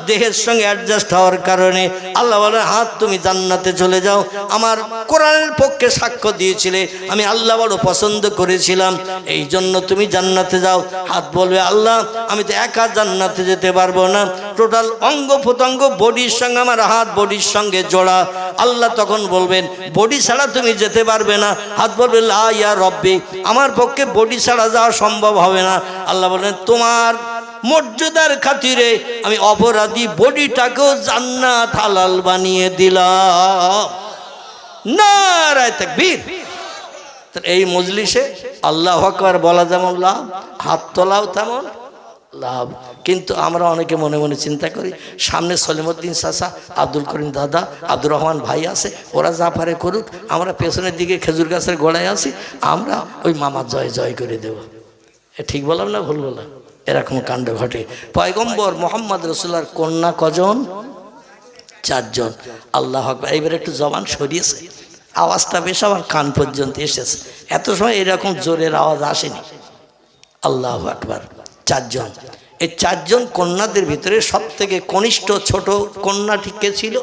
দেহের সঙ্গে অ্যাডজাস্ট হওয়ার কারণে আল্লাহ বলে হাত তুমি জান্নাতে চলে যাও। আমার কোরআনের পক্ষে সাক্ষ্য দিয়েছিলে, আমি আল্লাহ বড় পছন্দ করেছিলাম, এই জন্য তুমি জান্নাতে যাও। হাত বলবে আল্লাহ আমি তো একা জান্নাতে যেতে পারবো না, টোটাল অঙ্গ প্রত্যঙ্গ বডির সঙ্গে আমার হাত বডির সঙ্গে জোড়া। আল্লাহ তখন বলবেন বডি ছাড়া তুমি যেতে পারবে না। হাত বলবে লা ইয়া রব্বি, আমার পক্ষে বডি ছাড়া যাওয়া সম্ভব হবে না। আল্লাহ বলেন তোমার মর্যাদার খাতিরে আমি অপরাধী বডিটাকেও জান্নাত হালাল বানিয়ে দিলাম। নারায়ে তাকবীর। এই মজলিসে আল্লাহু আকবার বলা যেমন লাভ, হাত তোলাও তেমন লাভ। কিন্তু আমরা অনেকে মনে মনে চিন্তা করি সামনে সলিমউদ্দিন চাচা, আব্দুল করিম দাদা, আব্দুর রহমান ভাই আছে, ওরা যা পারে করুক, আমরা পেছনের দিকে খেজুর গাছের গোড়ায় আছি, আমরা ওই মামা জয় জয় করে দেব। ঠিক বললাম না ভুল বললাম? এরকম কাণ্ড ঘটে। পয়গম্বর মুহাম্মদ রাসূলুল্লাহর কন্যা কজন? 4 জন। আল্লাহু আকবার। এইবার একটু জবান সরিয়েছে, আওয়াজটা বেশ আমার কান পর্যন্ত এসেছে। এত সময় এরকম জোরের আওয়াজ আসেনি। আল্লাহু আকবার। 4 জন। এই 4 জন কন্যাদের ভিতরে সব থেকে কনিষ্ঠ ছোট কন্যাটি কে ছিল?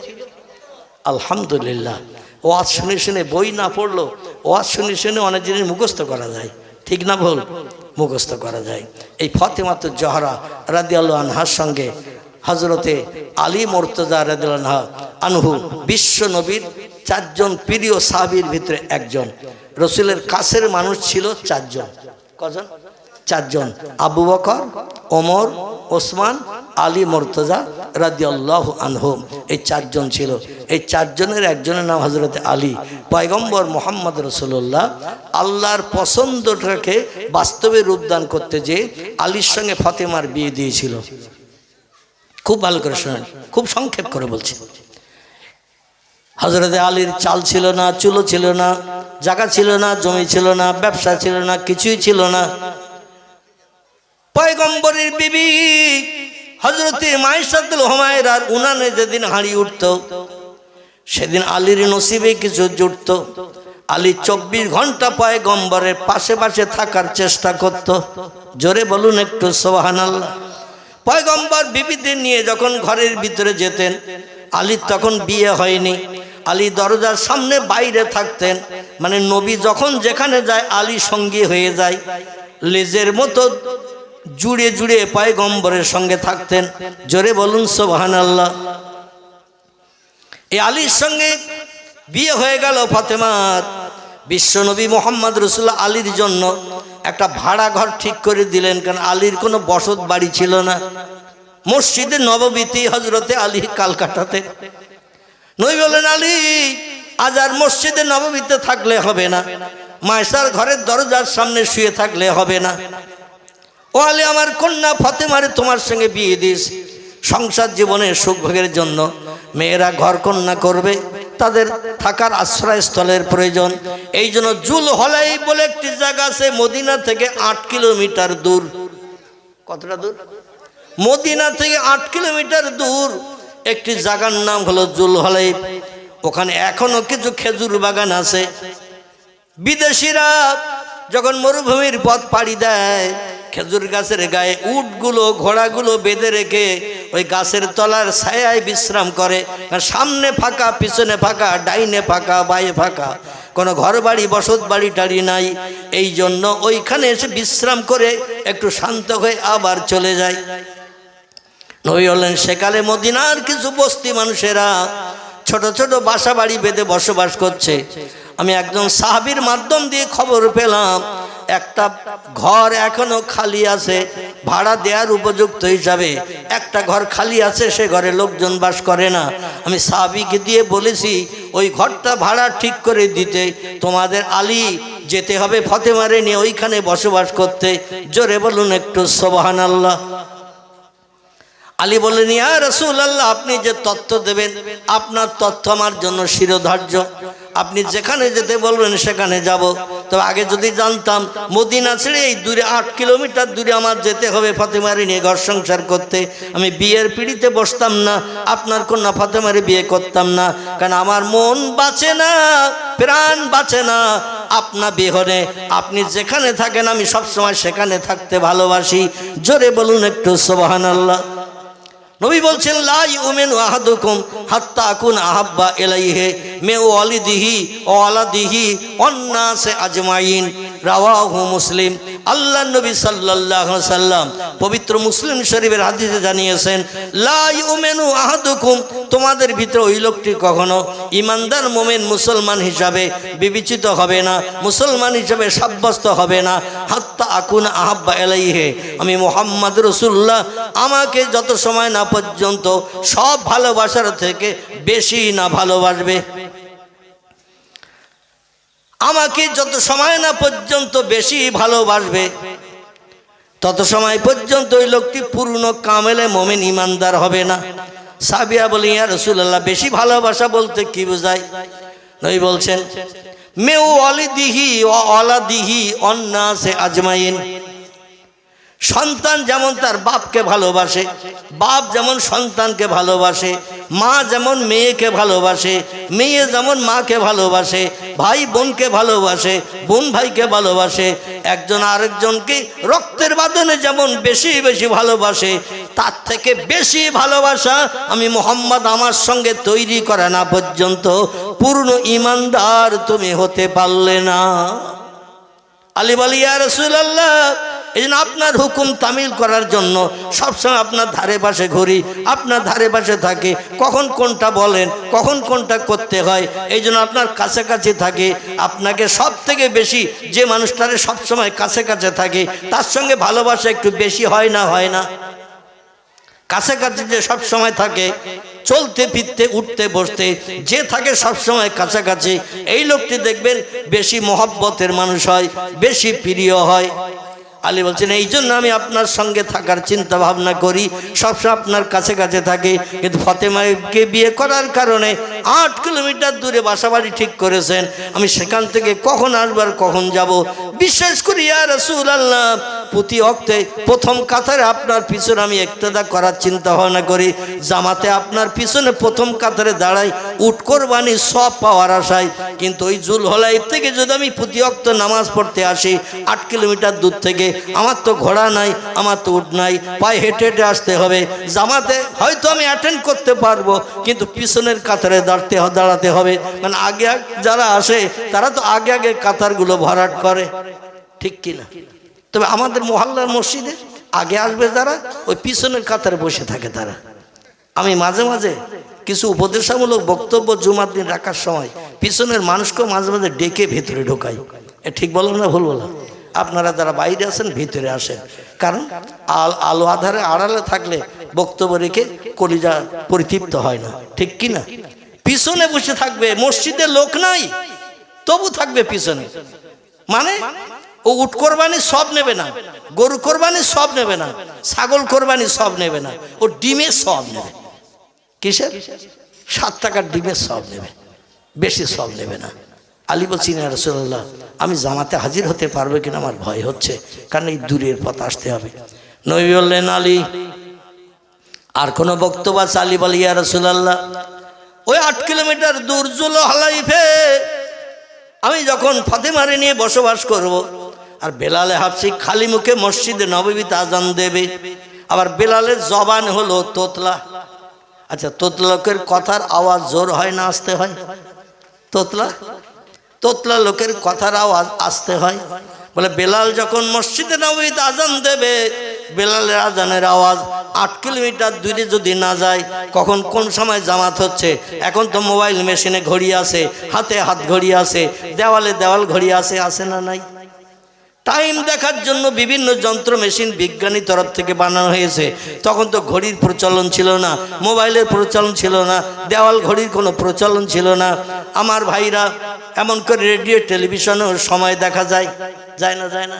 আলহামদুলিল্লাহ। ওয়াজ শুনে শুনে, বই না পড়লো, ওয়াজ শুনে শুনে অনেক জিনিস মুখস্থ করা যায়। ঠিক না ভুল? মুখস্থ করা যায়। এই ফাতেমাতুজ জহরা রাদিয়াল্লাহু আনহার সঙ্গে হযরতে আলী মুর্তজা রাদিয়াল্লাহু আনহু বিশ্ব নবীর 4 জন প্রিয় সাহাবীর ভিতরে একজন। রসুলের কাছের মানুষ ছিল 4 জন। কজন? 4 জন। আবু বকর, ওমর, ওসমান, আলী মুর্তজা রাদিয়াল্লাহু আনহু, এই 4 জন ছিল। এই 4 জনের একজনের নাম হযরতে আলী। পয়গম্বর মুহাম্মদ রাসূলুল্লাহ আল্লাহর পছন্দটাকে বাস্তবে রূপদান করতে যে আলীর সঙ্গে ফাতেমার বিয়ে দিয়েছিল। খুব ভালো করে শুনেন, খুব সংক্ষেপ করে বলছি। হযরতে আলীর চাল ছিল না, চুলো ছিল না, জায়গা ছিল না, জমি ছিল না, ব্যবসা ছিল না, কিছুই ছিল না। পয়গম্বরের বিবি হযরতে মাইশাতুল হুমায়রার উনানে যেদিন হাঁড়ি উঠত, সেদিন আলীর নসিবে কিছু জুটত। আলী 24 ঘন্টা পয়গম্বরের পাশে পাশে থাকার চেষ্টা করত। জোরে বলুন একটু সুবহানাল্লাহ। পয়গম্বর বিবিদের নিয়ে যখন ঘরের ভিতরে যেতেন, আলীর তখন বিয়ে হয়নি, আলী দরজার সামনে বাইরে থাকতেন। মানে নবী যখন যেখানে যায় আলী সঙ্গী হয়ে যায়, লেজের মতো জুড়ে জুড়ে পয়গম্বরের সঙ্গে থাকতেন। জোরে বলুন সুবহানাল্লাহ। এই আলীর সঙ্গে বিয়ে হয়ে গেল ফাতেমার। বিশ্বনবী মুহাম্মদ রাসূলুল্লাহ আলীর জন্য একটা ভাড়া ঘর ঠিক করে দিলেন, কারণ আলীর কোনো বসত বাড়ি ছিল না। মসজিদে নববীতে হযরতে আলী কাল কাটাতে। নবী বলেন, আলী আজ আর মসজিদে নববীতে থাকলে হবে না, মায়েশার ঘরের দরজার সামনে শুয়ে থাকলে হবে না। ও আলী, আমার কন্যা ফাতেমারে তোমার সঙ্গে বিয়ে দিস। সংসার জীবনের সুখ ভোগের জন্য মেয়েরা ঘর কন্যা করবে, তাদের থাকার আশ্রয়স্থলের প্রয়োজন। এই জন্য জুল হলাই বলে একটি জায়গা আছে মদিনা থেকে 8 কিলোমিটার দূর। কতটা দূর? মদিনা থেকে 8 কিলোমিটার দূর একটি জায়গার নাম হলো জুল হলাই। ওখানে এখনো কিছু খেজুর বাগান আছে। বিদেশিরা যখন মরুভূমির পথ পাড়ি দেয়, খেজুর গাছের গায়ে উটগুলো ঘোড়াগুলো বেঁধে রেখে ওই গাছের তলার ছায়ায় বিশ্রাম করে। সামনে ফাঁকা, পিছনে ফাঁকা, ডাইনে ফাঁকা, বাঁয়ে ফাঁকা, কোনো ঘর বাড়ি বসত বাড়ি টাড়ি নাই। এই জন্য ওইখানে এসে বিশ্রাম করে একটু শান্ত হয়ে আবার চলে যায়। নবী বললেন, সেকালে মদিনার কিছু বস্তি মানুষেরা ছোট ছোট বাসা বাড়ি বেঁধে বসবাস করছে। আমি একজন সাহাবীর মাধ্যম দিয়ে খবর পেলাম একটা ঘর এখনো খালি আছে, ভাড়া দেওয়ার উপযুক্ত হিসাবে একটা ঘর খালি আছে, সে ঘরে লোকজন বাস করে না। আমি সাহাবীকে দিয়ে বলেছি ওই ঘরটা ভাড়া ঠিক করে দিতে। তোমাদের আলী যেতে হবে ফাতেমারে নিয়ে ওইখানে বসবাস করতে। জোরে বলুন একটু সুবহানাল্লাহ। আলী বললেন, ইয়া রাসূলুল্লাহ, আপনি যে তথ্য দেবেন আপনার তথ্য আমার জন্য শিরোধার্য। আপনি যেখানে যেতে বলবেন সেখানে যাব। তবে আগে যদি জানতাম মদিনা ছেড়ে এই দূরে 8 কিলোমিটার দূরে আমার যেতে হবে ফাতেমারে নিয়ে ঘর সংসার করতে, আমি বিয়ের পিড়িতে বসতাম না, আপনার কন্যা ফাতেমারে বিয়ে করতাম না। কারণ আমার মন বাঁচে না, প্রাণ বাঁচে না আপনা বিহনে। আপনি যেখানে থাকেন আমি সবসময় সেখানে থাকতে ভালোবাসি। জোরে বলুন একটু সুবহানাল্লাহ। নবী বলছেন, লা ইউমিনু আহাদুকুম হাত্তা আকুনা আহাব্বা ইলাইহি মিন ওয়ালিদিহি ওয়া ওয়ালাদিহি ওয়ান নাসি আজমাইন। রাওয়াহু মুসলিম। আল্লাহ নবী সাল্লাল্লাহু আলাইহি সাল্লাম পবিত্র মুসলিম শরীফের হাদিসে জানিয়েছেন, লা ইউমিনু আহাদুকুম, তোমাদের ভিতরে ওই লোকটি কখনো ইমানদার মুমিন মুসলমান হিসাবে বিবেচিত হবে না, মুসলমান হিসাবে সাব্যস্ত হবে না, হাত্তা আকুনা আহাব্বা ইলাইহি, আমি মুহাম্মদ রাসূলুল্লাহ আমাকে যত সময় না পর্যন্ত সব ভালোবাসার থেকে বেশি না ভালোবাসবে। আমাকে যত সময় না পর্যন্ত বেশি ভালোবাসবে তত সময় পর্যন্ত ওই লোকটি পূর্ণ কামেলে মুমিন ইমানদার হবে না। সাহাবীরা বলেন, ইয়া রাসূলুল্লাহ, বেশি ভালোবাসা বলতে কি বোঝায়? নবী বলছেন, মিন ওয়ালিদিহি ওয়া ওয়ালাদিহি ওয়ান নাসি আজমাইন। সন্তান যেমন তার বাপকে ভালোবাসে, বাপ যেমন সন্তানকে ভালোবাসে, মা যেমন মেয়েকে ভালোবাসে, মেয়ে যেমন মাকে ভালোবাসে, ভাই বোনকে ভালোবাসে, বোন ভাইকে ভালোবাসে, একজন আরেকজনকে রক্তের বাঁধনে যেমন বেশি বেশি ভালোবাসে, তার থেকে বেশি ভালোবাসা আমি মুহাম্মদ আমার সঙ্গে তৈরি করা না পর্যন্ত পূর্ণ ইমানদার তুমি হতে পারলে না। আলী বলে, ইয়া রাসূলুল্লাহ, এই জন্য আপনার হুকুম তামিল করার জন্য সবসময় আপনার ধারে পাশে ঘুরি, আপনার ধারে পাশে থাকে, কখন কোনটা বলেন, কখন কোনটা করতে হয়, এই জন্য আপনার কাছাকাছি থাকে। আপনাকে সব থেকে বেশি যে মানুষটারে সবসময় কাছে কাছে থাকে তার সঙ্গে ভালোবাসা একটু বেশি হয় না? হয় না? কাছাকাছি যে সব সময় থাকে, চলতে ফিরতে উঠতে বসতে যে থাকে সব সময় কাছাকাছি, এই লোকটি দেখবেন বেশি মহব্বতের মানুষ হয়, বেশি প্রিয় হয়। আলী বলছেন এই জন্য আমি আপনার সঙ্গে থাকার চিন্তা ভাবনা করি, সবসময় আপনার কাছে কাছে থাকি। কিন্তু ফাতেমাকে বিয়ে করার কারণে 8 কিলোমিটার দূরে বাসাবাড়ি ঠিক করেছেন। আমি সেখান থেকে কখন আসবার কখন যাব। বিশ্বাস করি ইয়া রাসূলুল্লাহ, প্রতি ওয়াক্তে প্রথম কাতারে আপনার পিছনে আমি ইক্তেদা করার চিন্তা ভাবনা করি। জামাতে আপনার পিছনে প্রথম কাতারে দাঁড়াই উট কোরবানি সব পাওয়ার আশায়। কিন্তু ওই জুলহলাইফ থেকে যদি আমি প্রতি ওয়াক্ত নামাজ পড়তে আসি 8 কিলোমিটার দূর থেকে, আমার তো ঘোড়া নাই, আমার তো উট নাই, পায়ে হেঁটে হেঁটে আসতে হবে। জামাতে হয়তো আমি অ্যাটেন্ড করতে পারবো, কিন্তু পিছনের কাতারে দাঁড়াতে হবে। মানে আগে যারা আসে তারা তো আগে আগে কাতারগুলো ভরাট করে, ঠিক কিনা? তবে আমাদের মহল্লার মসজিদে আগে আসবে যারা, ওই পিছনের কাতারে বসে থাকে তারা। আমি মাঝে মাঝে কিছু উপদেশামূলক বক্তব্য জুমার দিন রাখার সময় পিছনের মানুষকেও মাঝে মাঝে ডেকে ভেতরে ঢোকাই। ঠিক বললাম না ভুল বললাম? আপনারা যারা বাইরে আছেন ভিতরে আসেন, কারণ আলো আধারে আড়ালে থাকলে বক্তব্য রেখে কলিজা পরিতৃপ্ত হয় না, ঠিক কি না? পিছনে বসে থাকবে, মসজিদে লোক নাই তবু থাকবে পিছনে। মানে ও উট কোরবানি সব নেবে না, গরু কোরবানি সব নেবে না, ছাগল কোরবানি সব নেবে না, ও ডিমের সব নেবে। কিসের? 7 টাকার ডিমের সব নেবে, বেশি সব নেবে না। আলী বলছেন ইয়া রাসূলুল্লাহ, আমি জামাতে হাজির হতে পারবো কিনা আমার ভয় হচ্ছে, কারণ এই দূরের পথ আসতে হবে। নবী বললেন আলী আর কোনো বক্তব্য আছে? আলী বলে ইয়া রাসূলুল্লাহ, ওই 8 কিলোমিটার দূর জুলহলাইফে আমি যখন ফাতেমারে নিয়ে বসবাস করব, আর বেলালে হাফসি খালি মুখে মসজিদে নববীতে আজান দেবে, আবার বেলালের জবান হলো তোতলা। আচ্ছা, তোতলা লোকের কথার আওয়াজ জোর হয় না আস্তে হয়? তোতলা লোকের কথার আওয়াজ আসতে হয়। বলে বেলাল যখন মসজিদে নববীতে আজান দেবে, বেলালের আজানের আওয়াজ 8 কিলোমিটার দূরে যদি না যায়, কখন কোন সময় জামাত হচ্ছে। এখন তো মোবাইল মেশিনে ঘড়ি আছে, হাতে হাত ঘড়ি আছে, দেওয়ালে দেওয়াল ঘড়ি আছে, আছে না নাই? টাইম দেখার জন্য বিভিন্ন যন্ত্র মেশিন বিজ্ঞানী তরফ থেকে বানানো হয়েছে। তখন তো ঘড়ির প্রচলন ছিল না, মোবাইলের প্রচলন ছিল না, দেওয়াল ঘড়ির কোনো প্রচলন ছিল না। আমার ভাইরা, এমন করে রেডিও টেলিভিশনেও সময় দেখা যায়, যায় না?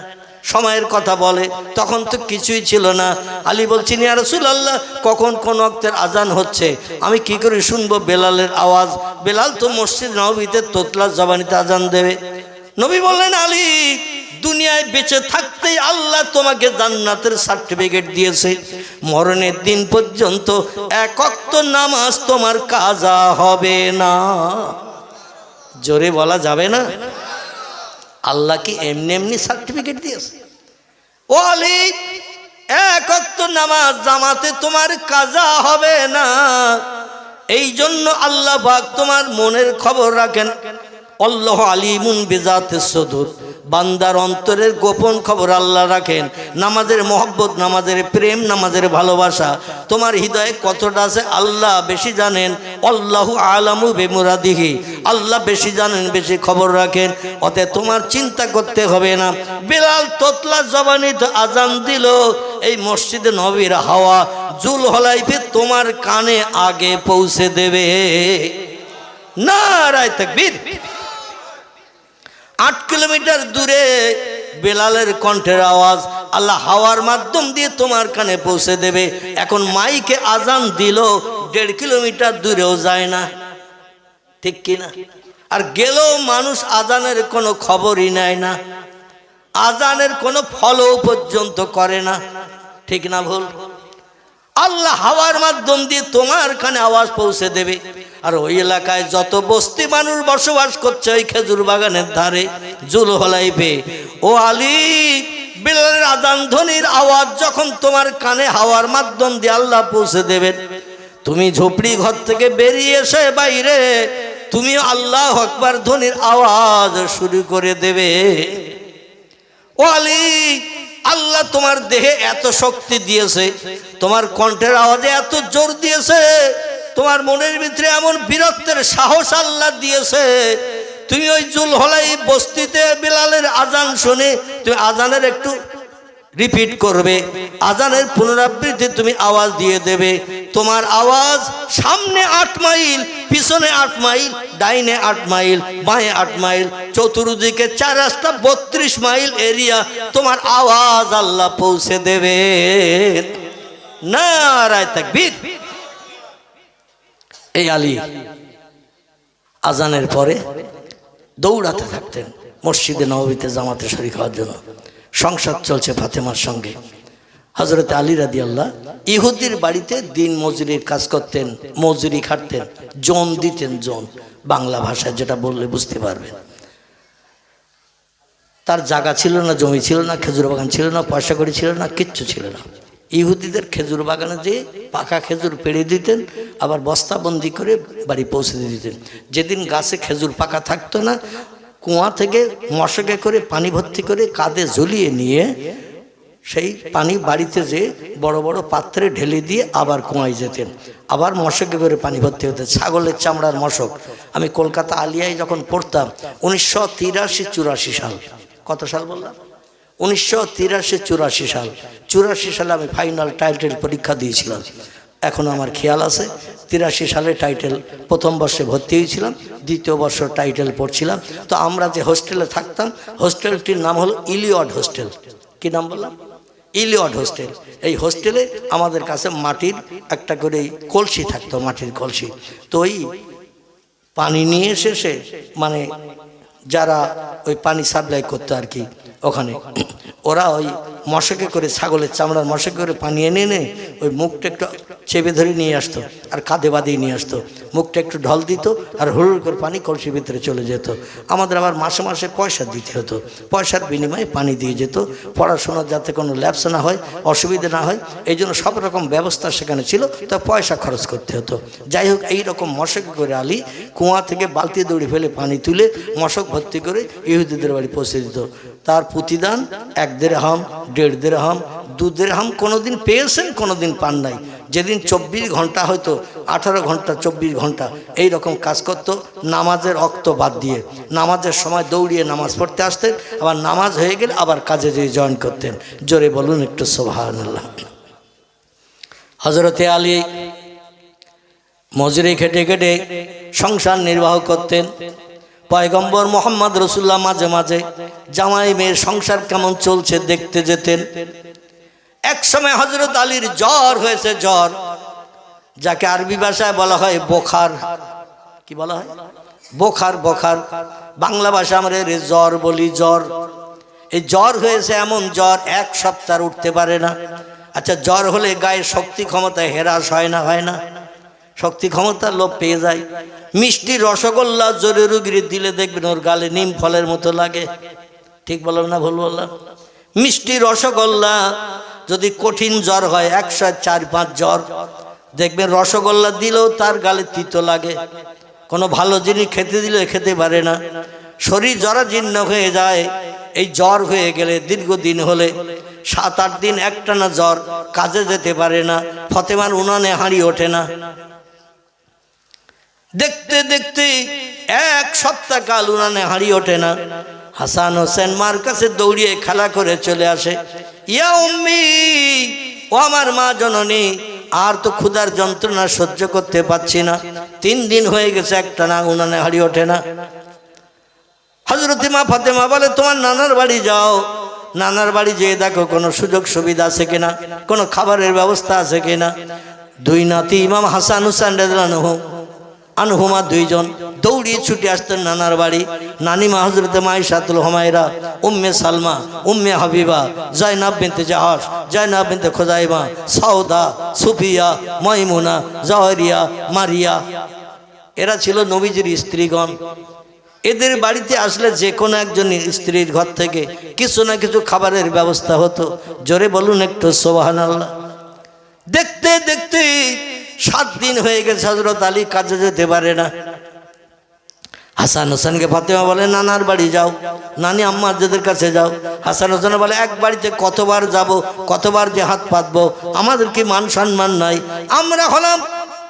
সময়ের কথা বলে, তখন তো কিছুই ছিল না। আলী বলছেন ইয়া রাসূলুল্লাহ, কখন কোন ওয়াক্তের আজান হচ্ছে আমি কি করে শুনবো বেলালের আওয়াজ? বেলাল তো মসজিদ নববীতে তোতলা জবানিতে আজান দেবে। নবী বললেন আলী, দুনিয়ায় বেঁচে থাকতেই আল্লাহ তোমাকে জান্নাতের সার্টিফিকেট দিয়েছে, মরণের দিন পর্যন্ত 1 ওয়াক্ত নামাজ তোমার কাজা হবে না। জোরে বলা যাবে না? আল্লাহ কি এমনি এমনি সার্টিফিকেট দিয়েছে? ও আলী, 1 ওয়াক্ত নামাজ জামাতে তোমার কাজা হবে না। এই জন্য আল্লাহ পাক তোমার মনের খবর রাখেন। আল্লাহু আলিমুন বিজাতিস সুদূর, বান্দার অন্তরের গোপন খবর আল্লাহ রাখেন। নামাজের মহব্বত, নামাজের প্রেম, নামাজের ভালোবাসা তোমার হৃদয়ে কতটা আছে আল্লাহ বেশি জানেন। আল্লাহু আলামু বিমুরাদিহি, আল্লাহ বেশি জানেন, বেশি খবর রাখেন। অতএব তোমার চিন্তা করতে হবে না। বেলাল তোতলা জবানিতে আজান দিল, এই মসজিদে নবীর হাওয়া জুলহলাইফে তোমার কানে আগে পৌঁছে দেবে। নারায়ে তাকবীর। 8 কিলোমিটার দূরে বেলালের কণ্ঠের আওয়াজ আল্লাহ হাওয়ার মাধ্যম দিয়ে তোমার কানে পৌঁছে দেবে। এখন মাইকে আজান দিল, 1.5 কিলোমিটার দূরেও যায় না, ঠিক কিনা? আর গেলেও মানুষ আজানের কোনো খবরই নেয় না, আজানের কোনো ফলো পর্যন্ত করে না, ঠিক না ভুল? আল্লাহ হাওয়ার মাধ্যম দিয়ে তোমার কানে আওয়াজ পৌঁছে দেবে। আর ওই এলাকায় যত বস্তি মানুষ বসবাস করছে ওই খেজুর বাগানের ধারে জুলহলাইফে, ও আলী, বেলালের আজান ধ্বনির আওয়াজ যখন তোমার কানে হাওয়ার মাধ্যম দিয়ে আল্লাহ পৌঁছে দেবেন, তুমি ঝুপড়ি ঘর থেকে বেরিয়ে এসে বাইরে তুমি আল্লাহু আকবার ধ্বনির আওয়াজ শুরু করে দেবে। ও আলী, আল্লাহ তোমার দেহে এত শক্তি দিয়েছে, তোমার কণ্ঠের আওয়াজে এত জোর দিয়েছে, তোমার মনের ভিতরে এমন বীরত্বের সাহস আল্লাহ দিয়েছে, তুমি ওই জুলহলাইফ বস্তিতে বেলালের আজান শুনে তুমি আজানের একটু রিপিট করবে, আজানের পুনরাবৃত্তি তুমি আওয়াজ দিয়ে দেবে। তোমার আওয়াজ সামনে 8 মাইল, পিছনে 8 মাইল, ডাইনে 8 মাইল, বাঁয়ে 8 মাইল, চতুর্দিকে 4 রাস্তা 32 মাইল এরিয়া তোমার আওয়াজ আল্লাহ পৌঁছে দেবে। নারায়ে তাকবীর। এই আলী আজানের পরে দৌড়াতে থাকতেন মসজিদে নববীতে জামাতে শরীক হওয়ার জন্য। সংসার চলছে ফাতেমার সঙ্গে। হযরত আলী রাদিয়াল্লাহু ইহুদির বাড়িতে দিন মজুরির কাজ করতেন, মজুরি খাটতেন, জন দিতেন, জন বাংলা ভাষায় যেটা বললে বুঝতে পারবেন। তার জায়গা ছিল না, জমি ছিল না, খেজুর বাগান ছিল না, পয়সা কড়ি ছিল না, কিচ্ছু ছিল না। ইহুদিদের খেজুর বাগানে যে পাকা খেজুর পেড়ে দিতেন, আবার বস্তাবন্দি করে বাড়ি পৌঁছে দিতেন। যেদিন গাছে খেজুর পাকা থাকতো না, কুয়া থেকে মশকে করে পানি ভর্তি করে কাঁধে ঝুলিয়ে নিয়ে সেই পানি বাড়িতে যে বড় বড় পাত্রে ঢেলে দিয়ে আবার কুয়ায় যেতেন, আবার মশকে করে পানি ভর্তি হতে। ছাগলের চামড়ার মশক। আমি কলকাতা আলিয়ায় যখন পড়তাম 1983-84 সাল, কত সাল বললাম? 1983-84 সাল। 84 সালে আমি ফাইনাল টাইটেল পরীক্ষা দিয়েছিলাম। এখন আমার খেয়াল আছে 83 সালে টাইটেল প্রথম বর্ষে ভর্তি হয়েছিলাম, দ্বিতীয় বর্ষ টাইটেল পড়ছিলাম। তো আমরা যে হোস্টেলে থাকতাম, হোস্টেলটির নাম হলো ইলিয়ড হোস্টেল। কি নাম বললাম? ইলিয়ড হোস্টেল। এই হোস্টেলে আমাদের কাছে মাটির একটা করে কলসি থাকতো, মাটির কলসি। তো ওই পানি নিয়ে এসে মানে যারা ওই পানি সাপ্লাই করতো আর কি, ওখানে ওরা ওই মশকে করে, ছাগলের চামড়ার মশকে করে পানি এনে এনে ওই মুখটা একটু চেপে ধরে নিয়ে আসতো আর কাঁধে বাঁধিয়ে নিয়ে আসতো। মুখটা একটু ঢল দিত আর হুড় করে পানি কলসির ভিতরে চলে যেত। আমাদের আবার মাসে মাসে পয়সা দিতে হতো, পয়সার বিনিময়ে পানি দিয়ে যেত। পড়াশোনার যাতে কোনো ল্যাপস না হয়, অসুবিধা না হয়, এই জন্য সব রকম ব্যবস্থা সেখানে ছিল, তা পয়সা খরচ করতে হতো। যাই হোক, এইরকম মশকে করে আলী কুয়া থেকে বালতি দৌড়ে ফেলে পানি তুলে মশক ভর্তি করে ইহুদিদের বাড়ি পৌঁছে দিত। তার প্রতিদান 1 দিরহাম, 1.5 দিরহাম, 2 দিরহাম কোনোদিন পেয়েছেন, কোনোদিন পান নাই। যেদিন 24 ঘন্টা হয়তো 18 ঘন্টা 24 ঘন্টা এই রকম কাজ করতো, নামাজের অক্ত বাদ দিয়ে। নামাজের সময় দৌড়িয়ে নামাজ পড়তে আসতেন, আবার নামাজ হয়ে গেলে আবার কাজে যেয়ে জয়েন করতেন। জোরে বলুন একটু সুবহানাল্লাহ। হযরতে আলী মজুরি খেটে খেটে সংসার নির্বাহ করতেন। পয়গম্বর মোহাম্মদ রসুল্লাহ মাঝে মাঝে জামাই মেয়ের সংসার কেমন চলছে দেখতে যেতেন। এক সময় হযরত আলীর জ্বর হয়েছে, জ্বর, যাকে আরবি ভাষায় বলা হয় বোখার। কি বলা হয়? বোখার। বোখার বাংলা ভাষা আমরা জ্বর বলি, জ্বর। এই জ্বর হয়েছে, এমন জ্বর 1 সপ্তাহ উঠতে পারে না। আচ্ছা, জ্বর হলে গায়ে শক্তি ক্ষমতা হ্রাস হয় না? হয় না? শক্তি ক্ষমতা লোপ পেয়ে যায়। মিষ্টি রসগোল্লা জোরে রুগীর দিলে দেখবেন ওর গালে নিম ফলের মতো লাগে। ঠিক বললাম না ভুল বললাম? মিষ্টি রসগোল্লা যদি কঠিন জ্বর হয়, 104-5 জ্বর, দেখবেন রসগোল্লা দিলেও তার গালে তিতো লাগে। কোনো ভালো জিনিস খেতে দিলে খেতে পারে না, শরীর জরাজীর্ণ হয়ে যায়। এই জ্বর হয়ে গেলে দীর্ঘদিন হলে 7-8 দিন একটানা জ্বর, কাজে যেতে পারে না, ফতেমার উনানে হাঁড়ি ওঠে না। দেখতে দেখতে 1 সপ্তাহ কাল উনানে হাঁড়ি ওঠে না। হাসান হোসেন মার কাছে দৌড়িয়ে খেলা করে চলে আসে, ইয়া উম্মি, ও আমার মা জননী, আর তো ক্ষুধার যন্ত্রণা সহ্য করতে পারছি না। 3 দিন হয়ে গেছে একটানা উনানে হাঁড়ি ওঠে না। হযরত মা ফাতেমা বলে, তোমার নানার বাড়ি যাও, নানার বাড়ি যেয়ে দেখো কোনো সুযোগ সুবিধা আছে কিনা, কোনো খাবারের ব্যবস্থা আছে কিনা। 2 নাতি ইমাম হাসান হুসাইন রাদিয়াল্লাহু আনহুমা 2 জন দৌড়িয়ে ছুটে আসতেন নানার বাড়ি। নানিমা হযরতে মাইশাতুল হুমায়রা, উম্মে সালমা, উম্মে হাবিবা, জাইনাব বিনতে জাহাশ, জাইনাব বিনতে খুজাইমা, সাউদা, সুফিয়া, মাইমুনা, জাওয়ারিয়া, মারিয়া, এরা ছিল নবীজির স্ত্রীগণ। এদের বাড়িতে আসলে যে কোনো একজন স্ত্রীর ঘর থেকে কিছু না কিছু খাবারের ব্যবস্থা হতো। জোরে বলুন একটু সুবহানাল্লাহ। দেখতে দেখতে 7 দিন হয়ে গেছে, হযরত আলী কাজে যেতে পারে না। হাসান হোসেনকে ফাতেমা বলে, নানার বাড়ি যাও, নানি আম্মা যাদের কাছে যাও। হাসান হোসেন বলে, এক বাড়িতে কতবার যাব, কতবার যে হাত পাতবো, আমাদের কি মান সম্মান নাই? আমরা হলাম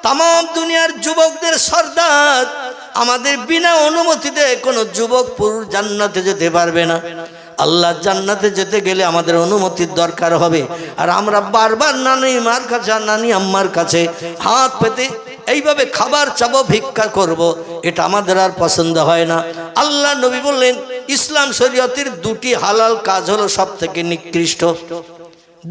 তাম দুনিয়ার যুবকদের সর্দার, আমাদের বিনা অনুমতিতে কোনো যুবক পুরুষ জান্নাতে যেতে পারবে না। আল্লাহ জান্নাতে যেতে গেলে আমাদের অনুমতির দরকার হবে। আর আমরা বারবার নানি মার কাছে আর নানি আম্মার কাছে হাত পেতে এইভাবে খাবার চাবো, ভিক্ষা করব, এটা আমাদের আর পছন্দ হয় না। আল্লাহ নবী বললেন ইসলাম শরীয়তের দুটি হালাল কাজ হলো সব থেকে নিকৃষ্ট।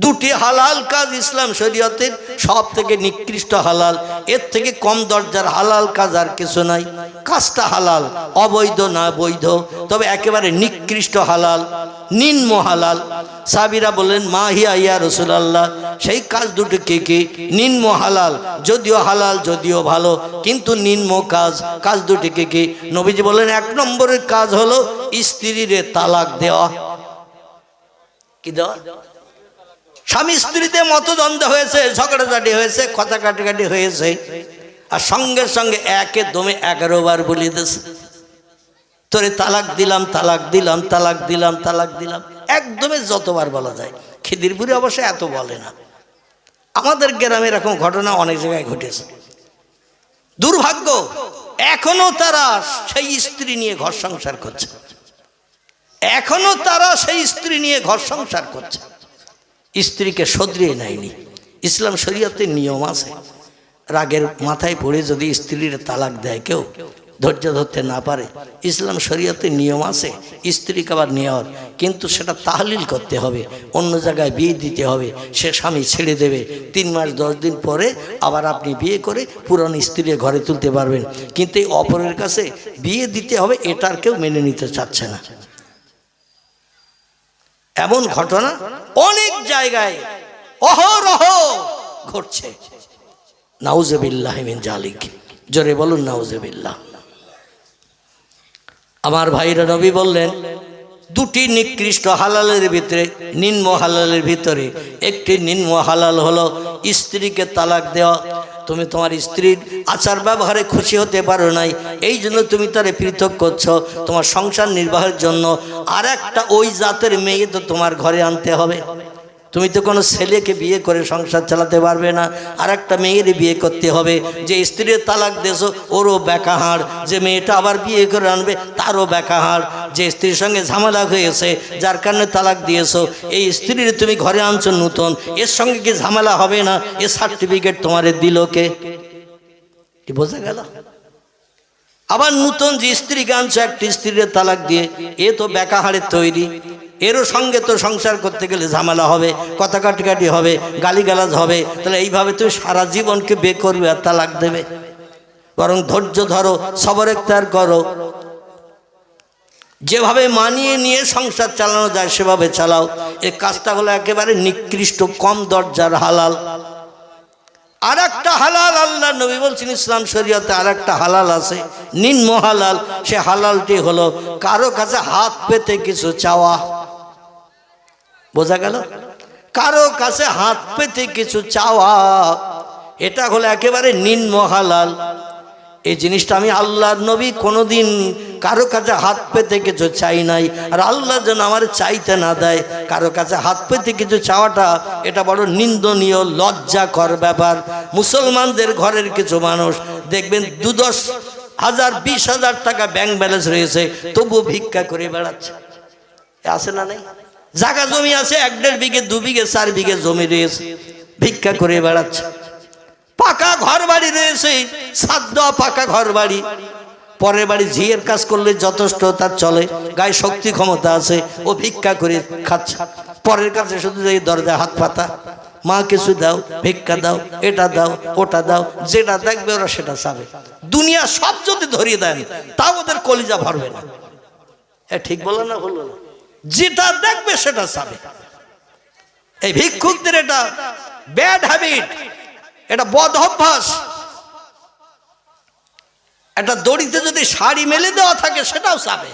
দুটি হালাল কাজ ইসলাম শরীয়তের সব থেকে নিকৃষ্ট হালাল। এর থেকে কম দরজার হালাল কাজ আর কিছু নাই। কাজটা হালাল, অবৈধ না বৈধ, তবে একেবারে নিকৃষ্ট হালাল, নিম্ন হালাল। সাহাবীরা বললেন মা হিয়া ইয়া রাসূলুল্লাহ, সেই কাজ দুটো কি কি? নিম্ন হালাল, যদিও হালাল যদিও ভালো, কিন্তু নিম্ন কাজ। কাজ দুটি কি কি? নবীজি বললেন এক নম্বরের কাজ হলো স্ত্রীরে তালাক দেওয়া। কি দেওয়া? স্বামী স্ত্রীতে মতদ্বন্দ্ব হয়েছে, ঝগড়াঝাটি হয়েছে, কথা কাটাকাটি হয়েছে, আর সঙ্গে সঙ্গে একে দমে 11 বার বলে দিয়েছে তোরে তালাক দিলাম, তালাক দিলাম, তালাক দিলাম, তালাক দিলাম, একদমই যতবার বলা যায়। খিদিরপুরে অবশ্য এত বলে না, আমাদের গ্রামে এরকম ঘটনা অনেক জায়গায় ঘটেছে। দুর্ভাগ্য, এখনো তারা সেই স্ত্রী নিয়ে ঘর সংসার করছে, এখনো তারা সেই স্ত্রী নিয়ে ঘর সংসার করছে, স্ত্রীকে শোধরিয়ে নেয়নি। ইসলাম শরীয়তের নিয়ম আছে, রাগের মাথায় পড়ে যদি স্ত্রীর তালাক দেয় কেউ, ধৈর্য ধরতে না পারে, ইসলাম শরীয়তের নিয়ম আছে স্ত্রীকে আবার নেওয়ার, কিন্তু সেটা তাহলিল করতে হবে, অন্য জায়গায় বিয়ে দিতে হবে, সে স্বামী ছেড়ে দেবে, 3 মাস 10 দিন পরে আবার আপনি বিয়ে করে পুরনো স্ত্রী ঘরে তুলতে পারবেন। কিন্তু এই অপরের কাছে বিয়ে দিতে হবে, এটার কেউ মেনে নিতে চাচ্ছে না। এমন ঘটনা অনেক জায়গায় অহরহ ঘটছে। নাউজুবিল্লাহি মিন জালিক, জোরে বলুন নাউজুবিল্লাহ। আমার ভাইরা, নবী বললেন দুটি নিকৃষ্ট হালালের ভিতরে, নিম্ন হালালের ভিতরে একটি নিম্ন হালাল হলো স্ত্রীকে তালাক দেওয়া। তুমি তোমার স্ত্রীর আচার ব্যবহারে খুশি হতে পারো নাই, এই জন্য তুমি তারে পৃথক করছো, তোমার সংসার নির্বাহের জন্য আর একটা ওই জাতের মেয়ে তো তোমার ঘরে আনতে হবে। তুমি তো কোনো ছেলেকে বিয়ে করে সংসার চালাতে পারবে না, আর একটা মেয়ের বিয়ে করতে হবে। যে স্ত্রীর তালাক দিয়েছো ওরও বেকাহার, যে মেয়েটা আবার বিয়ে করে আনবে তারও বেকাহার। যে স্ত্রীর সঙ্গে ঝামেলা হয়েছে, যার কারণে তালাক দিয়েছো, এই স্ত্রীর তুমি ঘরে আনছো নতুন, এর সঙ্গে কি ঝামেলা হবে না? এ সার্টিফিকেট তোমারে দিল কে? কি বোঝা গেল? আবার নতুন যে স্ত্রীকে আনছো একটি স্ত্রীর তালাক দিয়ে, এ তো বেকাহারের তৈরি, এরও সঙ্গে তো সংসার করতে গেলে ঝামেলা হবে, কথা কাটাকাটি হবে, গালিগালাজ হবে। তাহলে এইভাবে তুমি সারা জীবনকে বে করবে আর তালাক দেবে? বরং ধৈর্য ধরো, সবর ইখতিয়ার করো, যেভাবে মানিয়ে নিয়ে সংসার চালানো যায় সেভাবে চালাও। এই কাজটা হলো একেবারে নিকৃষ্ট, কম দরজার হালাল। আর একটা হালাল আল্লাহ নবী বলছেন ইসলাম শরীয়তে আর একটা হালাল আছে, নিম্ন হালাল। সে হালালটি হলো কারো কাছে হাত পেতে কিছু চাওয়া। বোঝা গেল? কারো কাছে হাত পেতে কিছু চাওয়া, এটা হলো একেবারে নিম্ন হালাল। এই জিনিসটা আমি আল্লাহর নবী কোনোদিন কারো কাছে হাত পেতে কিছু চাই নাই, আর আল্লাহ যেন আমার চাইতে না দেয়। কারো কাছে হাত পেতে কিছু চাওয়াটা এটা বড় নিন্দনীয়, লজ্জাকর ব্যাপার। মুসলমানদের ঘরের কিছু মানুষ দেখবেন 10,000 20,000 টাকা ব্যাংক ব্যালেন্স রয়েছে, তবু ভিক্ষা করে বেড়াচ্ছে। আছে না নাই? জায়গা জমি আছে 1-1.5 বিঘে, 2 বিঘে, 4 বিঘে জমি রয়েছে, ভিক্ষা করে বেড়াচ্ছে। পাকা ঘর বাড়ি রয়েছে, সাদ্য পাকা ঘর বাড়ি, পরের বাড়ি ঝিয়ের কাজ করলে যথেষ্ট তার চলে, গায়ে শক্তি ক্ষমতা আছে, ও ভিক্ষা করে খাচ্ছে। পরের কাছে শুধু এই দরজায় হাত পাতা, মা কিছু দাও, ভিক্ষা দাও, এটা দাও, ওটা দাও, যেটা দেখবে ওরা সেটা চাবে। দুনিয়া সব যদি ধরিয়ে দেন তাও ওদের কলিজা ভরবে না। ঠিক বলো না? বললো না? যেটা দেখবে সেটা চাবে। এই ভিক্ষুকদের এটা ব্যাড হ্যাবিট, এটা বদ অভ্যাস। একটা দড়িতে যদি শাড়ি মেলে দেওয়া থাকে সেটাও চাবে,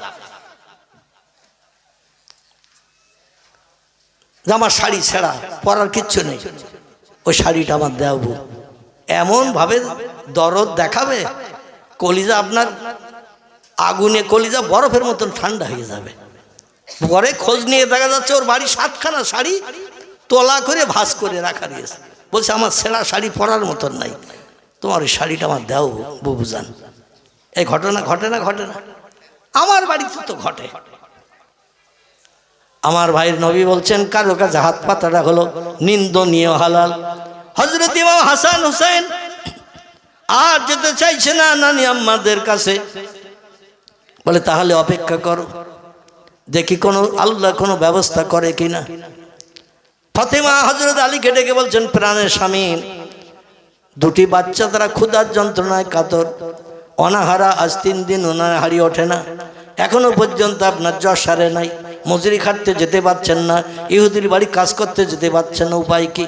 আমার শাড়ি ছেঁড়া, পরার কিচ্ছু নেই, ওই শাড়িটা আমার দেবো। এমন ভাবে দরদ দেখাবে, কলিজা আপনার আগুনে কলিজা বরফের মতন ঠান্ডা হয়ে যাবে। পরে খোঁজ নিয়ে দেখা যাচ্ছে ওর বাড়ি 7খানা শাড়ি তোলা করে ভাঁজ করে রাখা দিয়েছে। বলছে আমার ছেঁড়া শাড়ি পরার মতন নাই, তোমার ওই শাড়িটা আমার দাও বুবুজান। এই ঘটনা ঘটে না? ঘটে না? আমার বাড়িতে তো ঘটে। আমার ভাইয়ের নবী বলছেন কারো কাছে হাত পাতাটা হলো নিন্দনীয় হালাল। হযরত ইমাম হাসান হুসাইন আর যেতে চাইছে না নানি আম্মাদের কাছে, বলে তাহলে অপেক্ষা করো, দেখি কোনো আল্লাহ কোনো ব্যবস্থা করে কিনা। ফাতেমা হযরত আলীকে ডেকে বলছেন প্রাণের স্বামী, দুটি বাচ্চা তারা ক্ষুধার যন্ত্রণায় কাতর, অনাহারা, আজ 3 দিন ওনার হাড়ি ওঠে না, এখনো পর্যন্ত আপনার জ্বর সারে নাই, মজুরি খাটতে যেতে পারছেন না, ইহুদির বাড়ি কাজ করতে যেতে পারছেন না, উপায় কি?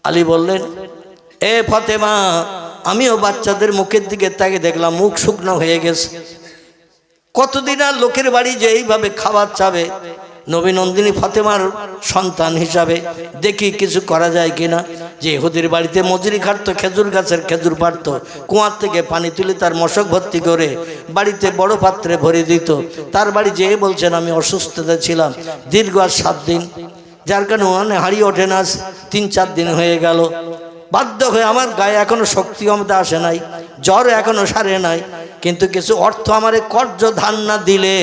আলী বললেন, এ ফাতেমা, আমিও বাচ্চাদের মুখের দিকে তাকে দেখলাম মুখ শুকনো হয়ে গেছে, কতদিন আর লোকের বাড়ি যে এইভাবে খাবার চাবে? নবী নন্দিনী ফাতেমার সন্তান হিসাবে দেখি কিছু করা যায় কিনা। যে ইহুদির বাড়িতে মজুরি খাটতো, খেজুর গাছের খেজুর পাড়তো, কুয়ার থেকে পানি তুলে তার মশক ভর্তি করে বাড়িতে বড় পাত্রে ভরে দিত, তার বাড়ি যেয়ে বলছেন আমি অসুস্থতা ছিলাম দীর্ঘ আর 7 দিন, যার কারণে ওখানে হাড়ি ওঠে না, 3-4 দিন হয়ে গেল, বাধ্য হয়ে আমার গায়ে এখনো শক্তি ক্ষমতা আসে নাই, জ্বর এখনো সারে নাই, কিন্তু কিছু অর্থ আমারে কর্য ধান না দিলে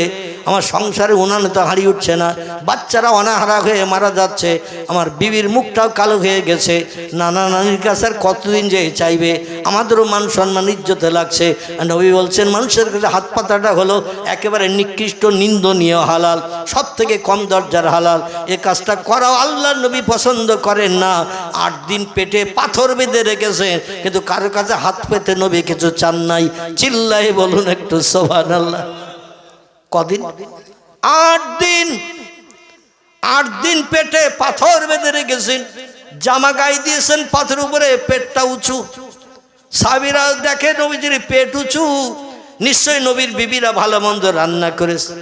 আমার সংসারে উনানে তো হাঁড়ি উঠছে না, বাচ্চারা অনাহারা হয়ে মারা যাচ্ছে, আমার বিবির মুখটাও কালো হয়ে গেছে, নানা নানির কাছে আর কতদিন যে চাইবে, আমাদেরও মান সম্মান ইজ্জতে লাগছে। নবী বলছেন মানুষের কাছে হাত পাতাটা হলো একেবারে নিকৃষ্ট নিন্দনীয় হালাল, সব থেকে কম দরজার হালাল। এ কাজটা করাও আল্লাহর নবী পছন্দ করেন না। 8 দিন পেটে পাথর বেঁধে রেখেছেন, কিন্তু কারো কাছে হাত পেতে নবী কিছু চান নাই। চিল্লাই বলুন একটু সুবহানাল্লাহ। কদিন? 8 দিন। 8 দিন পেটে পাথর বেঁধে রেখেছেন, জামা গায়ে দিয়েছেন পাথরের উপরে, পেটটা উঁচু। সাহাবীরা দেখে নবীজির পেট উঁচু, নিশ্চয়ই নবীর বিবিরা ভালো মন্দ রান্না করেছে,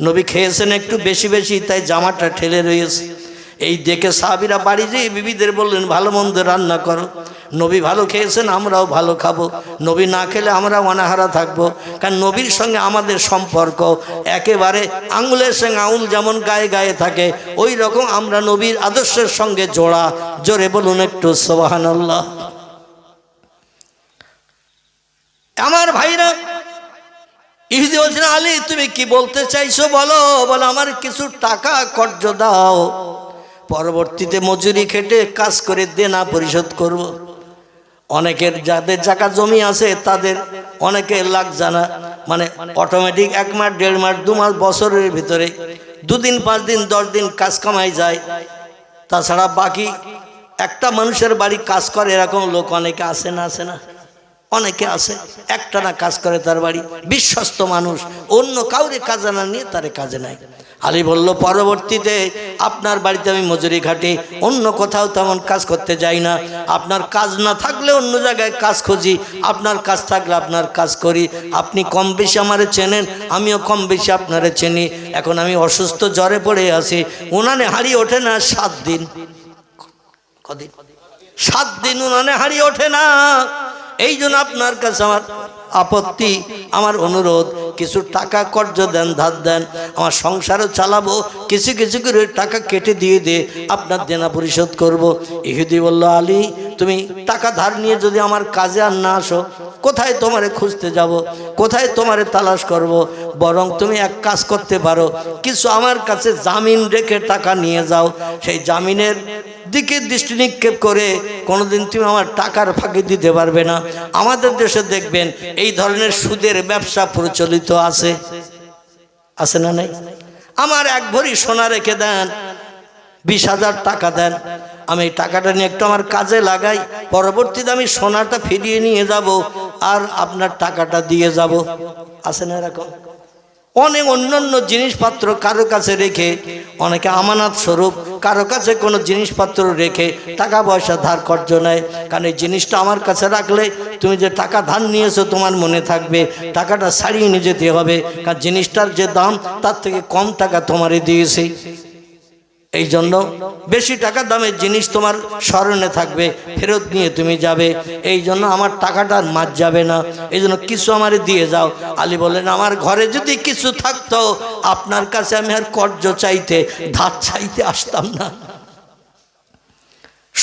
নবী খেয়েছেন একটু বেশি বেশি, তাই জামাটা ঠেলে রয়েছে। এই দেখে সাহাবীরা বাড়ি যেয়ে বিবিদের বললেন ভালো মন্দ রান্না করো, নবী ভালো খেয়েছেন আমরাও ভালো খাবো, নবী না খেলে আমরা অনাহারা থাকবো। কারণ নবীর সঙ্গে আমাদের সম্পর্ক একেবারে আঙুলের সঙ্গে আঙুল যেমন গায়ে গায়ে থাকে, ওই রকম আমরা নবীর আদর্শের সঙ্গে জোড়া। জোরে বলুন একটু সুবহানাল্লাহ। আমার ভাইরা, ইহুদি বলছেন আলী তুমি কি বলতে চাইছো বলো। বলো আমার কিছু টাকা কর্জ দাও, পরবর্তীতে মজুরি খেটে কাজ করে দেনা পরিশোধ করব। অনেকের যাদের জায়গা জমি আছে তাদের অনেকের লাখ জানা, মানে অটোমেটিক 1 মাস 1.5 মাস 2 মাস বছরের ভিতরে 2 দিন 5 দিন 10 দিন কাজ কামাই যায়। তাছাড়া বাকি একটা মানুষের বাড়ি কাজ করে এরকম লোক অনেকে আসে না, আসে না, অনেকে আছে একটানা কাজ করে তার বাড়ি, বিশ্বস্ত মানুষ, অন্য কাউরে কাজে না নিয়ে তারে কাজে নাই। আলী বলল পরবর্তীতে আপনার বাড়িতে আমি মজুরি খাটি, অন্য কোথাও তেমন কাজ করতে যাই না, আপনার কাজ না থাকলে অন্য জায়গায় কাজ খুঁজি, আপনার কাজ থাকলে আপনার কাজ করি। আপনি কম বেশি আমারে চেনেন, আমিও কম বেশি আপনারে চিনি। এখন আমি অসুস্থ জ্বরে পড়ে আছি, উনানে হাড়ি ওঠে না 7 দিন। কদিন? 7 দিন উনানে হাড়ি ওঠে না। এই জন্য আপনার কাছে আমার আপত্তি, আমার অনুরোধ, কিছু টাকা কর্জ দেন, ধার দেন, আমার সংসারও চালাবো, কিছু কিছু করে টাকা কেটে দিয়ে আপনার দেনা পরিশোধ করব। ইহুদি বলল আলী তুমি টাকা ধার নিয়ে যদি আমার কাজে আর না আসো, কোথায় তোমারে খুঁজতে যাব, কোথায় তোমারে তালাশ করব? বরং তুমি এক কাজ করতে পারো, কিছু আমার কাছে জামিন রেখে টাকা নিয়ে যাও, সেই জামিনের দিকে দৃষ্টি নিক্ষেপ করে কোনোদিন তুমি আমার টাকার ফাঁকি দিতে পারবে না। আমাদের দেশে দেখবেন এই ধরনের সুদের ব্যবসা প্রচলিত আছে, আছে না নাই? আমার 1 ভরি সোনা রেখে দেন, 20,000 টাকা দেন, আমি এই টাকাটা নিয়ে একটু আমার কাজে লাগাই, পরবর্তীতে আমি সোনাটা ফিরিয়ে নিয়ে যাব আর আপনার টাকাটা দিয়ে যাব। আছে না এরকম? অনেক অন্যান্য জিনিসপত্র কারো কাছে রেখে, অনেকে আমানত স্বরূপ কারো কাছে কোনো জিনিসপত্র রেখে টাকা পয়সা ধার কর্জ নেয়। কারণ এই জিনিসটা আমার কাছে রাখলে তুমি যে টাকা ধার নিয়েছো তোমার মনে থাকবে, টাকাটা ছাড়িয়ে নিয়ে যেতে হবে, কারণ জিনিসটার যে দাম তার থেকে কম টাকা তোমারে দিয়েছি। এই জন্য বেশি টাকা দামের জিনিস তোমার স্মরণে থাকবে, ফেরত নিয়ে তুমি যাবে। এই জন্য আমার টাকাটা আর মার যাবে না, এই জন্য কিছু আমারে দিয়ে যাও। আলী বললেন আমার ঘরে যদি কিছু থাকতো আপনার কাছে আমি আর কর্জ চাইতে, ধার চাইতে আসতাম না।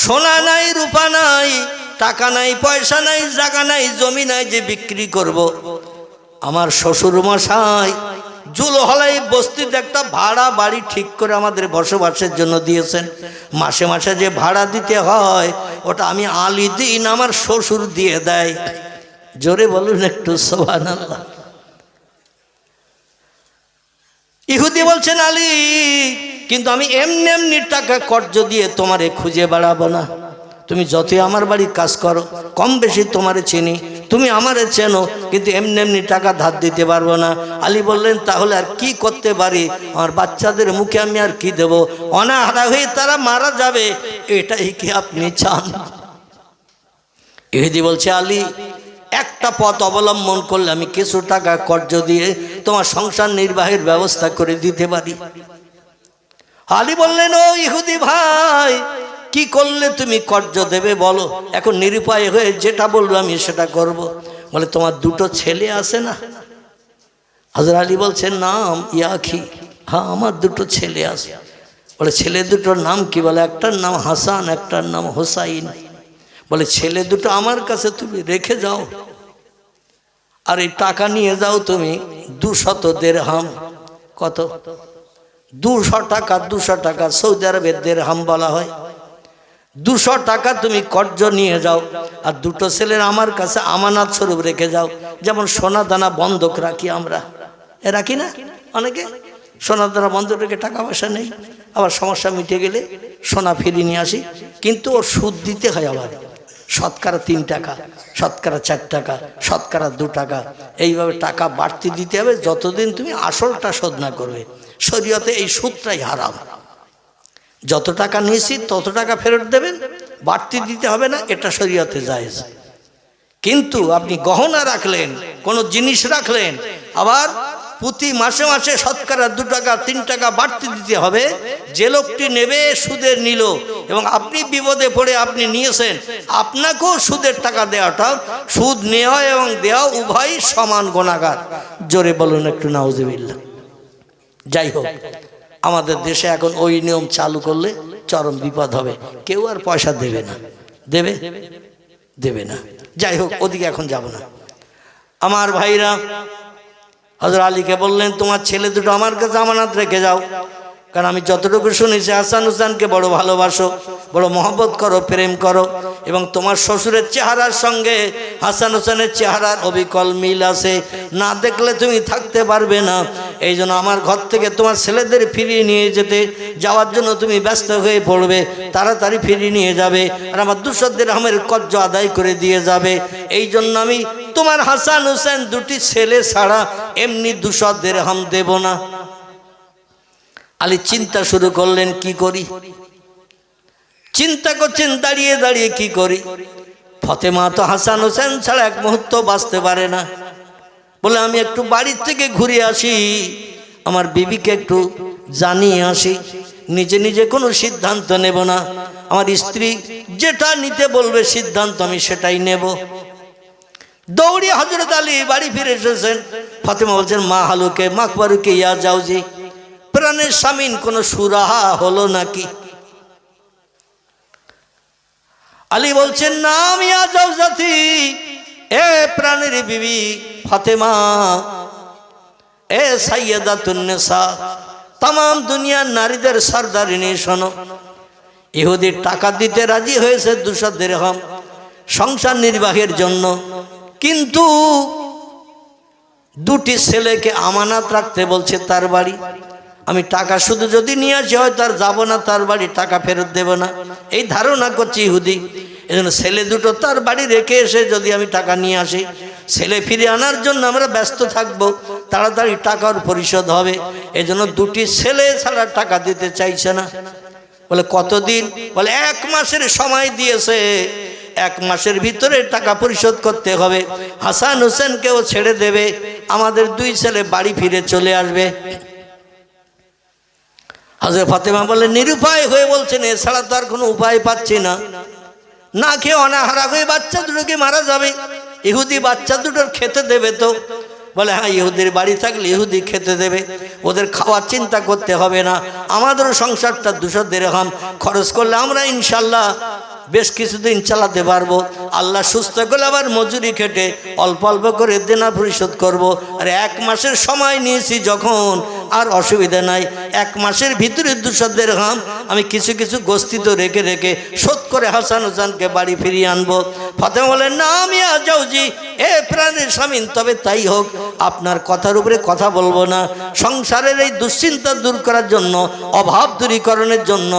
সোনা নাই, রূপা নাই, টাকা নাই, পয়সা নাই, জায়গা নাই, জমি নাই যে বিক্রি করব। আমার শ্বশুর মশাই জুলহলাই বস্তিতে একটা ভাড়া বাড়ি ঠিক করে আমাদের বসবাসের জন্য দিয়েছেন। মাসে মাসে যে ভাড়া দিতে হয় ওটা আমি আলী দিই না, আমার শ্বশুর দিয়ে দেয়। জোরে বলুন একটু সুবহানাল্লাহ। ইহুদি বলছেন আলী, কিন্তু আমি এমনি এমনি টাকা কর্জ দিয়ে তোমারে খুঁজে বেড়াবো না। তুমি যতই আমার বাড়ি কাজ করো, কম বেশি তোমারে চিনি, তুমি আমারে চেনো, কিন্তু এমনি এমনি টাকা ধার দিতে পারবো না। আলী বললেন, তাহলে আর কি করতে পারি? আমার বাচ্চাদের মুখে আমি আর কি দেব? অনাহারা হয়ে তারা মারা যাবে, এটাই কি আপনি চান? ইহুদি বলছে, আলী, একটা পথ অবলম্বন করলে আমি কিছু টাকা কর্জ দিয়ে তোমার সংসার নির্বাহের ব্যবস্থা করে দিতে পারি। আলী বললেন, ও ইহুদি ভাই, কি করলে তুমি কর্জ দেবে বলো? এখন নিরুপায় হয়ে যেটা বলবো আমি সেটা করব। বলে, তোমার দুটো ছেলে আছে না? হযরত আলী বলছেন, নাম ইয়াখি, হ্যাঁ আমার দুটো ছেলে আছে। বলে, ছেলে দুটোর নাম কি? বলে, একটার নাম হাসান, একটার নাম হোসাইন। বলে, ছেলে দুটো আমার কাছে তুমি রেখে যাও, আর এই টাকা নিয়ে যাও তুমি 200 দিরহাম। কত? 200 টাকা। 200 টাকা সৌদি আরবের দিরহাম বলা হয়। 200 টাকা তুমি কর্জ নিয়ে যাও, আর দুটো ছেলের আমার কাছে আমানত স্বরূপ রেখে যাও। যেমন সোনা দানা বন্ধক রাখি আমরা, রাখি না অনেকে? সোনা দানা বন্ধক রেখে টাকা পয়সা নেই, আবার সমস্যা মিটে গেলে সোনা ফিরিয়ে নিয়ে আসি, কিন্তু ওর সুদ দিতে হয়। আবার শতকরা 3 টাকা, শতকরা 4 টাকা, শতকরা 2 টাকা, এইভাবে টাকা বাড়তি দিতে হবে যতদিন তুমি আসলটা শোধ না করবে। শরীয়তে এই সুদটাই হারাম। যত টাকা নিয়েছি তত টাকা ফেরত দেবেন, বাড়তি দিতে হবে না, এটা শরীয়তে জায়েজ। কিন্তু আপনি গহনা রাখলেন, কোনো জিনিস রাখলেন, আবার প্রতি মাসে মাসে শতকরা 2 টাকা 3 টাকা বাড়তি দিতে হবে। যে লোকটি নেবে সুদের নিল, এবং আপনি বিপদে পড়ে আপনি নিয়েছেন, আপনাকেও সুদের টাকা দেওয়াটা, সুদ নেওয়া এবং দেওয়া উভয় সমান গুনাহগার। জোরে বলুন একটু নাউজুবিল্লাহ। যাই হোক, আমাদের দেশে এখন ওই নিয়ম চালু করলে চরম বিপদ হবে। কেউ আর পয়সা দেবে না। দেবে? দেবে না। যাই হোক, ওদিকে এখন যাব না। আমার ভাইরা হযরত আলীকে বললেন, তোমার ছেলে দুটো আমার কাছে আমানত রেখে যাও, কারণ আমি যতটুকু শুনেছি হাসান হুসাইনকে বড় ভালোবাসো, বড় মহব্বত করো, প্রেম করো, এবং তোমার শ্বশুরের চেহারার সঙ্গে হাসান হুসাইনের চেহারার অবিকল মিল আছে, না দেখলে তুমি থাকতে পারবে না। এই জন্য আমার ঘর থেকে তোমার ছেলেদের ফিরিয়ে নিয়ে যাওয়ার জন্য তুমি ব্যস্ত হয়ে পড়বে, তাড়াতাড়ি ফিরিয়ে নিয়ে যাবে, আর আমার 200 দিরহামের কর্জ আদায় করে দিয়ে যাবে। এই জন্য আমি তোমার হাসান হুসাইন দুটি ছেলে ছাড়া এমনি 200 দিরহাম দেব না। আলী চিন্তা শুরু করলেন, কি করি? চিন্তা করছেন দাঁড়িয়ে দাঁড়িয়ে, কি করি? ফাতেমা তো হাসান হোসেন ছাড়া এক মুহূর্ত বাঁচতে পারে না। বলে, আমি একটু বাড়ির থেকে ঘুরে আসি, আমার বিবিকে একটু জানিয়ে আসি, নিজে নিজে কোনো সিদ্ধান্ত নেব না, আমার স্ত্রী যেটা নিতে বলবে সিদ্ধান্ত আমি সেটাই নেব। দৌড়িয়ে হযরত আলী বাড়ি ফিরে এসেছেন। ফাতেমা বলছেন, মা হালুকে মাকবারুকে ইয়া যাওজি, প্রাণের স্বামীন কোনো সুরাহা হলো নাকি? আলী বলছেন, নাম ইয়া জাওজাতি, এ প্রাণের বিবি ফাতেমা, এ সাইয়্যিদাতুন নিসা, তাম দুনিয়ার নারীদের সরদারিনী, শোনো, ইহুদি টাকা দিতে রাজি হয়েছে 200 দিরহাম সংসার নির্বাহের জন্য, কিন্তু দুটি ছেলেকে আমানত রাখতে বলছে তার বাড়ি। আমি টাকা শুধু যদি নিয়ে আসি হয় তার যাব না, তার বাড়ি টাকা ফেরত দেব না, এই ধারণা করছে ইহুদি। এজন্য ছেলে দুটো তার বাড়ি রেখে এসে যদি আমি টাকা নিয়ে আসি, ছেলে ফিরে আনার জন্য আমরা ব্যস্ত থাকব, তাড়াতাড়ি টাকার পরিশোধ হবে। এজন্য দুটি ছেলে ছাড়া টাকা দিতে চাইছে না। বলে, কতদিন? বলে, 1 মাসের সময় দিয়েছে, 1 মাসের ভিতরে টাকা পরিশোধ করতে হবে। হাসান হোসেনকেও ছেড়ে দেবে, আমাদের 2 ছেলে বাড়ি ফিরে চলে আসবে। হযরত ফাতেমা বলে, নিরুপায় হয়ে বলছেন, এছাড়া তো আর কোনো উপায় পাচ্ছি না, না খেয়ে অনাহারা হয়ে বাচ্চা দুটোকে মারা যাবে, ইহুদি বাচ্চা দুটোর খেতে দেবে তো? বলে, হ্যাঁ, ইহুদির বাড়ি থাকলে ইহুদি খেতে দেবে, ওদের খাওয়ার চিন্তা করতে হবে না, আমাদেরও সংসারটা 200 দিরহাম খরচ করলে আমরা ইনশাল্লাহ বেশ কিছুদিন চালাতে পারবো, আল্লাহ সুস্থ করলে আবার মজুরি খেটে অল্প অল্প করে দেনা পরিশোধ করব। আর 1 মাসের সময় নিয়েছি যখন, আর অসুবিধা নাই, 1 মাসের ভিতরে 200 দিরহাম আমি কিছু কিছু গস্তিত রেখে রেখে শোধ করে হাসান হোসেনকে বাড়ি ফিরিয়ে আনবো। ফাতেমা বলেন, না মিয়া যাওজি, এ প্রাণের স্বামী, তবে তাই হোক, আপনার কথার উপরে কথা বলবো না। সংসারের এই দুশ্চিন্তা দূর করার জন্য, অভাব দূরীকরণের জন্য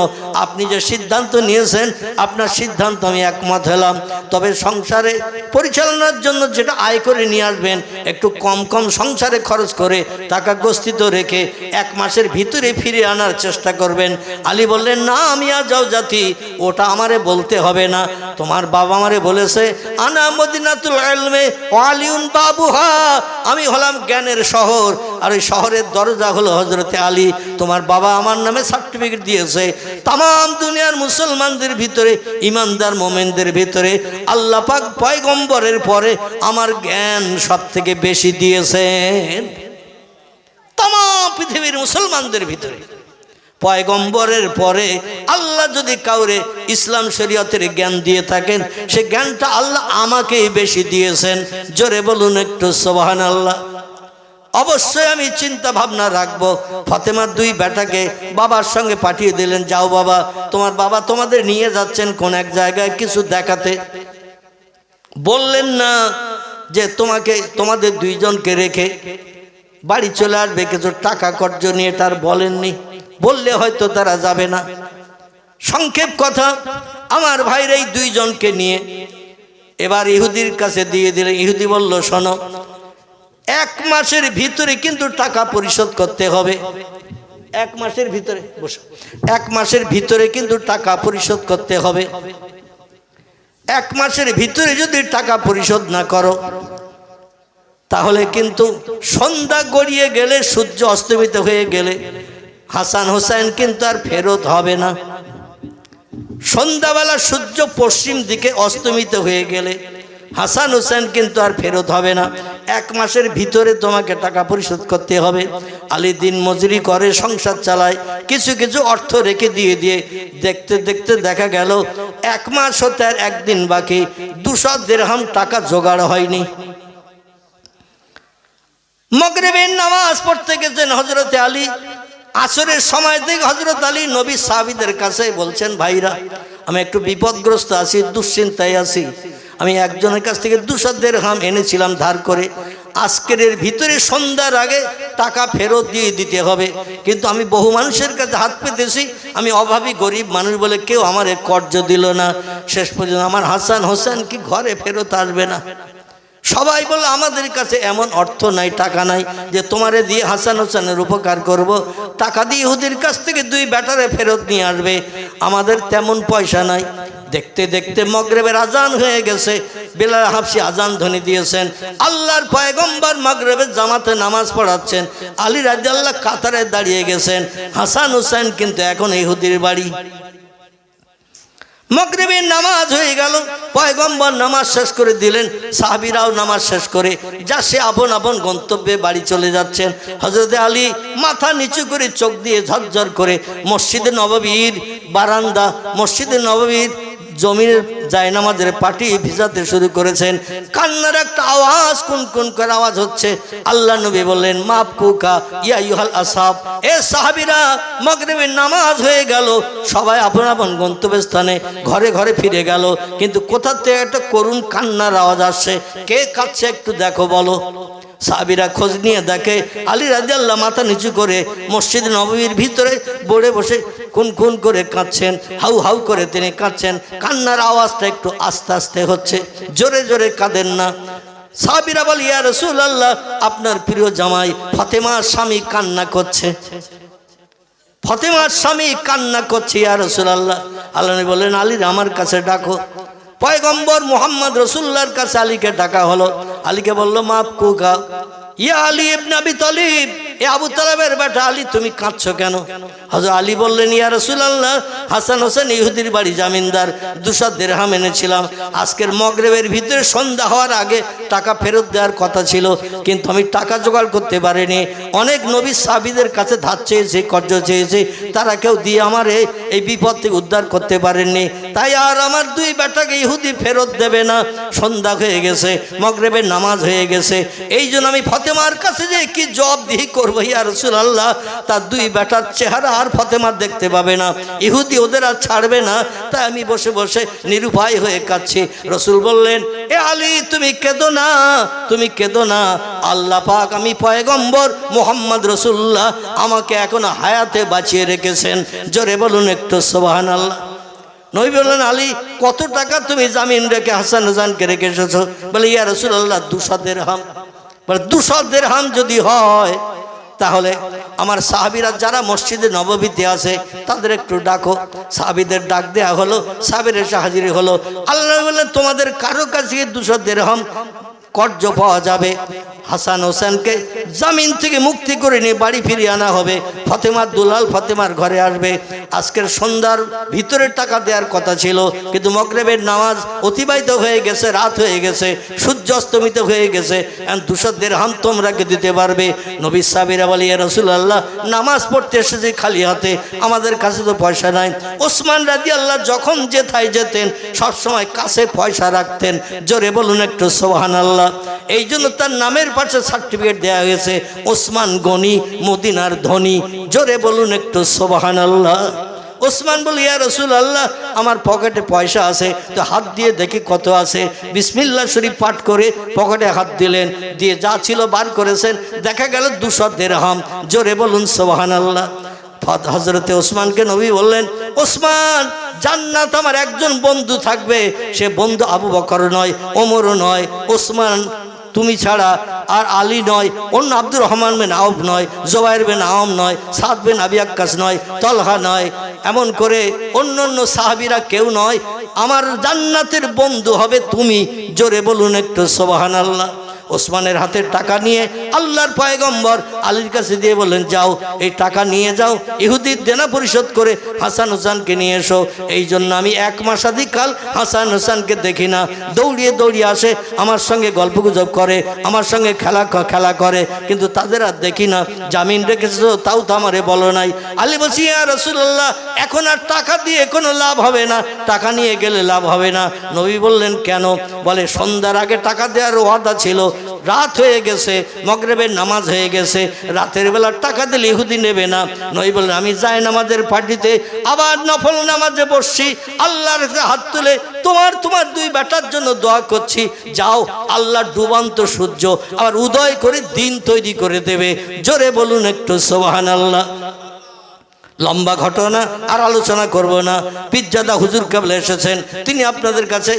আপনি যে সিদ্ধান্ত নিয়েছেন, আপনার সিদ্ধান্ত আমি একমত হলাম। তবে সংসারে পরিচালনার জন্য যেটা আয় করে নিয়ে আসবেন, একটু কম কম সংসারে খরচ করে টাকা গস্তিত রেখে 1 মাসের ভিতরে ফিরে আনার চেষ্টা করবেন। আলী বললেন, না আমি আর যাও জাতি, ওটা আমারে বলতে হবে না, তোমার বাবা আমারে বলেছে, আনা মদিনাতুল ইলমে ওয়া আলিউন বাবুহা, আমি হলাম জ্ঞানের শহর, আর ওই শহরের দরজা হলো হযরতে আলী। তোমার বাবা আমার নামে সার্টিফিকেট দিয়েছে, তাম দুনিয়ার মুসলমানদের ভিতরে, ইমানদার মোমেনদের ভিতরে আল্লাহ পাক পয়গম্বরের পরে আমার জ্ঞান সব থেকে বেশি দিয়েছেন। তাম পৃথিবীর মুসলমানদের ভিতরে পয়গম্বরের পরে আল্লাহ যদি কাউরে ইসলাম শরীয়তের জ্ঞান দিয়ে থাকেন, সে জ্ঞানটা আল্লাহ আমাকেই বেশি দিয়েছেন। জোরে বলুন একটু সুবহানাল্লাহ। অবশ্যই আমি চিন্তা ভাবনা রাখবো। ফাতেমার 2 বেটাকে বাবার সঙ্গে পাঠিয়ে দিলেন, যাও বাবা, তোমার বাবা তোমাদের নিয়ে যাচ্ছেন কোন এক জায়গায় কিছু দেখাতে। বললেন না যে তোমাদের 2 জনকে রেখে বাড়ি চলে আসবে কিছু টাকা কর্জ নিয়ে, তার বলেননি, বললে হয়তো তারা যাবে না। সংক্ষেপ কথা, আমার ভাইয়ের এই 2 জনকে নিয়ে এবার ইহুদির কাছে দিয়ে দিলেন। ইহুদি বলল, শোনো, 1 মাসের ভিতরে কিন্তু টাকা পরিশোধ করতে হবে। 1 মাসের ভিতরে, বসো, 1 মাসের ভিতরে কিন্তু টাকা পরিশোধ করতে হবে। 1 মাসের ভিতরে যদি টাকা পরিশোধ না করো, তাহলে কিন্তু সন্ধ্যা গড়িয়ে গেলে, সূর্য অস্তমিত হয়ে গেলে হাসান হোসেন কিন্তু আর ফেরত হবে না। সন্ধ্যাবেলা সূর্য পশ্চিম দিকে অস্তমিত হয়ে গেলে হাসান হোসেন কিন্তু আর ফেরত হবে না। 1 মাসের ভিতরে তোমাকে টাকা পরিশোধ করতে হবে। আলী দিন মজুরি করে সংসার চালায়, কিছু কিছু অর্থ রেখে দিয়ে দেখতে দেখতে দেখা গেল 1 মাস হতে আর 1 দিন বাকি, 200 দিরহাম টাকা জোগাড় হয়নি। মাগরিবের নামাজ পড়তে গেছেন হযরতে আলী। আসরের সময় থেকে হযরত আলী নবী সাহাবীদের কাছে বলছেন, ভাইরা, আমি একটু বিপদগ্রস্ত আছি, দুশ্চিন্তায় আছি। আমি একজনের কাছ থেকে 200 দিরহাম এনেছিলাম ধার করে, আজকের ভিতরে সন্ধ্যার আগে টাকা ফেরত দিয়ে দিতে হবে। কিন্তু আমি বহু মানুষের কাছে হাত পেতেছি, আমি অভাবী গরিব মানুষ বলে কেউ আমার কর্জ দিল না। শেষ পর্যন্ত আমার হাসান হোসেন কি ঘরে ফেরত আসবে না। সবাই বলে, আমাদের কাছে এমন অর্থ নাই, টাকা নাই যে তোমারে দিয়ে হাসান হোসেনের উপকার করব। টাকা দিয়ে ইহুদির কাছ থেকে 2 বেটারে ফেরত নিয়ে আসবে, আমাদের তেমন পয়সা নাই। দেখতে দেখতে মাগরিবের আজান হয়ে গেছে। বেলাল হাবশী আজান ধ্বনি দিয়েছেন। আল্লাহর পয়গম্বর মাগরিবের জামাতে নামাজ পড়াচ্ছেন। আলী রাদিয়াল্লাহু কাতারে দাঁড়িয়ে গেছেন। হাসান হোসেন কিন্তু এখন ইহুদির বাড়ি। মাগরিবের নামাজ হয়ে গেল, পয়গম্বর নামাজ শেষ করে দিলেন, সাহাবীরাও নামাজ শেষ করে যা সে আপন আপন গন্তব্যে বাড়ি চলে যাচ্ছেন। হযরতে আলী মাথা নিচু করে, চোখ দিয়ে ঝরঝর করে মসজিদে নববীর বারান্দা, মসজিদে নববীর জমিনের জায়নামাজের পাটি ভিজাতে শুরু করেছেন। কান্নার একটা আওয়াজ, কুনকুন করে আওয়াজ হচ্ছে। আল্লাহ নবী বললেন, মাফ কুকা ইয়া আইয়ুহাল আসহাব, এ সাহাবীরা, মাগরিবের নামাজ হয়ে গেল, সবাই আপন আপন গন্তব্যস্থানে ঘরে ঘরে ফিরে গেল। কিন্তু কোথা থেকে একটা করুণ কান্নার আওয়াজ আসছে। কে কাঁদছে একটু দেখো বলো। সাহাবীরা খোঁজ নিয়ে দেখে আলী রাদিয়াল্লাহু মাথা নিচু করে মসজিদ নববীর ভিতরে বড়ে বসে কুনকুন করে কাঁদছেন, হাউ হাউ করে তিনি কাঁদছেন। কান্নার আওয়াজটা একটু আস্তে আস্তে হচ্ছে, জোরে জোরে কাঁদেন না। সাহাবীরা বলে, ইয়া রাসূলুল্লাহ, আপনার প্রিয় জামাই ফাতেমার স্বামী কান্না করছে, ফাতেমার স্বামী কান্না করছে ইয়া রাসূলুল্লাহ। আল্লাহ নবী বললেন, আলীর আমার কাছে ডাকো। পয়গম্বর মুহাম্মদ রাসূলুল্লাহর কাছে আলীকে ডাকা হলো। আলীকে বলল, মাফ কুকা ইয়া আলী ইবনে আবি তালিব, এ আবু তালেবের বেটা আলী, তুমি কাঁদছো কেন? হযরত আলী বললেন, ইয়া রাসূলুল্লাহ, হাসান হোসেন ইহুদির বাড়ি জামিনদার, 200 দিরহাম এনেছিলাম। আজকের মাগরিবের ভিতরে সন্ধ্যা হওয়ার আগে টাকা ফেরত দেওয়ার কথা ছিল, কিন্তু আমি টাকা জোগাড় করতে পারিনি। অনেক নবী সাহাবীদের কাছে ধার চেয়েছে, কর্জ চেয়েছে, তারা কেউ দিয়ে আমারে এই বিপদ থেকে উদ্ধার করতে পারেননি, তাই আর আমার দুই বেটাকে ইহুদি ফেরত দেবে না। সন্ধ্যা হয়ে গেছে, মাগরিবের নামাজ হয়ে গেছে, এই জন্য আমি ফাতেমার কাছে যে কি জবাবদিহি করবো ইয়া রাসূলুল্লাহ। তার দুই বেটার চেহারা আর ফাতেমা দেখতে পাবে না, ইহুদি ওদের আর ছাড়বে না, তাই আমি বসে বসে নিরুপায় হয়ে কাঁদছি। রসুল বললেন, এ আলী তুমি কেঁদো না, তুমি কেঁদো না, আল্লাহ পাক আমি পয়গম্বর মুহাম্মদ রাসূলুল্লাহ আমাকে এখনো হায়াতে বাঁচিয়ে রেখেছেন। জোরে বলুন একটু সুবহানাল্লাহ। নবী বললেন, আলী কত টাকা তুমি জামিন রেখে হাসান হোসেনকে রেখে এসেছো? বলে, ইয়া রাসূলুল্লাহ 200 দিরহাম। বলে, 200 দিরহাম যদি হয় তাহলে আমার সাহাবীরা যারা মসজিদে নববীতে আছে তাদের একটু ডাকো। সাহাবীদের ডাক দেয়া হলো, সাহাবীর এসে হাজির হলো। আল্লাহ বললেন, তোমাদের কারো কাছে 200 দিরহাম কর্জ পাওয়া যাবে, হাসান হোসেনকে জামিন থেকে মুক্তি করে নিয়ে বাড়ি ফিরিয়ে আনা হবে, ফাতেমার দুলাল ফাতেমার ঘরে আসবে। আজকের সন্ধ্যার ভিতরে টাকা দেওয়ার কথা ছিল, কিন্তু মাগরিবের নামাজ অতিবাহিত হয়ে গেছে, রাত হয়ে গেছে, সূর্য অস্তমিত হয়ে গেছে, 200 দিরহাম তোমরা কে দিতে পারবে? নবী সাহাবীরা বলে, ইয়া রাসূলুল্লাহ নামাজ পড়তে এসেছি খালি হাতে, আমাদের কাছে তো পয়সা নাই। ওসমান রাদিয়াল্লাহু যখন যেথায় যেতেন সবসময় কাছে পয়সা রাখতেন। জোরে বলুন একটু সুবহানাল্লাহ। এই জন্য তার নামের পাশে সার্টিফিকেট দেওয়া হয়েছে, ওসমান গনি মদিনার ধনী। জোরে বলুন একটু সুবহানাল্লাহ। ওসমান বলে, ইয়া রাসূলুল্লাহ আমার পকেটে পয়সা আছে, তো হাত দিয়ে দেখি কত আছে। বিসমিল্লাহ শরীফ পাঠ করে পকেটে হাত দিলেন, দিয়ে যা ছিল বার করেছেন, দেখা গেল 200 দিরহাম। জোরে বলুন সুবহানাল্লাহ। হযরতে ওসমানকে নবী বললেন, ওসমান জান্নাত আমার একজন বন্ধু থাকবে, সে বন্ধু আবু বকর নয়, ওমরও নয়, ওসমান তুমি ছাড়া, আর আলী নয়, অন্য আব্দুর রহমান বিন আউফ নয়, জুবাইর বিন আওয়াম নয়, সাদ বিন আবি ওয়াক্কাস নয়, তলহা নয়, এমন করে অন্য অন্য সাহাবীরা কেউ নয়, আমার জান্নাতের বন্ধু হবে তুমি। জোরে বলুন একটু সুবহানাল্লাহ। ওসমানের হাতে টাকা নিয়ে আল্লাহর পয়গম্বর আলীর কাছে দিয়ে বললেন, যাও এই টাকা নিয়ে যাও, ইহুদির দেনা পরিশোধ করে হাসান হোসেনকে নিয়ে এসো। এই জন্য আমি 1 মাসাধিক কাল হাসান হোসেনকে দেখি না, দৌড়িয়ে দৌড়িয়ে আসে, আমার সঙ্গে গল্পগুজব করে, আমার সঙ্গে খেলা করে, কিন্তু তাদের আর দেখি না। জামিন রেখেছো তাও তো আমারে বলো নাই। আলী বলছি, ইয়া রাসূলুল্লাহ এখন আর টাকা দিয়ে কোনো লাভ হবে না, টাকা নিয়ে গেলে লাভ হবে না। নবী বললেন, কেন? বলে, সন্ধ্যার আগে টাকা দেওয়ার ওয়াদা ছিল, রাত হয়ে গেছে, মাগরিবের নামাজ হয়ে গেছে, রাতের বেলা টাকা দিলে ইহুদি নেবে না। নবী বললেন, আমি যাই নামাজের পার্টিতে আবার নফল নামাজে বসছি, আল্লাহর কাছে হাত তুলে তোমার 2 বেটার জন্য দোয়া করছি, যাও আল্লাহ ডুবন্ত সূর্য আবার উদয় করে দিন তৈরি করে দেবে। জোরে বলুন একটু সুবহানাল্লাহ। লম্বা ঘটনা আর আলোচনা করব না। পিজ্জাদা হুজুর কেবল এসেছেন, তিনি আপনাদের কাছে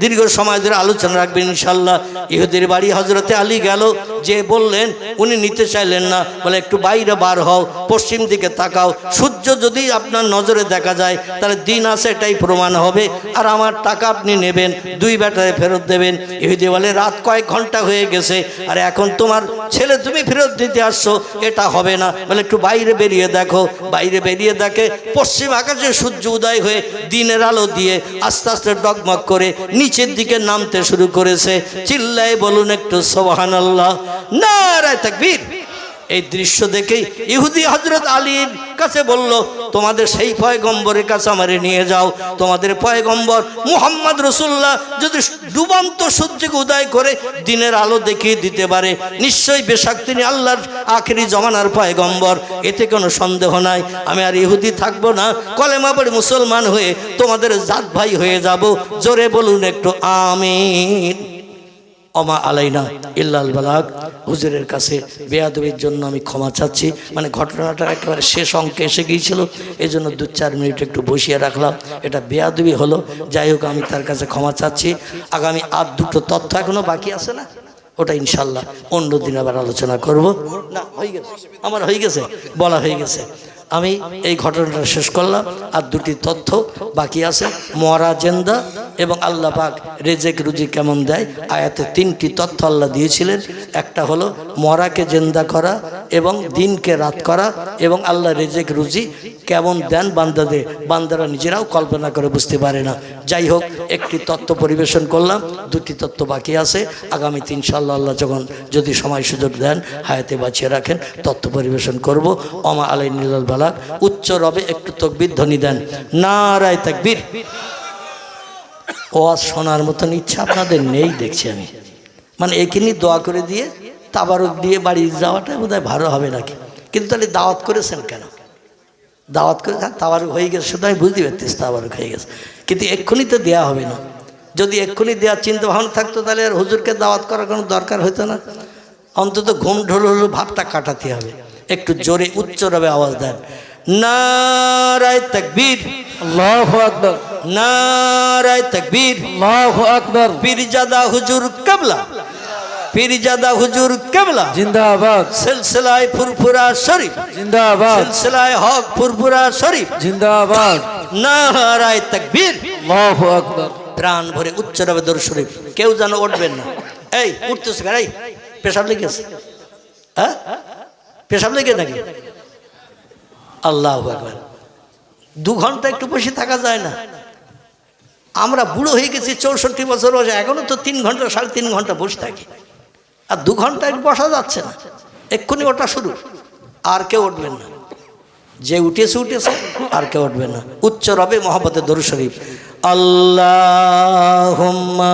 দীর্ঘ সময় ধরে আলোচনা রাখবেন ইনশাল্লাহ। ইহুদির বাড়ি হযরতে আলী গেল, যে বললেন, উনি নিতে চাইলেন না, বলে একটু বাইরে বার হও, পশ্চিম দিকে তাকাও, সূর্য যদি আপনার নজরে দেখা যায় তাহলে দিন আছে এটাই প্রমাণ হবে, আর আমার টাকা আপনি নেবেন, 2 বেটারে ফেরত দেবেন। ইহুদি বলে, রাত কয়েক ঘন্টা হয়ে গেছে, আর এখন তোমার ছেলে তুমি ফেরত দিতে আসছো, এটা হবে না। বলে একটু বাইরে বেরিয়ে দেখো। বাইরে বেরিয়ে দেখে পশ্চিম আকাশে সূর্য উদয় হয়ে দিনের আলো দিয়ে আস্তে আস্তে ডগমগ করে নিচের দিকে নামতে শুরু করেছে। চিল্লায় বলুন একটু সুবহানাল্লাহ, নারায়ে তাকবীর। এই দৃশ্য দেখেই ইহুদি হযরত আলীর কাছে বলল, তোমাদের সেই পয়গম্বরের কাছে আমারে নিয়ে যাও, তোমাদের পয়গম্বর মুহাম্মদ রাসূলুল্লাহ যদি ডুবন্ত সূর্যকে উদয় করে দিনের আলো দেখিয়ে দিতে পারে, নিশ্চয়ই বেশক তিনি আল্লাহর আখেরি জমানার পয়গম্বর, এতে কোনো সন্দেহ নাই। আমি আর ইহুদি থাকবো না, কলেমা পড়ে মুসলমান হয়ে তোমাদের জাত ভাই হয়ে যাব। জোরে বলুন একটু আমিন। ওমা আলাইনা ইল্লাল বালাগ। হুজুরের কাছে বেয়াদবির জন্য আমি ক্ষমা চাচ্ছি, মানে ঘটনাটা একেবারে শেষ অঙ্কে এসে গিয়েছিল, এই জন্য 2-4 মিনিট একটু বসিয়ে রাখলাম, এটা বেয়াদবি হলো। যাই হোক, আমি তার কাছে ক্ষমা চাচ্ছি। আগামী আর 2টো তথ্য এখনো বাকি আছে না, ওটা ইনশাল্লাহ অন্য দিন আবার আলোচনা করব। না হয়ে গেছে, আমার হয়ে গেছে, বলা হয়ে গেছে। আমি এই ঘটনাটা শেষ করলাম, আর 2টি তথ্য বাকি আছে, মরা জেন্দা এবং আল্লাহ পাক রেজেক রুজি কেমন দেয়। আয়াতে 3টি তথ্য আল্লাহ দিয়েছিলেন, একটা হলো মরাকে জেন্দা করা, এবং দিনকে রাত করা এবং আল্লাহ রিজিক রুজি কেমন দেন বান্দাদের, বান্দারা নিজেরাও কল্পনা করে বুঝতে পারে না। যাই হোক, একটি তত্ত্ব পরিবেশন করলাম, দুটি তত্ত্ব বাকি আছে। আগামীতে ইনশাআল্লাহ আল্লাহ যখন যদি সময় সুযোগ দেন, হায়াতে বাঁচিয়ে রাখেন, তত্ত্ব পরিবেশন করব। ওমা আলাইহিল বালাগ। উচ্চ রবে একটু তাকবীর ধ্বনি দেন, নারায়ে তাকবীর। ওয়াজ শোনার মতন ইচ্ছা আপনাদের নেই দেখছি আমি, মানে এখানে দোয়া করে দিয়ে তাবারুক দিয়ে বাড়ি যাওয়াটা বোধহয় ভালো হবে নাকি। কিন্তু তাহলে দাওয়াত করেছেন কেন? দাওয়াত করে তাবারুক হয়ে গেছে, শুধু আমি বুঝতে পারতেছি তাবারুক হয়ে গেছে, কিন্তু এক্ষুনি তো দেওয়া হবে না। যদি এক্ষুনি দেওয়ার চিন্তা ভাবনা থাকতো তাহলে আর হুজুরকে দাওয়াত করার কোনো দরকার হতো না। অন্তত ঘুম ঢোল হলো ভাবটা কাটাতে হবে। একটু জোরে উচ্চ রবে আওয়াজ দেন, নারায়ে তাকবীর, আল্লাহু আকবার, নারায়ে তাকবীর, আল্লাহু আকবার। পীরজাদা হুজুর কিবলা, পীরজাদা হুজুর কিবলা জিন্দাবাদ, সিলসিলায়ে ফুরফুরা শরীফ জিন্দাবাদ, সিলসিলায়ে হক ফুরফুরা শরীফ জিন্দাবাদ, নারায়ে তাকবীর, আল্লাহু আকবার। প্রাণ ভরে উচ্চ রবে দরুদ শরীফ। কেউ যেন উঠবেন না। এই উঠতেছে গাড়ি, পেশাব লেগেছে? হ্যাঁ, পেশাব লেগে নাকি? আল্লাহু আকবার। 2 ঘন্টা একটু বসে থাকা যায় না? আমরা বুড়ো হয়ে গেছি, 64 বছর বয়সে, এখনো তো 3 ঘন্টা 3.5 ঘন্টা বসে থাকি, আর 2 ঘন্টা একটু বসা যাচ্ছে না। এক্ষুনি ওটা শুরু, আর কেউ উঠবেন না। যে উঠেছে উঠেছে, আর কেউ উঠবেন না। উচ্চ রবে মহব্বতে দরুদ শরীফ। আল্লাহুম্মা